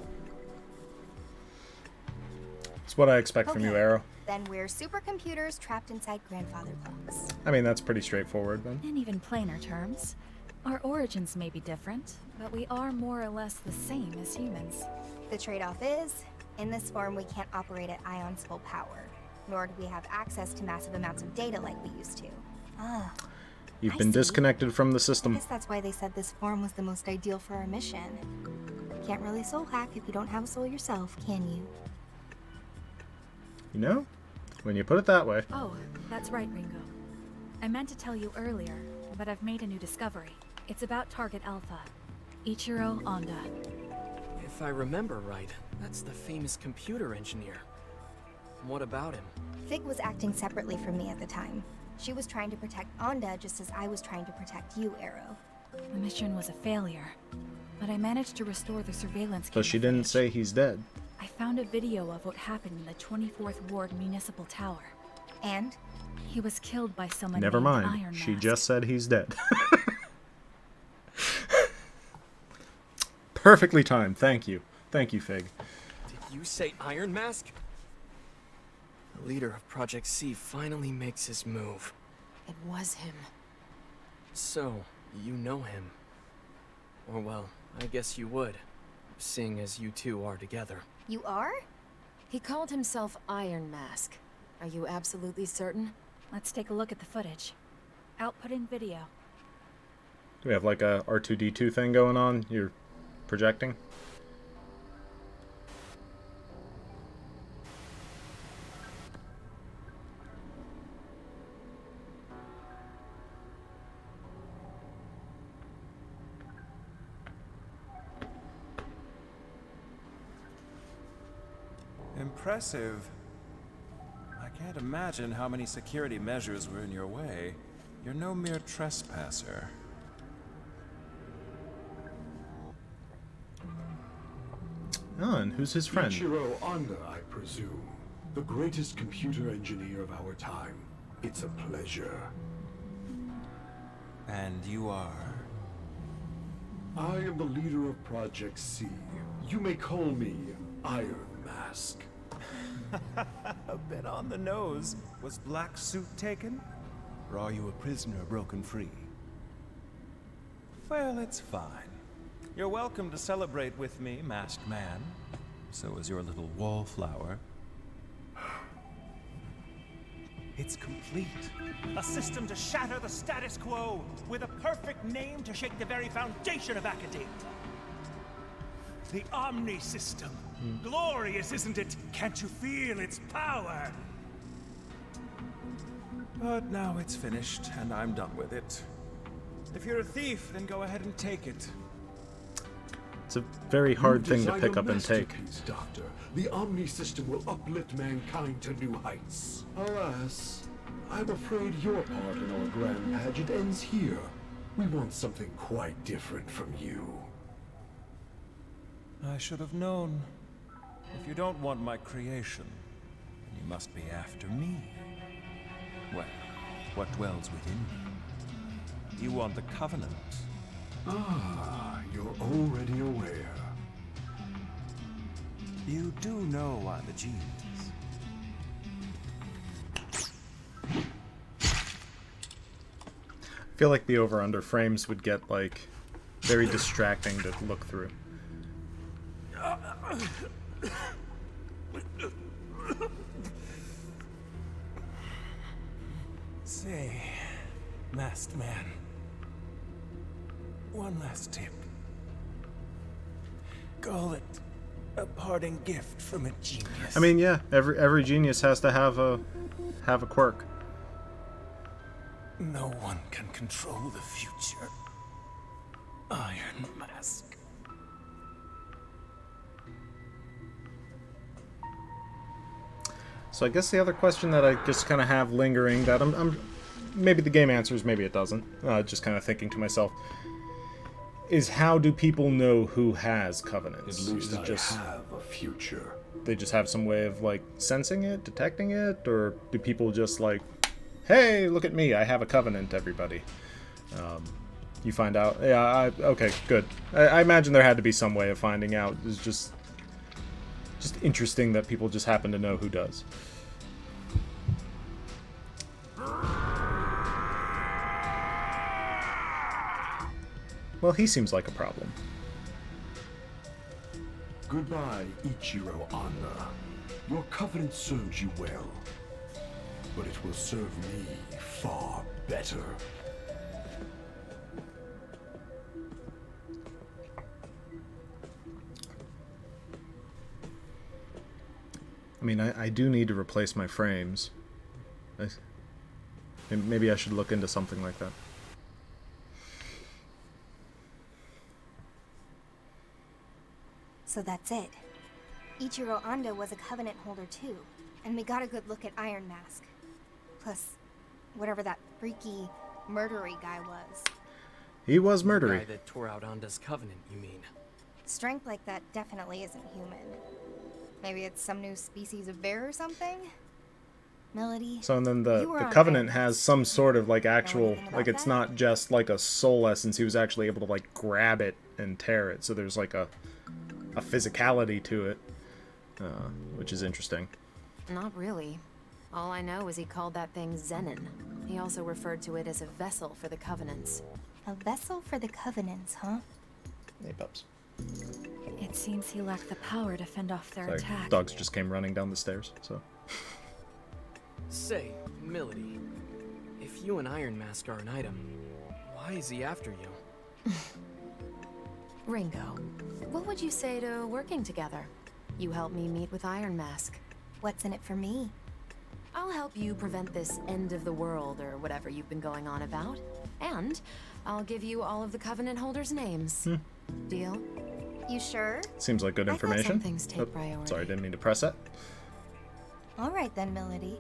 Speaker 1: It's what I expect from you,
Speaker 4: Okay.
Speaker 1: Arrow.
Speaker 4: Then we're supercomputers trapped inside grandfather clocks.
Speaker 1: I mean, that's pretty straightforward then.
Speaker 3: In even plainer terms, our origins may be different, but we are more or less the same as humans.
Speaker 4: The trade-off is, in this form we can't operate at Ion's full power, nor do we have access to massive amounts of data like we used to.
Speaker 1: You've
Speaker 4: I
Speaker 1: been
Speaker 4: see.
Speaker 1: disconnected from the
Speaker 4: I
Speaker 1: system.
Speaker 4: guess that's why they said this form was the most ideal for our mission. Can't really soul hack if you don't have a soul yourself, can you?
Speaker 1: You know, when you put it that way.
Speaker 3: Oh, that's right, Ringo. I meant to tell you earlier, but I've made a new discovery. It's about Target Alpha, Ichiro Honda.
Speaker 7: If I remember right, that's the famous computer engineer. What about him?
Speaker 4: Fig was acting separately from me at the time. She was trying to protect Onda just as I was trying to protect you, Arrow.
Speaker 3: The mission was a failure, but I managed to restore the surveillance
Speaker 1: But she
Speaker 3: camera
Speaker 1: didn't say
Speaker 3: footage.
Speaker 1: he's dead.
Speaker 3: I found a video of what happened in the 24th Ward Municipal Tower.
Speaker 4: And?
Speaker 3: He was killed by someone
Speaker 1: Never
Speaker 3: named
Speaker 1: mind.
Speaker 3: Iron
Speaker 1: She
Speaker 3: Mask.
Speaker 1: just said he's dead. Perfectly timed. Thank you. Thank you, Fig.
Speaker 7: Did you say Iron Mask? The leader of Project C finally makes his move.
Speaker 12: It was him.
Speaker 7: So, you know him. Or well, I guess you would, seeing as you two are together.
Speaker 4: You are?
Speaker 12: He called himself Iron Mask. Are you absolutely certain?
Speaker 3: Let's take a look at the footage. Outputting video.
Speaker 1: Do we have like a R2-D2 thing going on? You're projecting?
Speaker 13: Impressive. I can't imagine how many security measures were in your way. You're no mere trespasser.
Speaker 1: Oh, and who's his friend?
Speaker 14: Ichiro Anda, I presume. The greatest computer engineer of our time. It's a pleasure.
Speaker 13: And you are?
Speaker 14: I am the leader of Project C. You may call me Iron Mask.
Speaker 13: A bit on the nose. Was Black Suit taken? Or are you a prisoner broken free? Well, it's fine. You're welcome to celebrate with me, Masked Man. So is your little wallflower.
Speaker 15: It's complete. A system to shatter the status quo, with a perfect name to shake the very foundation of academia. The Omni System. Glorious, isn't it? Can't you feel its power?
Speaker 13: But now it's finished, and I'm done with it. If you're a thief, then go ahead and take it.
Speaker 1: It's a very hard thing to
Speaker 14: You
Speaker 1: pick up and
Speaker 14: design a
Speaker 1: take.
Speaker 14: masterpiece, Doctor. The Omni System will uplift mankind to new heights. Alas, I'm afraid your part in our grand pageant ends here. We want something quite different from you.
Speaker 13: I should have known. If you don't want my creation, then you must be after me. Well, what dwells within me? You want the Covenant.
Speaker 14: Ah, you're already aware.
Speaker 13: You do know I'm a genius.
Speaker 1: I feel like the over-under frames would get, like, very distracting to look through.
Speaker 13: Say, Masked Man, one last tip. Call it a parting gift from a genius.
Speaker 1: I mean, yeah, every genius has to have a quirk.
Speaker 13: No one can control the future. Iron Mask.
Speaker 1: So I guess the other question that I just kind of have lingering, that I'm maybe the game answers, maybe it doesn't. Just kind of thinking to myself, is how do people know who has covenants?
Speaker 14: At least
Speaker 1: Is it just
Speaker 14: have a future.
Speaker 1: they just have some way of like sensing it, detecting it, or do people just like, hey, look at me, I have a covenant, everybody? You find out. Yeah, okay, good. I imagine there had to be some way of finding out. It's just interesting that people just happen to know who does. Well, he seems like a problem.
Speaker 14: Goodbye, Ichiro Anda. Your covenant served you well, but it will serve me far better.
Speaker 1: I mean, I do need to replace my frames. Maybe I should look into something like that.
Speaker 4: So that's it. Ichiro Anda was a Covenant holder too, and we got a good look at Iron Mask. Plus, whatever that freaky, murdery guy was.
Speaker 1: He was
Speaker 7: The
Speaker 1: murdery.
Speaker 7: guy that tore out Anda's covenant, you mean?
Speaker 4: Strength like that definitely isn't human. Maybe it's some new species of bear or something? Melody?
Speaker 1: So and then
Speaker 4: you
Speaker 1: the
Speaker 4: were on
Speaker 1: Covenant
Speaker 4: Iron
Speaker 1: has some sort of like
Speaker 4: Know
Speaker 1: actual,
Speaker 4: anything about
Speaker 1: like it's
Speaker 4: that?
Speaker 1: not just like a soul essence. He was actually able to like grab it and tear it. So there's like a physicality to it, which is interesting.
Speaker 12: Not really. All I know is he called that thing Zenon. He also referred to it as a vessel for the Covenants.
Speaker 4: A vessel for the Covenants, huh?
Speaker 1: Hey, pups.
Speaker 3: It seems he lacked the power to fend off their
Speaker 1: Sorry,
Speaker 3: attack.
Speaker 1: dogs just came running down the stairs. So
Speaker 7: Say, Milady, if you and Iron Mask are an item, why is he after you?
Speaker 12: Ringo, what would you say to working together? You help me meet with Iron Mask.
Speaker 4: What's in it for me?
Speaker 12: I'll help you prevent this end of the world or whatever you've been going on about. And I'll give you all of the Covenant holders' names. Deal?
Speaker 4: You sure?
Speaker 1: seems like good
Speaker 12: I thought some
Speaker 1: information.
Speaker 12: things take priority.
Speaker 1: Sorry, didn't mean to press that.
Speaker 4: All right then, Melody.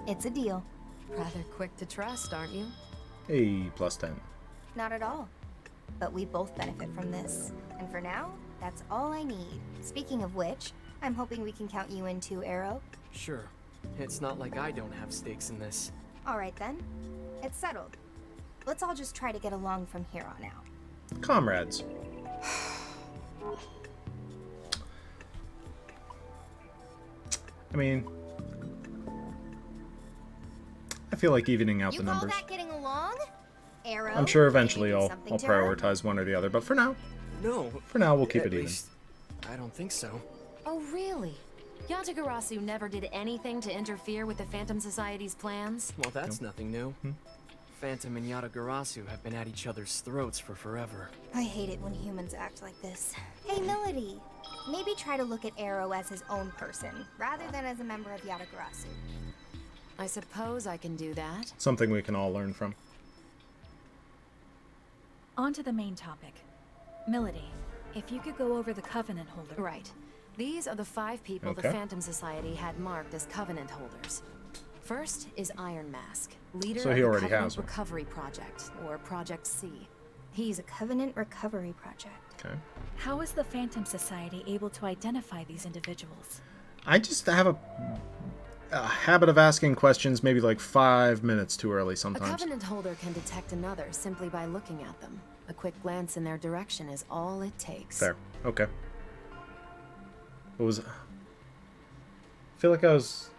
Speaker 4: It's a deal.
Speaker 12: Rather quick to trust, aren't you?
Speaker 1: Hey, +10.
Speaker 4: Not at all. But we both benefit from this. And for now, That's all I need. Speaking of which, I'm hoping we can count you in too, Arrow.
Speaker 7: Sure. It's not like I don't have stakes in this.
Speaker 4: Alright then. It's settled. Let's all just try to get along from here on out.
Speaker 1: Comrades. I mean, I feel like evening out the numbers.
Speaker 10: You call that getting along? Arrow?
Speaker 1: I'm sure eventually I'll
Speaker 4: something to her?
Speaker 1: prioritize one or the other, but for now,
Speaker 7: No.
Speaker 1: we'll keep it even.
Speaker 7: Least, I don't think so.
Speaker 12: Oh, really? Yatagarasu never did anything to interfere with the Phantom Society's plans?
Speaker 7: Well, that's nothing new. Phantom and Yatagarasu have been at each other's throats for forever.
Speaker 4: I hate it when humans act like this. Hey, Melody. Maybe try to look at Arrow as his own person, rather than as a member of Yatagarasu.
Speaker 12: I suppose I can do that.
Speaker 1: Something we can all learn from.
Speaker 3: On to the main topic. Melody, if you could go over the Covenant holder.
Speaker 12: Right. These are the 5 people the
Speaker 1: Okay.
Speaker 12: Phantom Society had marked as Covenant holders. First is Iron Mask, leader
Speaker 1: So
Speaker 12: of
Speaker 1: he
Speaker 12: the
Speaker 1: already
Speaker 12: Covenant
Speaker 1: has one.
Speaker 12: Recovery Project, or Project C.
Speaker 4: He's a Covenant Recovery Project.
Speaker 1: Okay.
Speaker 3: How is the Phantom Society able to identify these individuals?
Speaker 1: I just have a habit of asking questions maybe like 5 minutes too early
Speaker 12: A
Speaker 1: sometimes.
Speaker 12: Covenant holder can detect another simply by looking at them. A quick glance in their direction is all it takes.
Speaker 1: Fair. Okay. What was it? I feel like I was...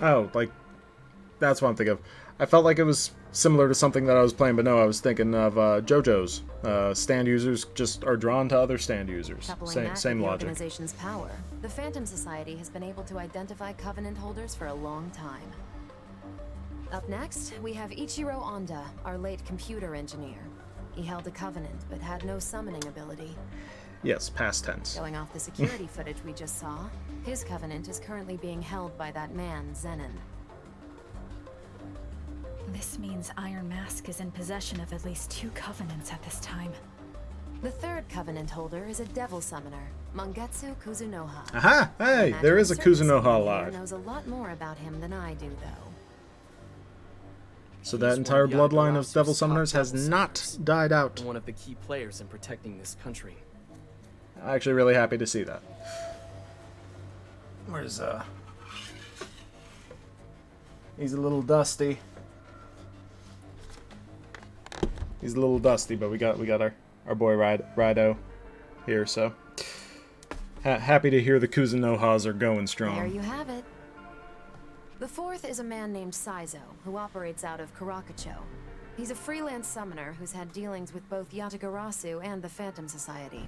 Speaker 1: Oh, like... That's what I'm thinking of. I felt like it was similar to something that I was playing, but no, I was thinking of JoJo's. Stand users just are drawn to other stand users.
Speaker 12: Coupling
Speaker 1: Same,
Speaker 12: that
Speaker 1: same
Speaker 12: with the
Speaker 1: logic.
Speaker 12: organization's power, the Phantom Society has been able to identify Covenant holders for a long time. Up next, we have Ichiro Onda, our late computer engineer. He held a Covenant, but had no summoning ability.
Speaker 1: Yes, past tense.
Speaker 12: Going off the security footage we just saw, his Covenant is currently being held by that man, Zenon.
Speaker 3: This means Iron Mask is in possession of at least 2 Covenants at this time.
Speaker 12: The third Covenant holder is a Devil Summoner, Mangetsu Kuzunoha.
Speaker 1: Aha! Hey,
Speaker 12: Imagine
Speaker 1: there is a
Speaker 12: certain
Speaker 1: Kuzunoha
Speaker 12: someone here
Speaker 1: alive.
Speaker 12: knows a lot more about him than I do, though.
Speaker 1: So that entire bloodline of Devil Summoners has not died out.
Speaker 7: One of the key players in protecting this country.
Speaker 1: I'm actually really happy to see that. Where's He's a little dusty. He's a little dusty, but we got our boy Rido here, so happy to hear the Kuzunohas are going strong.
Speaker 12: There you have it. The fourth is a man named Saizo, who operates out of Karakacho. He's a freelance summoner who's had dealings with both Yatagarasu and the Phantom Society.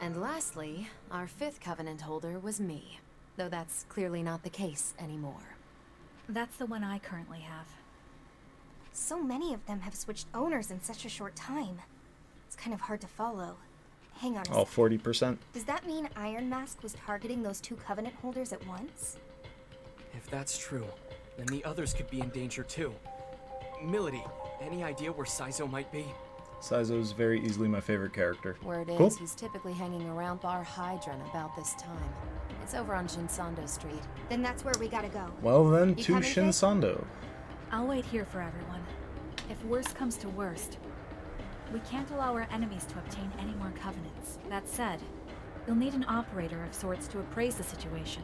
Speaker 12: And lastly, our fifth Covenant holder was me, though that's clearly not the case anymore.
Speaker 3: That's the one I currently have.
Speaker 4: So many of them have switched owners in such a short time. It's kind of hard to follow. Hang on a
Speaker 1: All
Speaker 4: second.
Speaker 1: 40%.
Speaker 4: Does that mean Iron Mask was targeting those 2 Covenant holders at once?
Speaker 7: If that's true, then the others could be in danger too. Milady, any idea where Saizo might be?
Speaker 1: Saizo's very easily my favorite character.
Speaker 12: Word
Speaker 1: Cool.
Speaker 12: is, he's typically hanging around Bar Hydron about this time. It's over on Shinsando Street.
Speaker 4: Then that's where we gotta go.
Speaker 1: Well then,
Speaker 4: You
Speaker 1: to
Speaker 4: coming, Kate?
Speaker 1: Shinsando.
Speaker 3: I'll wait here for everyone. If worst comes to worst, we can't allow our enemies to obtain any more Covenants. That said, you'll need an operator of sorts to appraise the situation.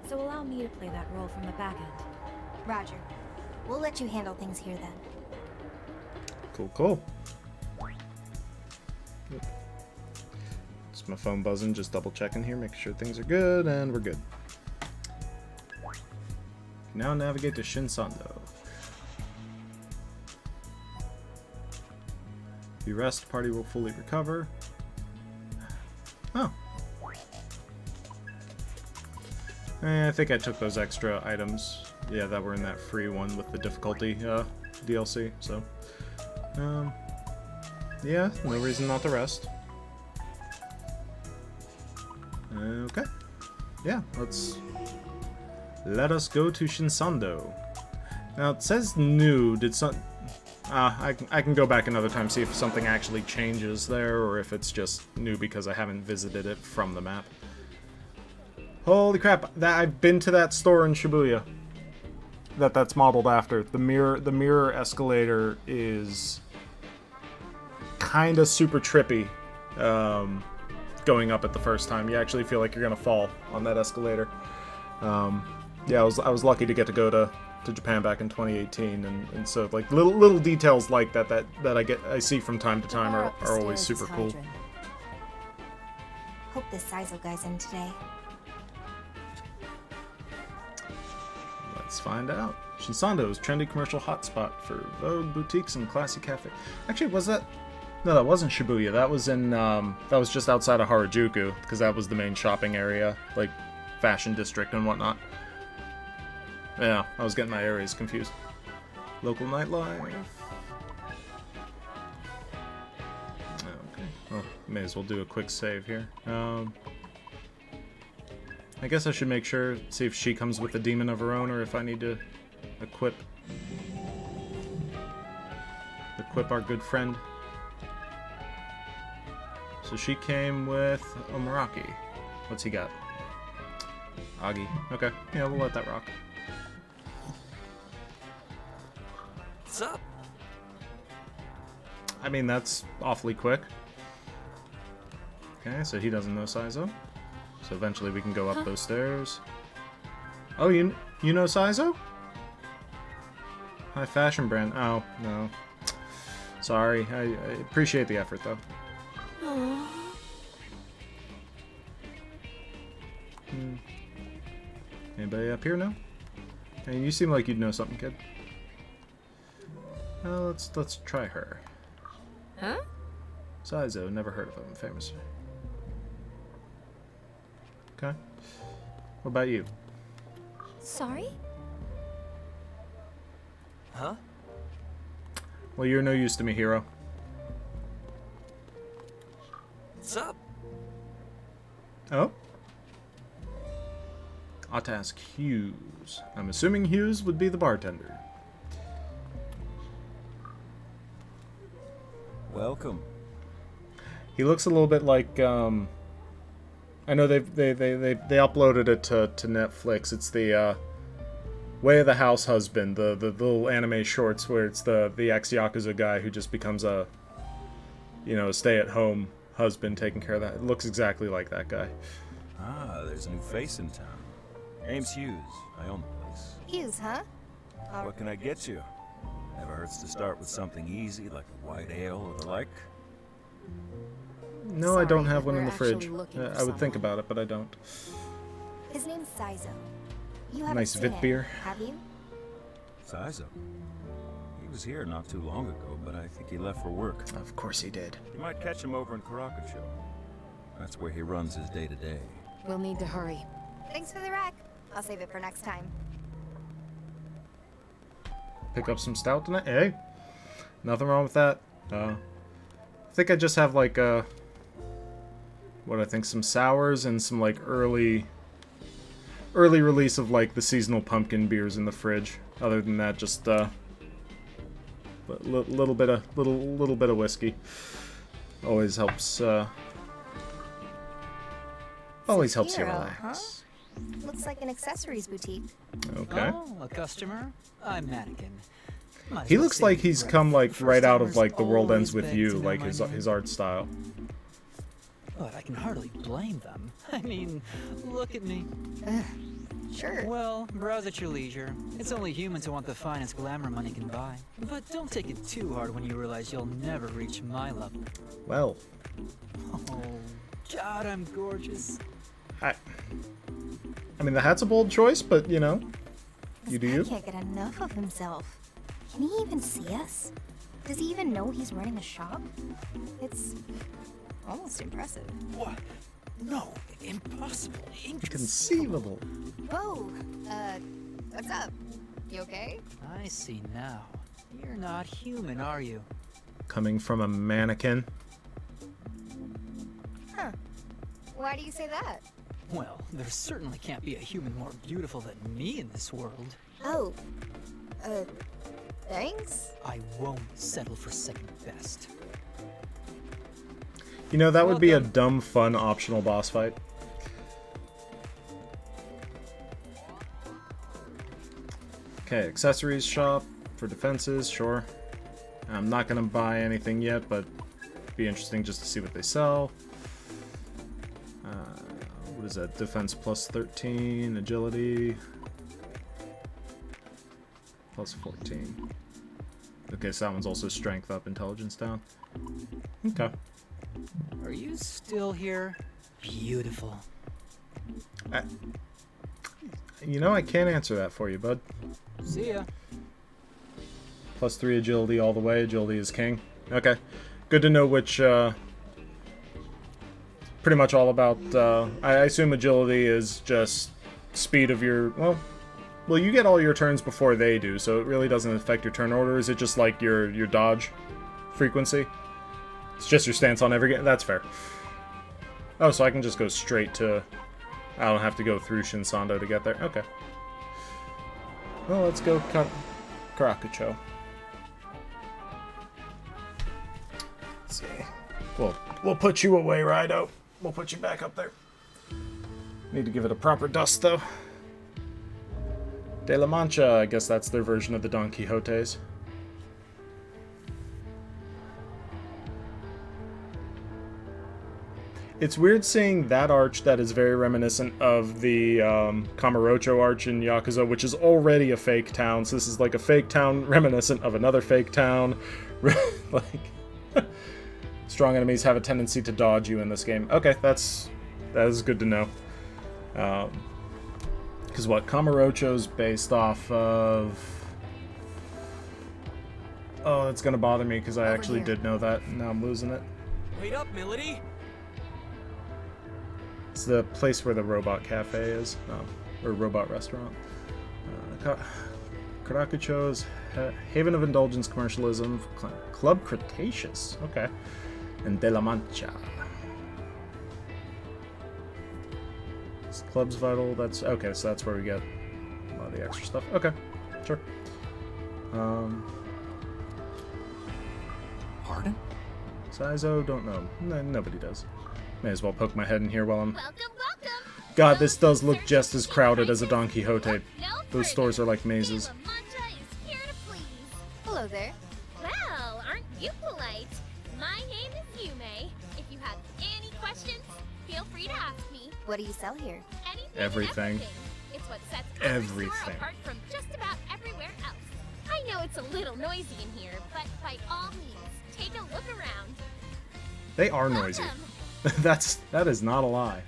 Speaker 3: So allow me to play that role from the back end.
Speaker 4: Roger. We'll let you handle things here then.
Speaker 1: Cool, cool. It's my phone buzzing, just double checking here, making sure things are good, and we're good. Now navigate to Shinsando. If you rest, party will fully recover. Oh. I think I took those extra items, yeah, that were in that free one with the difficulty DLC, so. Yeah, no reason not to rest. Okay. Yeah, let us go to Shinsando. Now it says new. Did some? I can go back another time, see if something actually changes there, or if it's just new because I haven't visited it from the map. Holy crap! I've been to that store in Shibuya. That's modeled after. The mirror escalator is kind of super trippy going up it the first time. You actually feel like you're gonna fall on that escalator. Yeah, I was lucky to get to go to Japan back in 2018, and so like little details like that I see from time to time are always super cool.
Speaker 4: Hope this Saizo guy's in today.
Speaker 1: Let's find out. Shinsando's trendy commercial hotspot for Vogue boutiques and classy cafe. Actually, was that? No, that wasn't Shibuya. That was in that was just outside of Harajuku, because that was the main shopping area, like fashion district and whatnot. Yeah, I was getting my areas confused. Local nightlife. Okay, well, may as well do a quick save here. I guess I should make sure, see if she comes with a demon of her own, or if I need to equip our good friend. So she came with Omaraki. What's he got? Agi. Okay, yeah, we'll let that rock.
Speaker 7: What's up?
Speaker 1: I mean, that's awfully quick. Okay, so he doesn't know Saizo. So eventually we can go up those stairs. Oh, you know Saizo? High fashion brand. Oh, no. Sorry. I appreciate the effort, though. Anybody up here now? Hey, you seem like you'd know something, kid. Let's try her.
Speaker 6: Huh?
Speaker 1: Saizo, never heard of him. Famous. Okay. What about you?
Speaker 6: Sorry?
Speaker 7: Huh?
Speaker 1: Well, you're no use to me, hero.
Speaker 7: What's up?
Speaker 1: Oh? Ought to ask Hughes. I'm assuming Hughes would be the bartender.
Speaker 13: Welcome.
Speaker 1: He looks a little bit like I know they uploaded it to Netflix. It's the Way of the House Husband, the little anime shorts where it's the ex-Yakuza guy who just becomes a stay-at-home husband taking care of that. It looks exactly like that guy.
Speaker 13: Ah, there's a new face in town. Name's Hughes. I own the place.
Speaker 4: Hughes, huh?
Speaker 13: What can I get you? Never hurts to start with something easy like a white ale or the like.
Speaker 1: No, I don't have one in the
Speaker 4: we're
Speaker 1: fridge.
Speaker 4: actually looking for
Speaker 1: I would think
Speaker 4: someone.
Speaker 1: about it, but I don't.
Speaker 4: His name's Saizo. You haven't
Speaker 1: Nice
Speaker 4: seen
Speaker 1: Vit
Speaker 4: him,
Speaker 1: beer.
Speaker 4: have you?
Speaker 13: Saizo. He was here not too long ago, but I think he left for work.
Speaker 1: Of course he did.
Speaker 13: You might catch him over in Karakucho. That's where he runs his day-to-day.
Speaker 12: We'll need to hurry.
Speaker 4: Thanks for the rec. I'll save it for next time.
Speaker 1: Pick up some stout tonight? Hey, nothing wrong with that. I think I just have like some sours and some like early release of like the seasonal pumpkin beers in the fridge. Other than that, just little bit of whiskey. Always helps. Always helps you
Speaker 4: Hero,
Speaker 1: relax.
Speaker 4: huh? Looks like an accessories boutique.
Speaker 1: Okay.
Speaker 16: Oh, a customer? I'm Mannequin. Might as
Speaker 1: He
Speaker 16: well
Speaker 1: looks
Speaker 16: save
Speaker 1: like
Speaker 16: you
Speaker 1: he's
Speaker 16: breath.
Speaker 1: come like right out of
Speaker 16: First-timers
Speaker 1: like The World Ends
Speaker 16: always
Speaker 1: with
Speaker 16: beg
Speaker 1: You,
Speaker 16: to know
Speaker 1: like
Speaker 16: my
Speaker 1: his
Speaker 16: name.
Speaker 1: art style.
Speaker 16: But I can hardly blame them. I mean, look at me.
Speaker 4: Sure.
Speaker 16: Well, browse at your leisure. It's only human to want the finest glamour money can buy. But don't take it too hard when you realize you'll never reach my level.
Speaker 1: Well,
Speaker 16: Oh, God, I'm gorgeous.
Speaker 1: I mean the hat's a bold choice, but you know, you do
Speaker 4: This
Speaker 1: you.
Speaker 4: guy can't get enough of himself. Can he even see us? Does he even know he's running a shop? It's almost impressive.
Speaker 16: What? No, impossible.
Speaker 1: Inconceivable.
Speaker 4: Whoa, what's up? You okay?
Speaker 16: I see now. You're not human, are you?
Speaker 1: Coming from a mannequin.
Speaker 4: Huh. Why do you say that?
Speaker 16: Well, there certainly can't be a human more beautiful than me in this world.
Speaker 4: Oh, thanks?
Speaker 16: I won't settle for second best.
Speaker 1: You know, that would be a dumb, fun, optional boss fight. Okay, accessories shop for defenses, sure. I'm not gonna buy anything yet, but Be interesting just to see what they sell. What is that? Defense plus 13, agility plus 14. Okay, so that one's also strength up, intelligence down. Okay.
Speaker 16: Are you still here? Beautiful.
Speaker 1: You know, I can't answer that for you, bud.
Speaker 16: See ya.
Speaker 1: Plus 3 agility all the way. Agility is king. Okay. Good to know which, pretty much all about, I assume agility is just speed of your, well, you get all your turns before they do, so it really doesn't affect your turn order. Is it just like your dodge frequency? It's just your stance on every game? That's fair. Oh, so I can just go straight to... I don't have to go through Shinsando to get there. Okay. Well, let's go Karakucho. Let's see. We'll put you away, Rido. We'll put you back up there. Need to give it a proper dust, though. De La Mancha, I guess that's their version of the Don Quixotes. It's weird seeing that arch that is very reminiscent of the Kamurocho arch in Yakuza, which is already a fake town. So this is like a fake town reminiscent of another fake town. Like, strong enemies have a tendency to dodge you in this game. Okay, that is good to know. Because what Kamurocho's based off of... Oh, that's gonna bother me because I actually did know that. And now I'm losing it.
Speaker 7: Wait up, Milady.
Speaker 1: It's the place where the robot cafe is, or robot restaurant. Karakucho's Haven of Indulgence Commercialism, Club Cretaceous, okay, and De La Mancha. This Club's Vital, that's, okay, so that's where we get a lot of the extra stuff. Okay, sure.
Speaker 11: Pardon?
Speaker 1: Saizo, don't know. Nobody does. May as well poke my head in here while I'm...
Speaker 6: Welcome.
Speaker 1: God, this does look just as crowded as a Don Quixote. Those stores are like mazes.
Speaker 10: Hello there.
Speaker 6: Well, aren't you polite? My name is Yume. If you have any questions, feel free to ask me.
Speaker 4: What do you sell here?
Speaker 6: Anything and
Speaker 1: Everything.
Speaker 6: It's what sets our store
Speaker 1: Everything.
Speaker 6: apart from just about everywhere else. I know it's a little noisy in here, but by all means, take a look around.
Speaker 1: They are noisy. That is not a lie.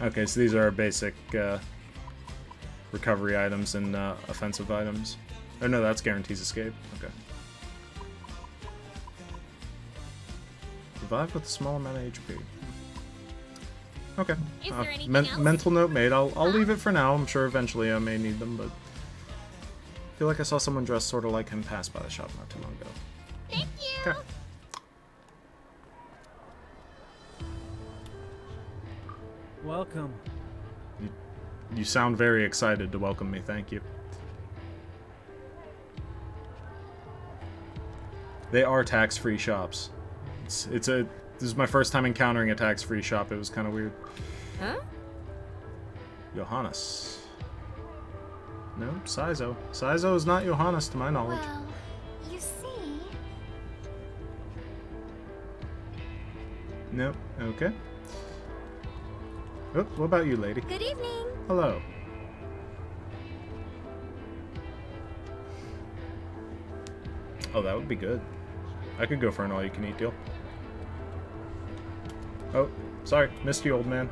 Speaker 1: Okay, so these are our basic recovery items and offensive items. Oh no, that's guarantees escape. Okay. Revive with a small amount of HP. Okay.
Speaker 6: Is there anything else?
Speaker 1: Mental note made. I'll leave it for now. I'm sure eventually I may need them, but I feel like I saw someone dressed sort of like him pass by the shop not too long ago.
Speaker 6: Thank you.
Speaker 1: Okay.
Speaker 16: Welcome.
Speaker 1: You sound very excited to welcome me. Thank you. They are tax-free shops. This is my first time encountering a tax-free shop. It was kind of weird.
Speaker 6: Huh?
Speaker 1: Johannes. No, Saizo. Saizo is not Johannes to my knowledge.
Speaker 2: Well, you see...
Speaker 1: Nope. Okay. Oh, what about you, lady?
Speaker 6: Good evening.
Speaker 1: Hello. Oh, that would be good. I could go for an all-you-can-eat deal. Oh, sorry. Missed you, old man.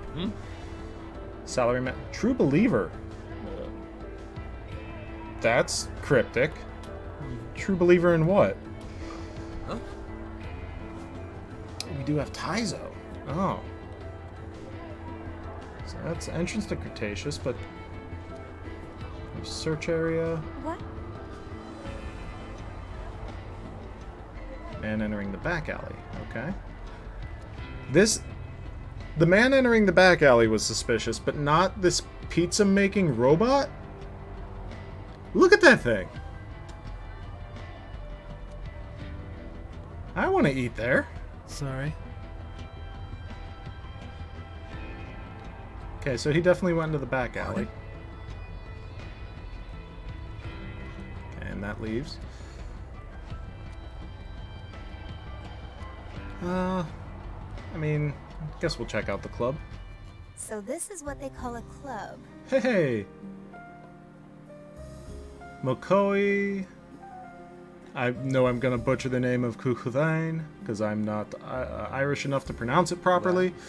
Speaker 1: Salary man. True believer. That's cryptic. True believer in what?
Speaker 7: Huh?
Speaker 1: We do have Taizo. Oh. So that's entrance to Cretaceous, but... Search area.
Speaker 2: What?
Speaker 1: Man entering the back alley. Okay. The man entering the back alley was suspicious, but not this pizza-making robot? Look at that thing! I want to eat there.
Speaker 16: Sorry.
Speaker 1: Okay, so he definitely went into the back alley. Okay, and that leaves. I mean, I guess we'll check out the club.
Speaker 4: So this is what they call a club.
Speaker 1: Hey! Mokoi. I know I'm gonna butcher the name of Kukudain, because I'm not Irish enough to pronounce it properly.
Speaker 17: Well,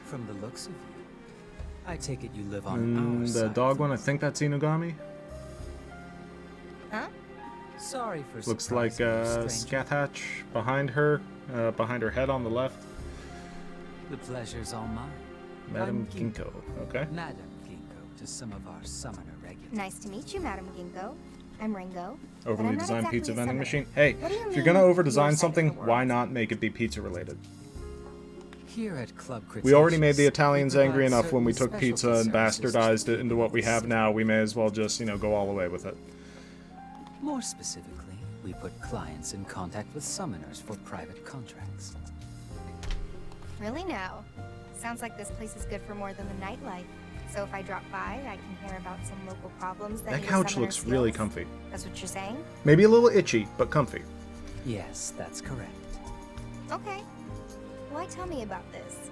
Speaker 17: from the looks of you, I take it you live on our
Speaker 1: The
Speaker 17: side.
Speaker 1: dog one, I think that's Inugami.
Speaker 4: Huh?
Speaker 17: Sorry for
Speaker 1: Looks like
Speaker 17: surprising you, stranger.
Speaker 1: Scathatch behind her head on the left.
Speaker 17: The pleasure's all mine.
Speaker 1: Madam
Speaker 17: I'm
Speaker 1: Ginkgo, okay.
Speaker 17: Madam Ginkgo to some of our summoner regulars.
Speaker 4: Nice to meet you, Madam Ginkgo. I'm Ringo. but
Speaker 1: Overly
Speaker 4: I'm not
Speaker 1: designed
Speaker 4: exactly
Speaker 1: pizza
Speaker 4: a
Speaker 1: vending
Speaker 4: summoner.
Speaker 1: machine. Hey,
Speaker 4: What do you
Speaker 1: if you're
Speaker 4: mean,
Speaker 1: gonna
Speaker 4: your
Speaker 1: over-design
Speaker 4: side of
Speaker 1: something,
Speaker 4: the world?
Speaker 1: why not make it be pizza related?
Speaker 17: Here at Club
Speaker 1: We already made the
Speaker 17: Cretaceous,
Speaker 1: Italians
Speaker 17: we
Speaker 1: angry
Speaker 17: provide
Speaker 1: enough when we
Speaker 17: certain
Speaker 1: took pizza
Speaker 17: specialty
Speaker 1: and
Speaker 17: services
Speaker 1: bastardized
Speaker 17: to
Speaker 1: it into what we have now. We may as well just, go all the way with it.
Speaker 17: More specifically, we put clients in contact with summoners for private contracts.
Speaker 4: Really now? Sounds like this place is good for more than the nightlife. So if I drop by, I can hear about some local problems that
Speaker 1: That
Speaker 4: need
Speaker 1: couch
Speaker 4: summoner
Speaker 1: looks really
Speaker 4: skills?
Speaker 1: comfy.
Speaker 4: That's what you're saying?
Speaker 1: Maybe a little itchy, but comfy.
Speaker 17: Yes, that's correct.
Speaker 4: Okay. Why tell me about this?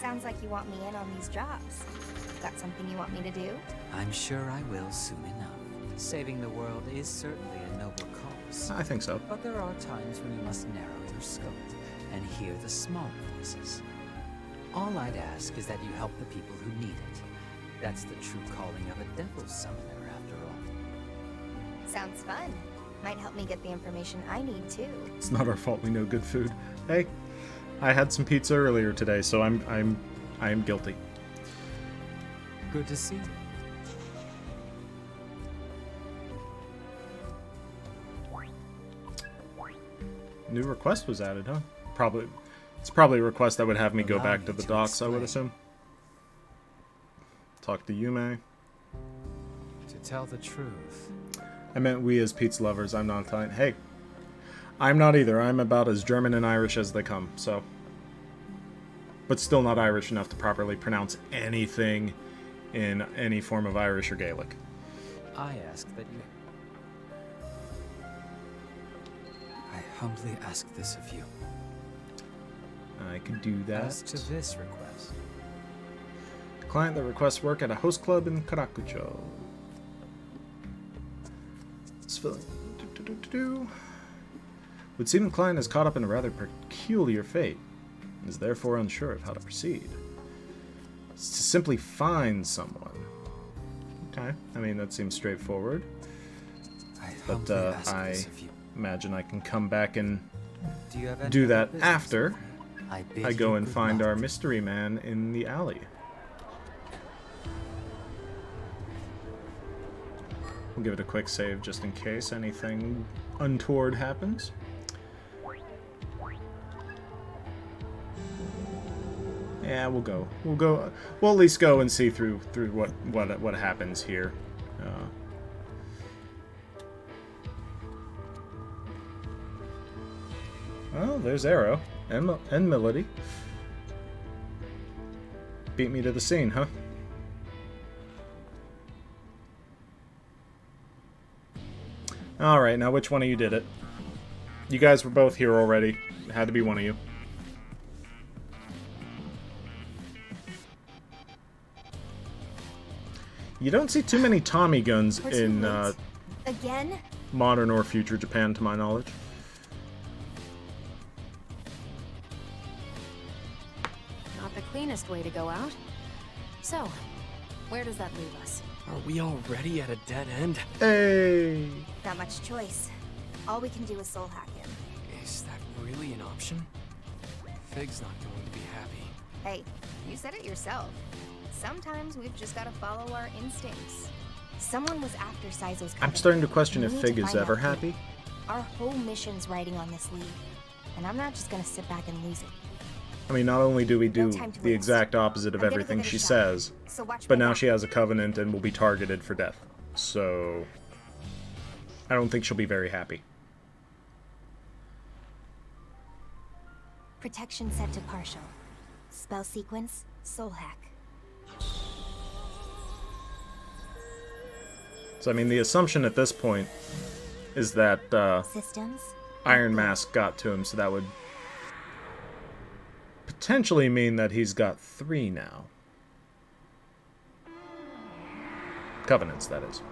Speaker 4: Sounds like you want me in on these jobs. Got something you want me to do?
Speaker 17: I'm sure I will soon enough. Saving the world is certainly a noble cause.
Speaker 1: I think so.
Speaker 17: But there are times when you must narrow your scope and hear the smaller voices. All I'd ask is that you help the people who need it. That's the true calling of a devil summoner, after all.
Speaker 4: Sounds fun. Might help me get the information I need too.
Speaker 1: It's not our fault we know good food. Hey, I had some pizza earlier today, so I am guilty.
Speaker 17: Good to see you.
Speaker 1: New request was added, huh? It's probably a request that would have me go back to the docks, I would assume. Talk to Yume.
Speaker 17: To tell the truth,
Speaker 1: I meant we as pizza lovers. I'm not Italian. Hey, I'm not either. I'm about as German and Irish as they come, so. But still not Irish enough to properly pronounce anything in any form of Irish or Gaelic.
Speaker 17: I ask that you... I humbly ask this of you.
Speaker 1: I could do that.
Speaker 17: As to this request,
Speaker 1: Client that requests work at a host club in Karakucho. It's filling. Would seem the client is caught up in a rather peculiar fate, and is therefore unsure of how to proceed. It's to simply find someone. Okay, I mean that seems straightforward. But I imagine I can come back and do that after I go and find our mystery man in the alley. We'll give it a quick save just in case anything untoward happens. Yeah, we'll go. We'll at least go and see through what happens here. Oh, there's Arrow and Melody. Beat me to the scene, huh? Alright, now which one of you did it? You guys were both here already. It had to be one of you. You don't see too many Tommy guns in
Speaker 4: Again?
Speaker 1: modern or future Japan, to my knowledge.
Speaker 12: Not the cleanest way to go out. So, where does that leave us?
Speaker 7: Are we already at a dead end?
Speaker 1: Hey!
Speaker 4: Not much choice. All we can do is soul hack him.
Speaker 7: Is that really an option? Fig's not going to be happy.
Speaker 4: Hey, you said it yourself. Sometimes we've just gotta follow our instincts. Someone was after Saizo's
Speaker 1: I'm starting to question if
Speaker 4: We need
Speaker 1: Fig
Speaker 4: to
Speaker 1: is
Speaker 4: find
Speaker 1: ever
Speaker 4: out who.
Speaker 1: happy.
Speaker 4: Our whole mission's riding on this lead. And I'm not just gonna sit back and lose it.
Speaker 1: I mean, not only do we do
Speaker 4: time to
Speaker 1: the
Speaker 4: waste.
Speaker 1: exact opposite of
Speaker 4: I'm gonna
Speaker 1: everything
Speaker 4: give it a
Speaker 1: she
Speaker 4: shot.
Speaker 1: says,
Speaker 4: So watch
Speaker 1: but
Speaker 4: my
Speaker 1: now
Speaker 4: back.
Speaker 1: she has a covenant and will be targeted for death. So, I don't think she'll be very happy.
Speaker 4: Protection set to partial. Spell sequence, soul hack.
Speaker 1: So, I mean, the assumption at this point is that
Speaker 4: Systems?
Speaker 1: Iron Mask got to him, so that would potentially mean that he's got 3 now. Covenants, that is.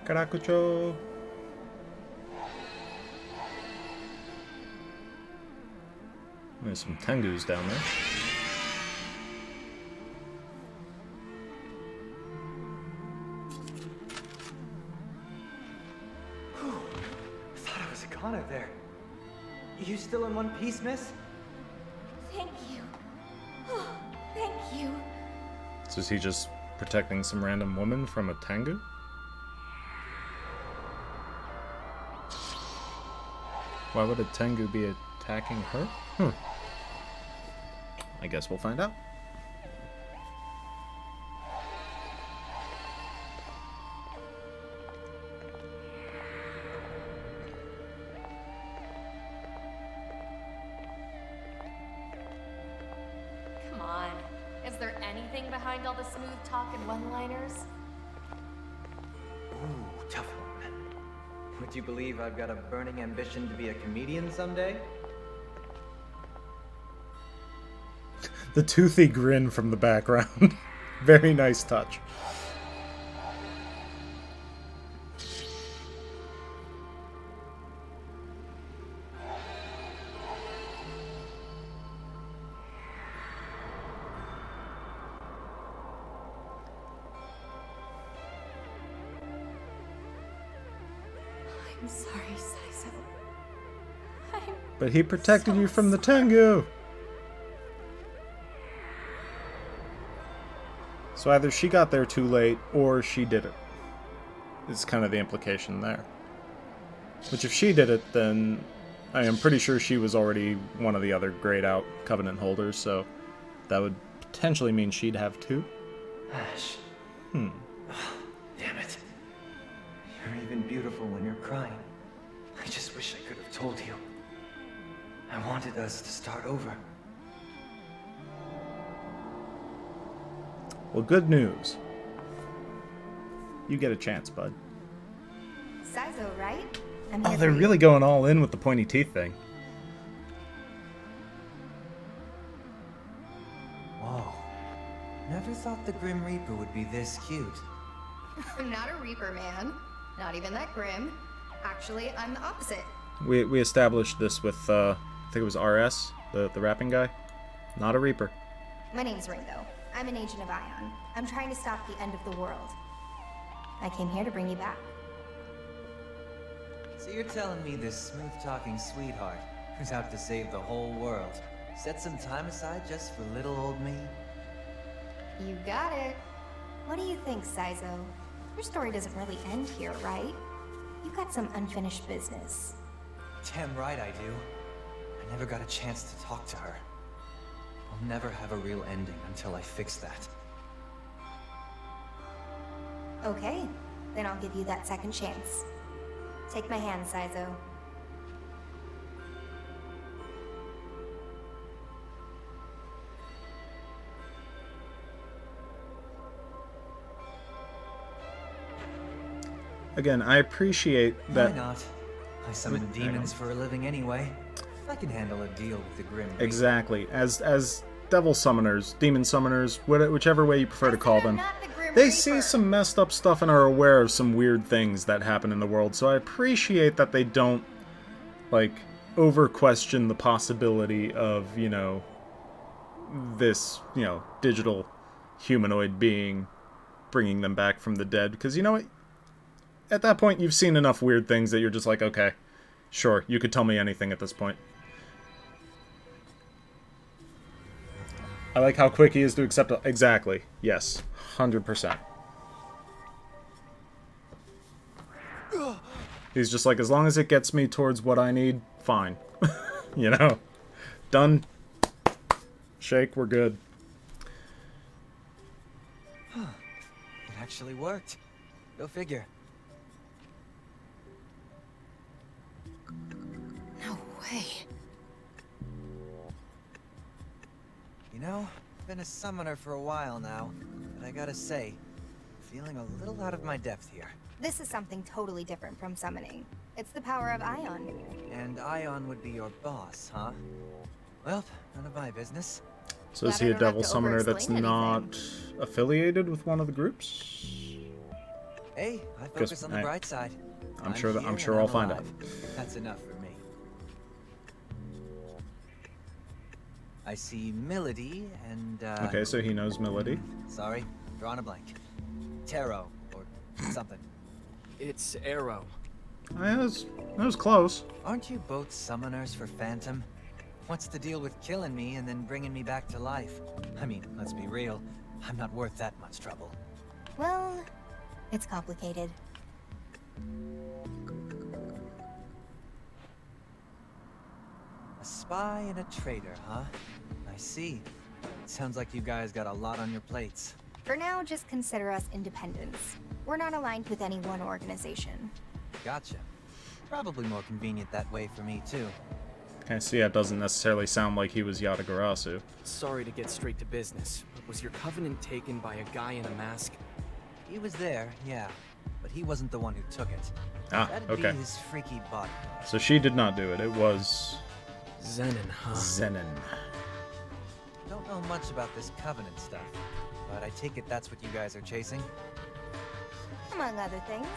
Speaker 1: Karakucho. There's some Tengus down there.
Speaker 18: Thought I was a goner there. You still in one piece, miss?
Speaker 6: Thank you. Oh, thank you.
Speaker 1: So is he just protecting some random woman from a Tengu? Why would a Tengu be attacking her? I guess we'll find out.
Speaker 12: Come on. Is there anything behind all the smooth talk and one-liners?
Speaker 18: Ooh, tough one. Would you believe I've got a burning ambition to be a comedian someday?
Speaker 1: The toothy grin from the background. Very nice touch.
Speaker 12: I'm sorry, Saizo.
Speaker 1: But he protected you from the Tengu. So either she got there too late, or she did it. It's kind of the implication there. Which if she did it, then I am pretty sure she was already one of the other grayed out Covenant holders, so that would potentially mean she'd have 2.
Speaker 18: Ash. Damn it. You're even beautiful when you're crying. I just wish I could have told you. I wanted us to start over.
Speaker 1: Well, good news. You get a chance, bud.
Speaker 4: Saizo, right? I'm
Speaker 1: Oh,
Speaker 4: here
Speaker 1: they're
Speaker 4: for you.
Speaker 1: really going all in with the pointy teeth thing.
Speaker 18: Whoa. Never thought the Grim Reaper would be this cute.
Speaker 4: I'm not a Reaper, man. Not even that grim. Actually, I'm the opposite.
Speaker 1: We established this with, I think it was RS, the rapping guy. Not a Reaper.
Speaker 4: My name's Ringo. I'm an agent of Ion. I'm trying to stop the end of the world. I came here to bring you back.
Speaker 18: So you're telling me this smooth-talking sweetheart, who's out to save the whole world, set some time aside just for little old me?
Speaker 4: You got it. What do you think, Saizo? Your story doesn't really end here, right? You've got some unfinished business.
Speaker 18: Damn right I do. I never got a chance to talk to her. I'll never have a real ending until I fix that.
Speaker 4: Okay, then I'll give you that second chance. Take my hand, Saizo.
Speaker 1: Again, I appreciate that.
Speaker 18: Why not? I summon demons for a living anyway. I can handle a deal with the Grim Reaper.
Speaker 1: Exactly. As devil summoners, demon summoners, whichever way you prefer to call them, they see some messed up stuff and are aware of some weird things that happen in the world. So I appreciate that they don't, like, over-question the possibility of, you know, this, you know, digital humanoid being bringing them back from the dead. Because, you know what? At that point, you've seen enough weird things that you're just like, okay, sure, you could tell me anything at this point. I like how quick he is to accept. Exactly. Yes. 100%. He's just like, as long as it gets me towards what I need, fine. You know? Done. Shake, we're good.
Speaker 18: It actually worked. Go figure.
Speaker 12: No way.
Speaker 18: You know, I've been a summoner for a while now, but I gotta say, feeling a little out of my depth here.
Speaker 4: This is something totally different from summoning. It's the power of Ion.
Speaker 18: And Ion would be your boss, huh? Well, none of my business.
Speaker 1: So is he a devil summoner that's not affiliated with one of the groups?
Speaker 18: Hey, I focus on the bright side.
Speaker 1: I'm sure I'll find out.
Speaker 18: That's enough for me. I see Melody and
Speaker 1: Okay, so he knows Melody.
Speaker 18: Sorry, drawing a blank. Tarot or something.
Speaker 7: It's Arrow.
Speaker 1: That was close.
Speaker 18: Aren't you both summoners for Phantom? What's the deal with killing me and then bringing me back to life? I mean, let's be real. I'm not worth that much trouble.
Speaker 4: Well, it's complicated.
Speaker 18: A spy and a traitor, huh? I see. Sounds like you guys got a lot on your plates.
Speaker 4: For now, just consider us independents. We're not aligned with any one organization.
Speaker 18: Gotcha. Probably more convenient that way for me, too.
Speaker 1: Okay, so yeah, it doesn't necessarily sound like he was Yatagarasu.
Speaker 7: Sorry to get straight to business, but was your covenant taken by a guy in a mask?
Speaker 18: He was there, yeah. But he wasn't the one who took it.
Speaker 1: Ah,
Speaker 18: That'd
Speaker 1: okay.
Speaker 18: be his freaky body.
Speaker 1: So she did not do it. It was...
Speaker 7: Zenon, huh?
Speaker 1: Zenon.
Speaker 18: Don't know much about this covenant stuff, but I take it that's what you guys are chasing?
Speaker 4: Among other things.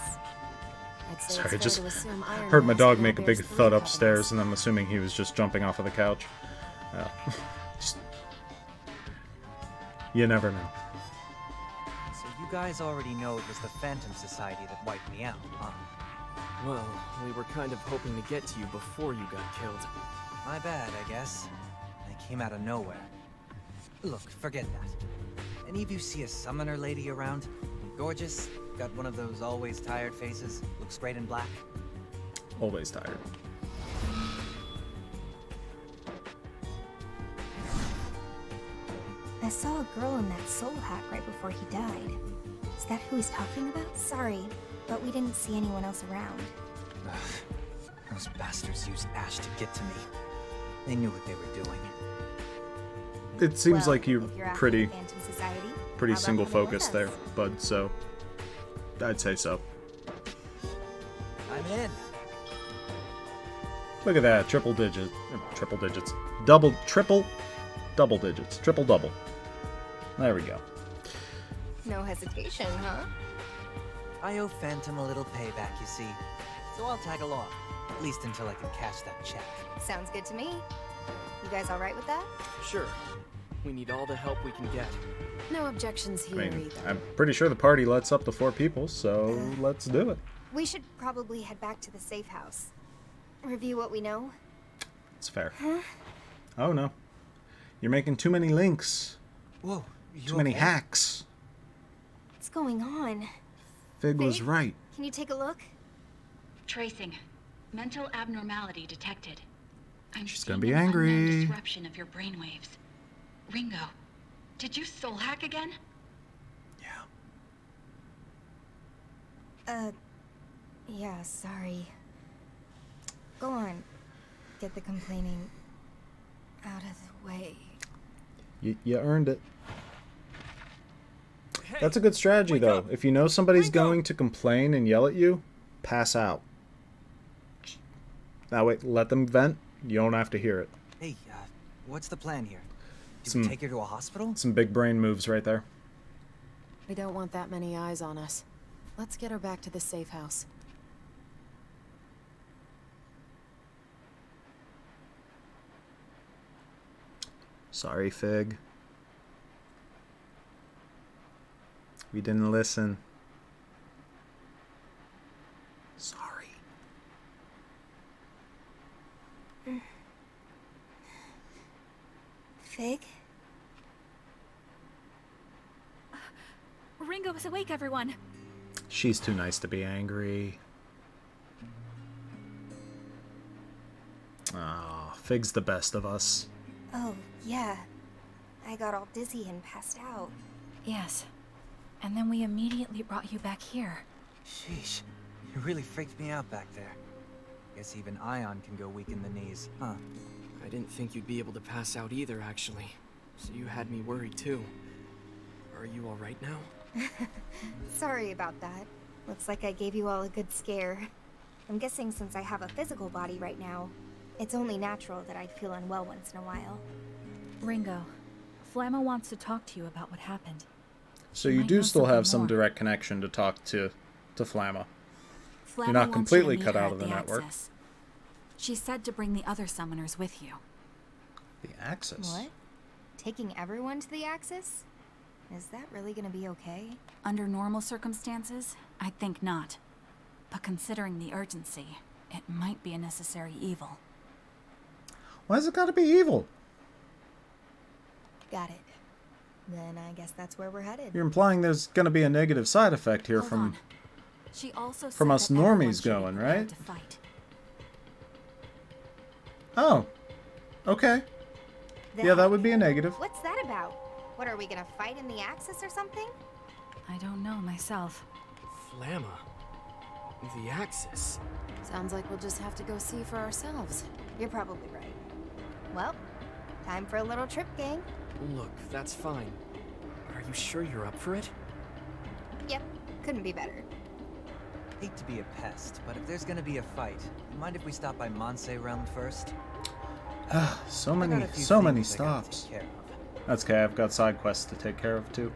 Speaker 4: I'd say
Speaker 1: Sorry, I
Speaker 4: it's
Speaker 1: just
Speaker 4: fair to assume Iron
Speaker 1: heard my
Speaker 4: Mask
Speaker 1: dog
Speaker 4: now
Speaker 1: make a
Speaker 4: bears
Speaker 1: big
Speaker 4: 3
Speaker 1: thud
Speaker 4: covenants.
Speaker 1: upstairs, and I'm assuming he was just jumping off of the couch. Just... You never know.
Speaker 18: So you guys already know it was the Phantom Society that wiped me out, huh?
Speaker 7: Well, we were kind of hoping to get to you before you got killed.
Speaker 18: My bad, I guess. I came out of nowhere. Look, forget that. Any of you see a summoner lady around? Gorgeous? Got one of those always tired faces? Looks great in black?
Speaker 1: Always tired.
Speaker 4: I saw a girl in that soul hat right before he died. Is that who he's talking about? Sorry, but we didn't see anyone else around.
Speaker 18: Ugh, those bastards used Ash to get to me. They knew what they were doing.
Speaker 1: It seems
Speaker 4: Well,
Speaker 1: like you're
Speaker 4: if you're after
Speaker 1: pretty
Speaker 4: the Phantom Society,
Speaker 1: pretty
Speaker 4: how about
Speaker 1: single
Speaker 4: coming with
Speaker 1: focused
Speaker 4: us?
Speaker 1: there, bud, so I'd say so.
Speaker 18: I'm in.
Speaker 1: Look at that, triple digits, double digits, triple double. There we go.
Speaker 4: No hesitation, huh?
Speaker 18: I owe Phantom a little payback, you see. So I'll tag along. At least until I can cash that check.
Speaker 4: Sounds good to me. You guys alright with that?
Speaker 7: Sure. We need all the help we can get.
Speaker 12: No objections
Speaker 1: I
Speaker 12: here
Speaker 1: mean,
Speaker 12: either.
Speaker 1: I'm pretty sure the party lets up to 4 people, so let's do it.
Speaker 4: We should probably head back to the safe house. Review what we know.
Speaker 1: It's fair.
Speaker 4: Huh?
Speaker 1: Oh no. You're making too many links.
Speaker 18: Whoa,
Speaker 1: Too many hacks.
Speaker 4: What's going on?
Speaker 1: Fig was
Speaker 4: Fig?
Speaker 1: right.
Speaker 4: Can you take a look?
Speaker 5: Tracing. Mental abnormality detected.
Speaker 1: She's gonna be angry.
Speaker 5: Disruption of your brainwaves. Ringo, did you soul hack again?
Speaker 4: Yeah, sorry. Go on. Get the complaining out of the way.
Speaker 1: You earned it. That's a good strategy, though. If you know somebody's going to complain and yell at you, pass out. That way, let them vent. You don't have to hear it.
Speaker 18: Hey, what's the plan here? Do we take her to a hospital?
Speaker 1: Some big brain moves right there.
Speaker 12: We don't want that many eyes on us. Let's get her back to the safe house.
Speaker 1: Sorry, Fig. We didn't listen. Sorry.
Speaker 4: Fig?
Speaker 3: Ringo is awake, everyone.
Speaker 1: She's too nice to be angry. Ah, Fig's the best of us.
Speaker 4: Oh, yeah. I got all dizzy and passed out.
Speaker 3: Yes. And then we immediately brought you back here.
Speaker 18: Sheesh, you really freaked me out back there. Guess even Ion can go weak in the knees, huh?
Speaker 7: I didn't think you'd be able to pass out either, actually. So you had me worried, too. Are you alright now?
Speaker 4: Sorry about that. Looks like I gave you all a good scare. I'm guessing since I have a physical body right now, it's only natural that I'd feel unwell once in a while.
Speaker 3: Ringo, Flamma wants to talk to you about what happened.
Speaker 1: So
Speaker 3: She
Speaker 1: you
Speaker 3: might
Speaker 1: do
Speaker 3: know
Speaker 1: still have
Speaker 3: something
Speaker 1: some
Speaker 3: more.
Speaker 1: direct connection to talk to Flamma.
Speaker 3: Flamma
Speaker 1: You're not
Speaker 3: wants you to
Speaker 1: completely
Speaker 3: meet
Speaker 1: cut
Speaker 3: her
Speaker 1: out
Speaker 3: at
Speaker 1: of the network.
Speaker 3: Axis. She said to bring the other summoners with you.
Speaker 1: The Axis?
Speaker 4: What? Taking everyone to the Axis? Is that really gonna be okay?
Speaker 3: Under normal circumstances, I think not. But considering the urgency, it might be a necessary evil.
Speaker 1: Why has it got to be evil?
Speaker 4: Got it. Then I guess that's where we're headed.
Speaker 1: You're implying there's going to be a negative side effect here
Speaker 3: Hold
Speaker 1: from
Speaker 3: on. She also
Speaker 1: from
Speaker 3: said
Speaker 1: us
Speaker 3: that everyone
Speaker 1: normies
Speaker 3: should be
Speaker 1: going,
Speaker 3: prepared
Speaker 1: right?
Speaker 3: to fight.
Speaker 1: Oh. Okay. Yeah, that would be a negative.
Speaker 4: What's that about? What, are we gonna fight in the Axis or something?
Speaker 3: I don't know myself.
Speaker 7: Flamma. The Axis.
Speaker 12: Sounds like we'll just have to go see for ourselves.
Speaker 4: You're probably right. Well, time for a little trip, gang.
Speaker 7: Look, that's fine. But are you sure you're up for it?
Speaker 4: Yep, couldn't be better.
Speaker 19: Hate to be a pest, but if there's gonna be a fight, mind if we stop by Monse Realm first?
Speaker 1: So
Speaker 19: I got
Speaker 1: many
Speaker 19: a few
Speaker 1: stops.
Speaker 19: things I gotta take care of.
Speaker 1: That's okay, I've got side quests to take care of too.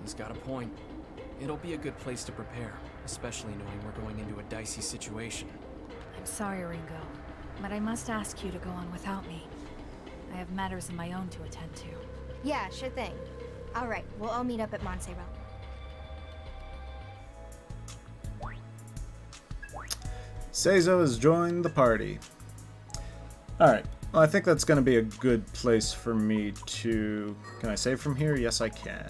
Speaker 7: He's got a point. It'll be a good place to prepare, especially knowing we're going into a dicey situation.
Speaker 3: I'm sorry, Ringo, but I must ask you to go on without me. I have matters of my own to attend to.
Speaker 4: Yeah, sure thing. Alright, we'll all meet up at Monse Realm.
Speaker 1: Seizo has joined the party. Alright, well, I think that's going to be a good place for me to... Can I save from here? Yes, I can.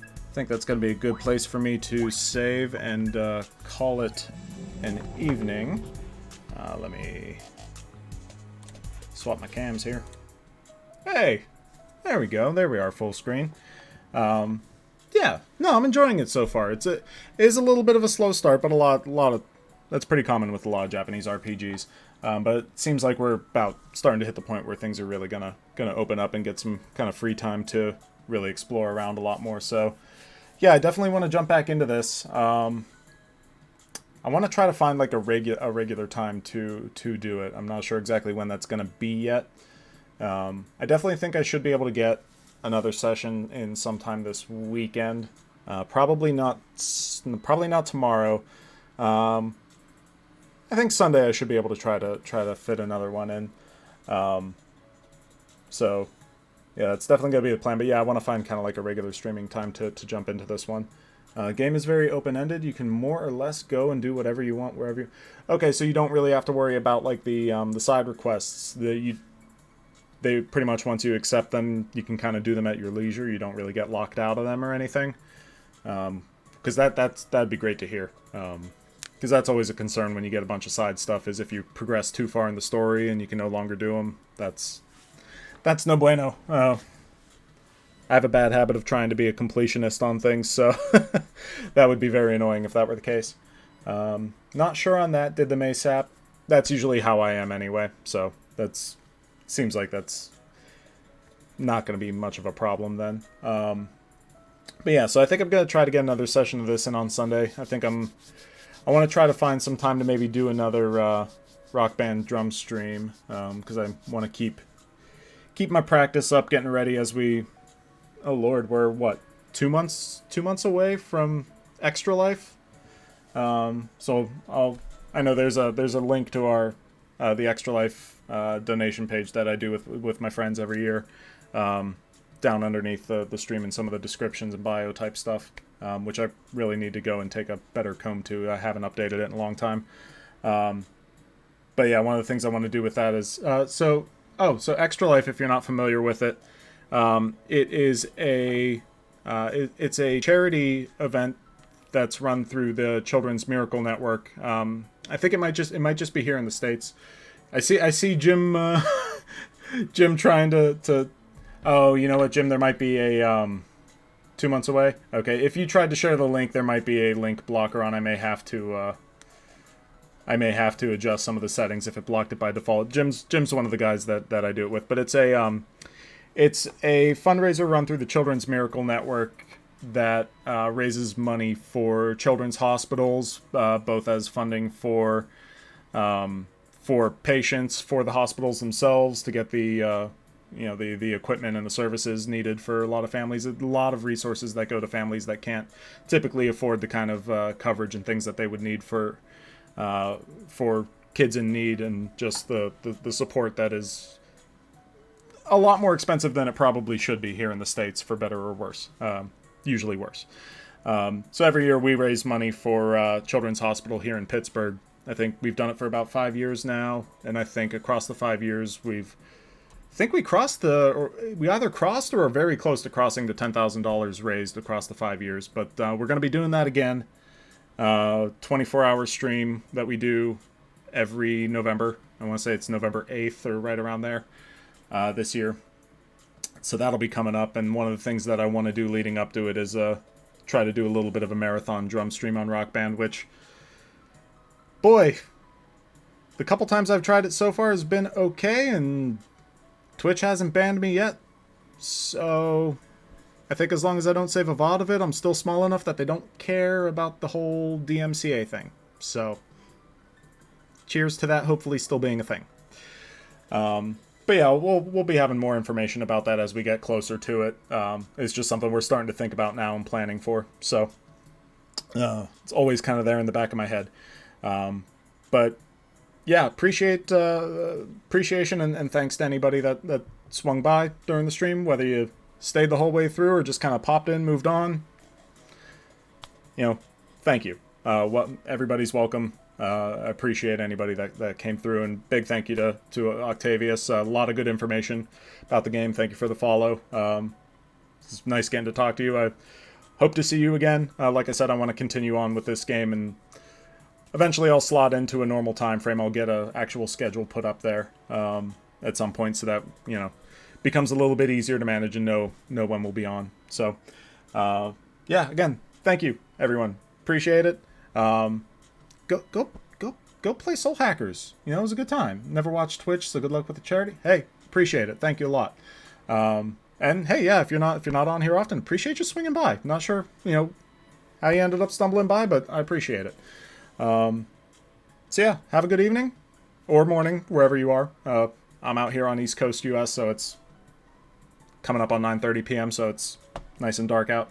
Speaker 1: I think that's going to be a good place for me to save and call it an evening. Let me swap my cams here. Hey! There we go. There we are, full screen. Yeah, no, I'm enjoying it so far. It is a little bit of a slow start, but a lot of that's pretty common with a lot of Japanese RPGs. But it seems like we're about starting to hit the point where things are really gonna open up and get some kind of free time to really explore around a lot more. So, yeah, I definitely want to jump back into this. I want to try to find like a regular time to do it. I'm not sure exactly when that's gonna be yet. I definitely think I should be able to get another session in sometime this weekend. Probably not tomorrow. I think Sunday I should be able to try to fit another one in. So yeah, that's definitely gonna be the plan. But yeah, I want to find kind of like a regular streaming time to jump into this one. Game is very open-ended. You can more or less go and do whatever you want wherever you. Okay, so you don't really have to worry about like the side requests. They pretty much, once you accept them, you can kind of do them at your leisure. You don't really get locked out of them or anything. Because that'd be great to hear. Because that's always a concern when you get a bunch of side stuff, is if you progress too far in the story and you can no longer do them. That's no bueno. I have a bad habit of trying to be a completionist on things, so that would be very annoying if that were the case. Not sure on that. Did the Maysap? That's usually how I am anyway, so that's... Seems like that's not going to be much of a problem then. But yeah, so I think I'm going to try to get another session of this in on Sunday. I want to try to find some time to maybe do another Rock Band drum stream, because I want to keep my practice up, getting ready as we... Oh lord, we're what? 2 months away from Extra Life. So I know there's a link to our the Extra Life donation page that I do with my friends every year, down underneath the stream and some of the descriptions and bio type stuff, which I really need to go and take a better comb to. I haven't updated it in a long time. But yeah, one of the things I want to do with that is so Extra Life, if you're not familiar with it, it is it's a charity event that's run through the Children's Miracle Network. I think it might just be here in the States. I see Jim Jim trying to oh, you know what, Jim, there might be a 2 months away. Okay, if you tried to share the link, there might be a link blocker on. I may have to adjust some of the settings if it blocked it by default. Jim's one of the guys that I do it with, but it's a fundraiser run through the Children's Miracle Network, that raises money for children's hospitals, both as funding for patients, for the hospitals themselves to get the the equipment and the services needed for a lot of families. A lot of resources that go to families that can't typically afford the kind of coverage and things that they would need for kids in need, and just the support that is a lot more expensive than it probably should be here in the States, for better or worse. Usually worse. So every year we raise money for Children's Hospital here in Pittsburgh. I think we've done it for about 5 years now, and I think across the 5 years we either crossed or are very close to crossing the $10,000 raised across the 5 years. But we're going to be doing that again. 24-hour stream that we do every November. I want to say it's November 8th or right around there this year. So that'll be coming up, and one of the things that I want to do leading up to it is try to do a little bit of a marathon drum stream on Rock Band, which, boy, the couple times I've tried it so far has been okay, and Twitch hasn't banned me yet. So I think as long as I don't save a VOD of it, I'm still small enough that they don't care about the whole DMCA thing. So cheers to that hopefully still being a thing. But yeah, we'll be having more information about that as we get closer to it. It's just something we're starting to think about now and planning for. So it's always kind of there in the back of my head. But yeah, appreciation and thanks to anybody that swung by during the stream, whether you stayed the whole way through or just kind of popped in, moved on. Thank you. Everybody's welcome. I appreciate anybody that came through, and big thank you to Octavius. A lot of good information about the game. Thank you for the follow. It's nice getting to talk to you. I hope to see you again. Like I said, I want to continue on with this game, and eventually I'll slot into a normal time frame. I'll get an actual schedule put up there at some point, so that becomes a little bit easier to manage and know when we'll be on. So yeah, again, thank you everyone. Appreciate it. Go play Soul Hackers. It was a good time. Never watched Twitch, so good luck with the charity. Hey, appreciate it. Thank you a lot. And hey, yeah, if you're not on here often, appreciate you swinging by. Not sure, how you ended up stumbling by, but I appreciate it. So yeah, have a good evening or morning wherever you are. I'm out here on East Coast US, so it's coming up on 9:30 p.m., so it's nice and dark out.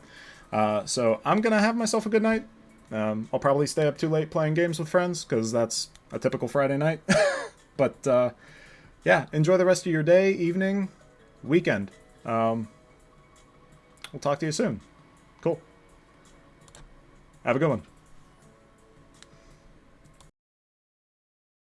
Speaker 1: So I'm gonna have myself a good night. I'll probably stay up too late playing games with friends, because that's a typical Friday night. But yeah, enjoy the rest of your day, evening, weekend. We'll talk to you soon. Cool. Have a good one.